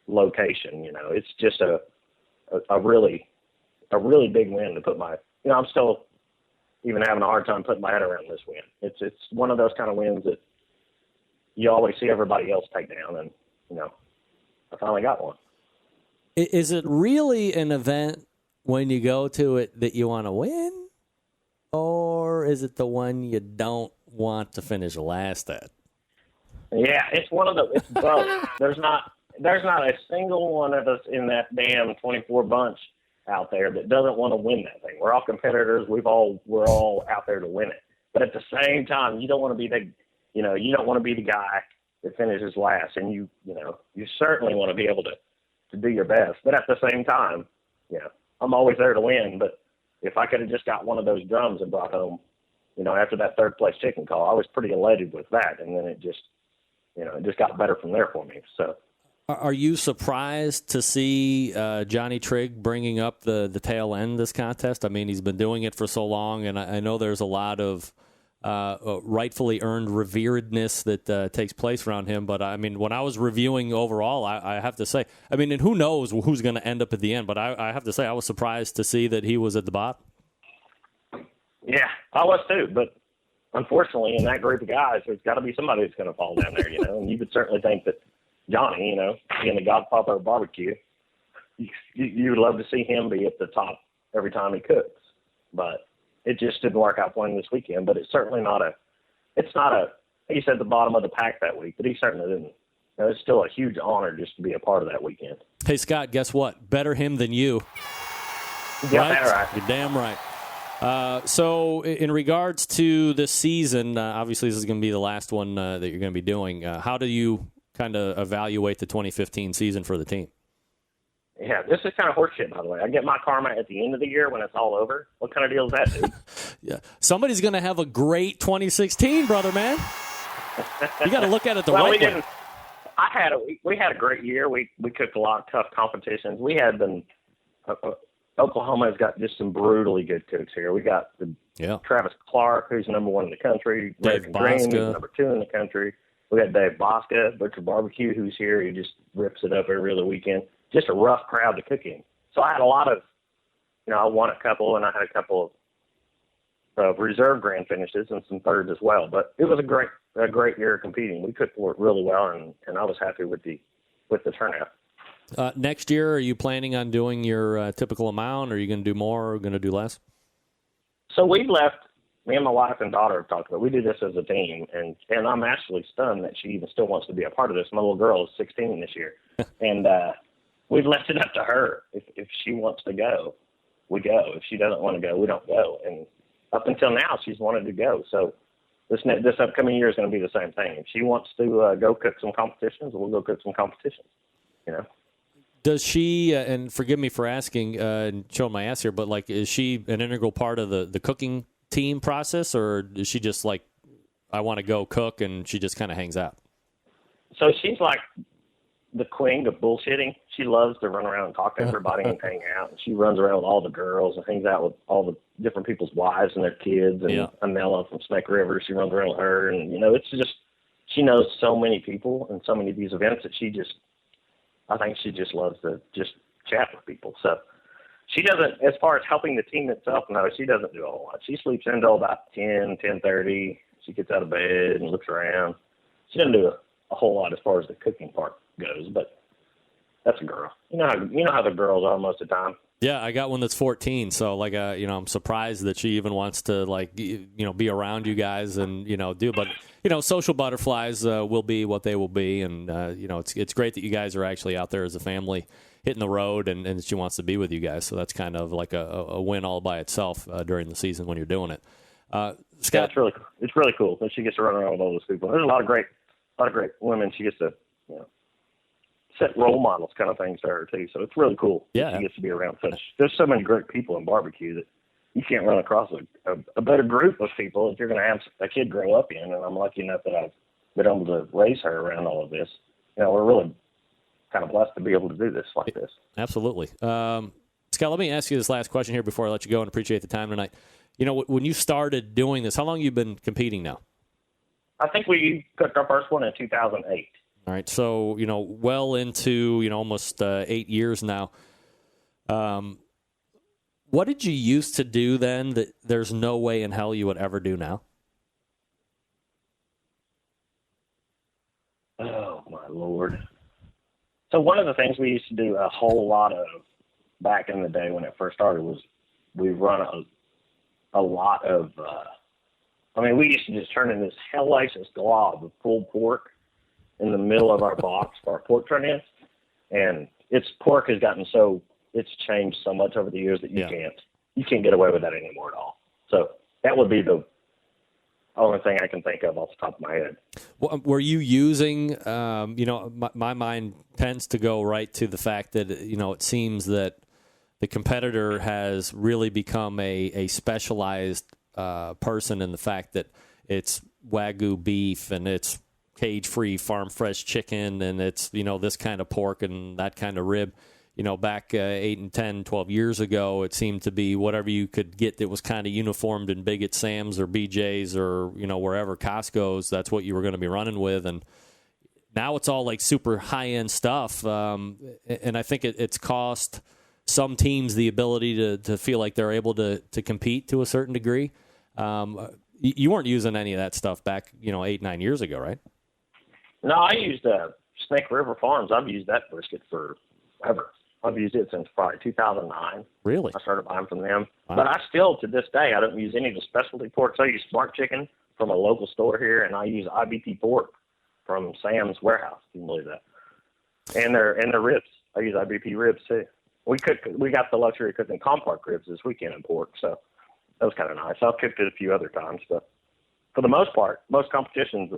location. It's just a really big win to put my. I'm still even having a hard time putting my head around this win. It's one of those kind of wins that you always see everybody else take down, and I finally got one. Is it really an event when you go to it that you want to win, or is it the one you don't want to finish last at? Yeah, it's one of it's both. There's not a single one of us in that damn 24 bunch out there that doesn't want to win that thing. We're all competitors. We're all out there to win it. But at the same time, you don't want to be you don't want to be the guy that finishes last, and you certainly want to be able to do your best. But at the same time, I'm always there to win, but if I could have just got one of those drums and brought home, after that third place chicken call, I was pretty elated with that. And then it just got better from there for me. So, are you surprised to see Johnny Trigg bringing up the tail end of this contest? He's been doing it for so long, and I know there's a lot of rightfully earned reveredness that takes place around him. But when I was reviewing overall, I have to say, and who knows who's going to end up at the end, but I have to say I was surprised to see that he was at the bottom. Yeah, I was too. But unfortunately, in that group of guys, there's got to be somebody that's going to fall down there, and you would certainly think that Johnny, being the godfather of barbecue, you would love to see him be at the top every time he cooks, but it just didn't work out for him this weekend. But it's certainly not he said the bottom of the pack that week, but he certainly didn't. It's still a huge honor just to be a part of that weekend. Hey, Scott, guess what? Better him than you. Yeah, right? You're damn right. So in regards to this season, obviously this is going to be the last one that you're going to be doing. How do you kind of evaluate the 2015 season for the team? Yeah, this is kind of horseshit, by the way. I get my karma at the end of the year when it's all over. What kind of deal is that, dude? Yeah, somebody's going to have a great 2016, brother, man. You got to look at it the right way. We had a great year. We cooked a lot of tough competitions. We had them. Oklahoma has got just some brutally good cooks here. We got Travis Clark, who's number 1 in the country. Dave Green, who's Bosca. number 2 in the country. We got Dave Bosca, Butcher Barbecue, who's here. He just rips it up every other weekend. Just a rough crowd to cook in. So I had a lot of, I won a couple, and I had a couple of reserve grand finishes and some thirds as well. But it was a great year of competing. We cooked for it really well, and I was happy with the turnout. Next year, are you planning on doing your typical amount? Or are you going to do more or going to do less? So we've left, me and my wife and daughter have talked about it. We do this as a team, and I'm actually stunned that she even still wants to be a part of this. My little girl is 16 this year, and we've left it up to her. If she wants to go, we go. If she doesn't want to go, we don't go. And up until now, she's wanted to go. So this upcoming year is going to be the same thing. If she wants to go cook some competitions, we'll go cook some competitions, Does she, and forgive me for asking and showing my ass here, but like, is she an integral part of the cooking team process, or is she just like, I want to go cook, and she just kind of hangs out? So she's like the queen of bullshitting. She loves to run around and talk to everybody and hang out. And she runs around with all the girls and hangs out with all the different people's wives and their kids. And Amela from Snake River, she runs around with her. And, it's just, she knows so many people and so many of these events that I think she just loves to just chat with people. So she doesn't, as far as helping the team itself, no, she doesn't do a whole lot. She sleeps until about 10:30. She gets out of bed and looks around. She doesn't do a whole lot as far as the cooking part goes, but that's a girl. You know how the girls are most of the time. Yeah, I got one that's 14, so like, I'm surprised that she even wants to be around you guys and do. But social butterflies will be what they will be, and it's great that you guys are actually out there as a family hitting the road, and she wants to be with you guys. So that's kind of like a win all by itself during the season when you're doing it. Scott, yeah, it's really cool that she gets to run around with all those people. There's a lot of great women. She gets to set role models kind of things to her too. So it's really cool. Yeah, she gets to be around there's so many great people in barbecue that you can't run across a better group of people if you're going to have a kid grow up in. And I'm lucky enough that I've been able to raise her around all of this. We're really kind of blessed to be able to do this like this. Absolutely. Scott, let me ask you this last question here before I let you go, and appreciate the time tonight. When you started doing this, how long have you been competing now? I think we cooked our first one in 2008. All right, so, well into, almost 8 years now. What did you used to do then that there's no way in hell you would ever do now? Oh, my Lord. So one of the things we used to do a whole lot of back in the day when it first started was we run a lot of, we used to just turn in this hellacious glob of pulled pork in the middle of our box for our pork turn-ins, and pork has gotten it's changed so much over the years that you can't get away with that anymore at all. So that would be the only thing I can think of off the top of my head. Well, were you using, my mind tends to go right to the fact that, it seems that the competitor has really become a specialized person in the fact that it's Wagyu beef and it's cage-free farm fresh chicken and it's, this kind of pork and that kind of rib. Back 8 and 10, 12 years ago, it seemed to be whatever you could get that was kind of uniformed and big at Sam's or BJ's or, wherever, Costco's, that's what you were going to be running with. And now it's all like super high-end stuff. And I think it's cost some teams the ability to feel like they're able to compete to a certain degree. You weren't using any of that stuff back, 8, 9 years ago, right? No, I used Snake River Farms. I've used that brisket forever. I've used it since probably 2009. Really? I started buying from them. Wow. But I still, to this day, I don't use any of the specialty porks. I use Smart Chicken from a local store here, and I use IBP pork from Sam's Warehouse. Can you believe that? And their ribs. I use IBP ribs too. We got the luxury of cooking Compark ribs this weekend in pork, so that was kind of nice. I've cooked it a few other times, but for the most part, most competitions,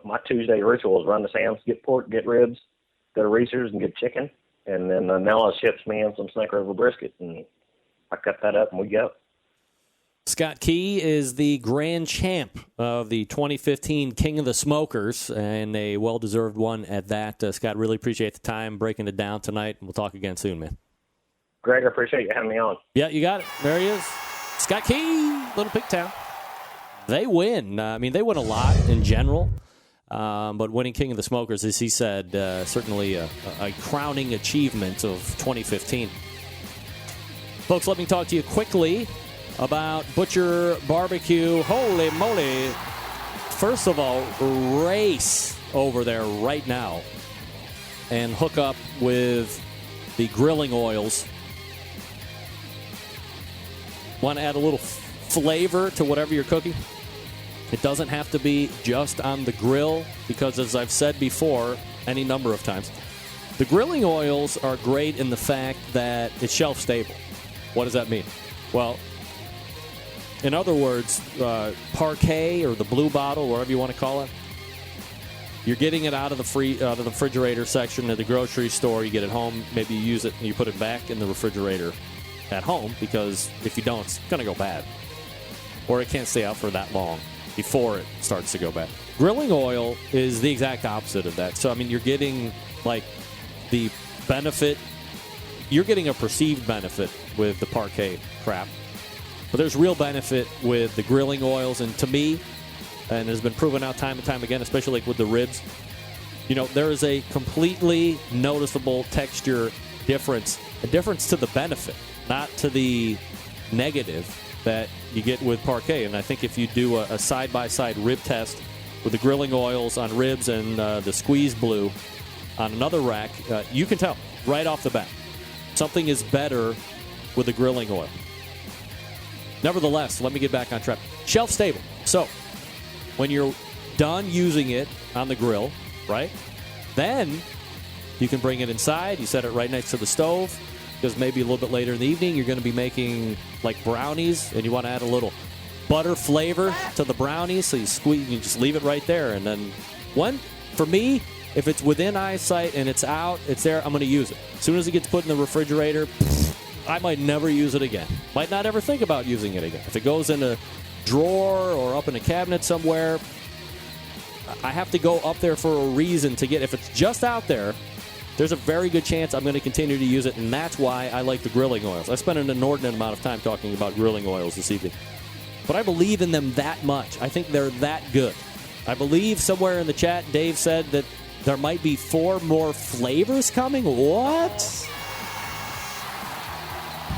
my Tuesday ritual is run to Sam's, get pork, get ribs, go to Reese's and get chicken, and then Nella ships me in some Snake River brisket, and I cut that up and we go. Scot Kee is the grand champ of the 2015 King of the Smokers, and a well-deserved one at that. Scott, really appreciate the time breaking it down tonight, and we'll talk again soon, man. Greg, I appreciate you having me on. Yeah, you got it. There he is. Scot Kee, Little Pig Town. They win. They win a lot in general, but winning King of the Smokers, as he said, certainly a crowning achievement of 2015. Folks, let me talk to you quickly about Butcher Barbecue. Holy moly. First of all, race over there right now and hook up with the grilling oils. Want to add a little flavor to whatever you're cooking? It doesn't have to be just on the grill because, as I've said before any number of times, the grilling oils are great in the fact that it's shelf stable. What does that mean? Well, in other words, Parquet or the blue bottle, whatever you want to call it, you're getting it out of the refrigerator section at the grocery store. You get it home, maybe you use it and you put it back in the refrigerator at home, because if you don't, it's going to go bad. Or it can't stay out for that long before it starts to go bad. Grilling oil is the exact opposite of that. So, you're getting, the benefit. You're getting a perceived benefit with the Parquet crap. But there's real benefit with the grilling oils, and to me, and has been proven out time and time again, especially with the ribs, there is a completely noticeable texture difference, a difference to the benefit, not to the negative that you get with Parquet. And I think if you do a side-by-side rib test with the grilling oils on ribs and the squeeze blue on another rack, you can tell right off the bat something is better with the grilling oil. Nevertheless, let me get back on track. Shelf stable. So, when you're done using it on the grill, right, then you can bring it inside. You set it right next to the stove, because maybe a little bit later in the evening you're going to be making brownies, and you want to add a little butter flavor to the brownies. So you just leave it right there. And then for me, if it's within eyesight and it's out, it's there, I'm going to use it. As soon as it gets put in the refrigerator, I might never use it again. Might not ever think about using it again. If it goes in a drawer or up in a cabinet somewhere, I have to go up there for a reason to get. If it's just out there, there's a very good chance I'm going to continue to use it, and that's why I like the grilling oils. I spent an inordinate amount of time talking about grilling oils this evening. But I believe in them that much. I think they're that good. I believe somewhere in the chat, Dave said that there might be 4 more flavors coming. What?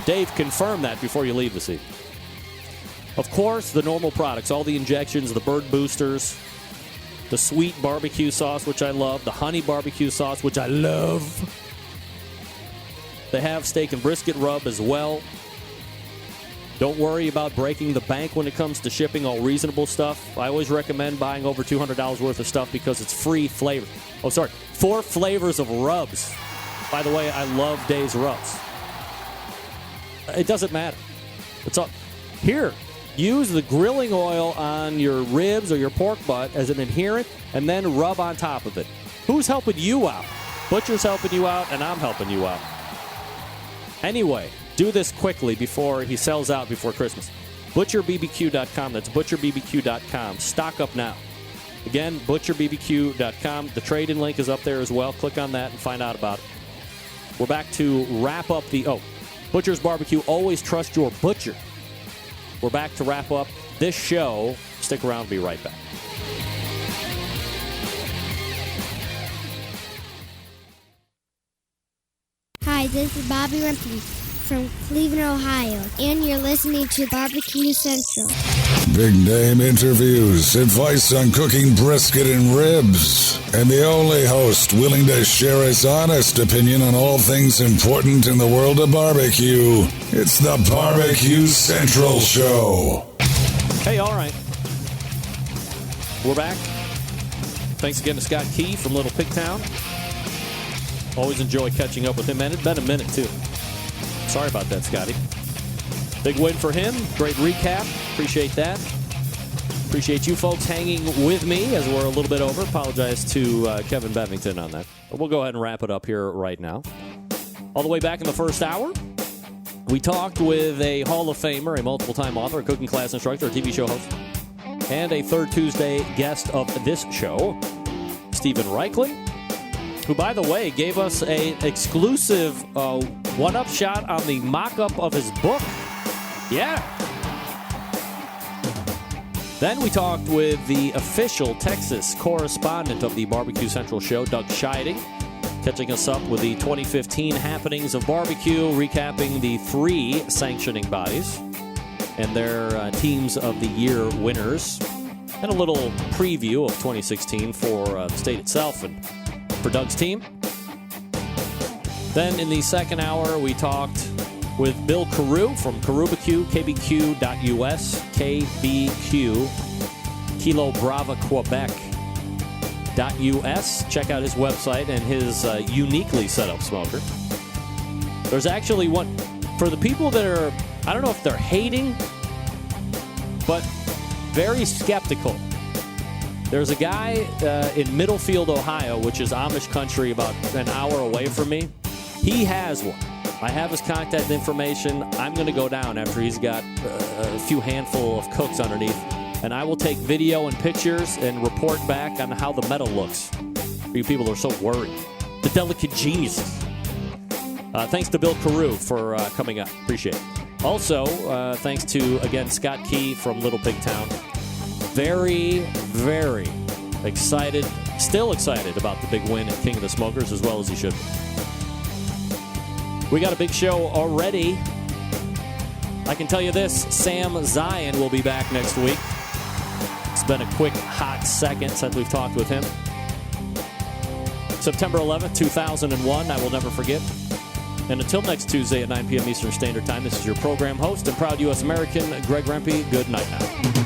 Dave, confirm that before you leave this evening. Of course, the normal products, all the injections, the bird boosters, the sweet barbecue sauce, which I love, the honey barbecue sauce, which I love. They have steak and brisket rub as well. Don't worry about breaking the bank when it comes to shipping all reasonable stuff. I always recommend buying over $200 worth of stuff because it's free flavor. 4 flavors of rubs. By the way, I love Dave's rubs. It doesn't matter. It's all here. Use the grilling oil on your ribs or your pork butt as an adherent, and then rub on top of it. Who's helping you out? Butcher's helping you out, and I'm helping you out. Anyway, do this quickly before he sells out before Christmas. ButcherBBQ.com. That's ButcherBBQ.com. Stock up now. Again, ButcherBBQ.com. The trade-in link is up there as well. Click on that and find out about it. We're back to wrap up Butcher's Barbecue. Always trust your butcher. We're back to wrap up this show. Stick around. We'll be right back. Hi, this is Bobby Rempe from Cleveland, Ohio, and you're listening to Barbecue Central. Big name interviews, advice on cooking brisket and ribs, and the only host willing to share his honest opinion on all things important in the world of barbecue. It's the Barbecue Central Show. Hey, all right. We're back. Thanks again to Scot Kee from Little Pigtown. Always enjoy catching up with him, man. It's been a minute, too. Sorry about that, Scotty. Big win for him. Great recap. Appreciate that. Appreciate you folks hanging with me as we're a little bit over. Apologize to Kevin Bevington on that. But we'll go ahead and wrap it up here right now. All the way back in the first hour, we talked with a Hall of Famer, a multiple-time author, a cooking class instructor, a TV show host, and a Third Tuesday guest of this show, Stephen Raichlen, who, by the way, gave us an exclusive one-up shot on the mock-up of his book. Yeah. Then we talked with the official Texas correspondent of the Barbecue Central show, Doug Scheiding, catching us up with the 2015 happenings of barbecue, recapping the 3 sanctioning bodies and their teams of the year winners, and a little preview of 2016 for the state itself and for Doug's team. Then in the second hour, we talked with Bill Karau from Karubecue, kbq.us, KBQ, Kilo Brava Quebec.us. Check out his website and his uniquely set up smoker. There's actually one, for the people that are, I don't know if they're hating, but very skeptical. There's a guy in Middlefield, Ohio, which is Amish country about an hour away from me. He has one. I have his contact information. I'm going to go down after he's got a few handful of cooks underneath, and I will take video and pictures and report back on how the metal looks. You people are so worried. The delicate geniuses. Thanks to Bill Karau for coming up. Appreciate it. Also, thanks to, again, Scot Kee from Little Pigtown. Very, very excited, still excited about the big win at King of the Smokers, as well as he should be. We got a big show already. I can tell you this, Sam Zion will be back next week. It's been a quick, hot second since we've talked with him. September 11th, 2001, I will never forget. And until next Tuesday at 9 p.m. Eastern Standard Time, this is your program host and proud U.S. American, Greg Rempe. Good night now.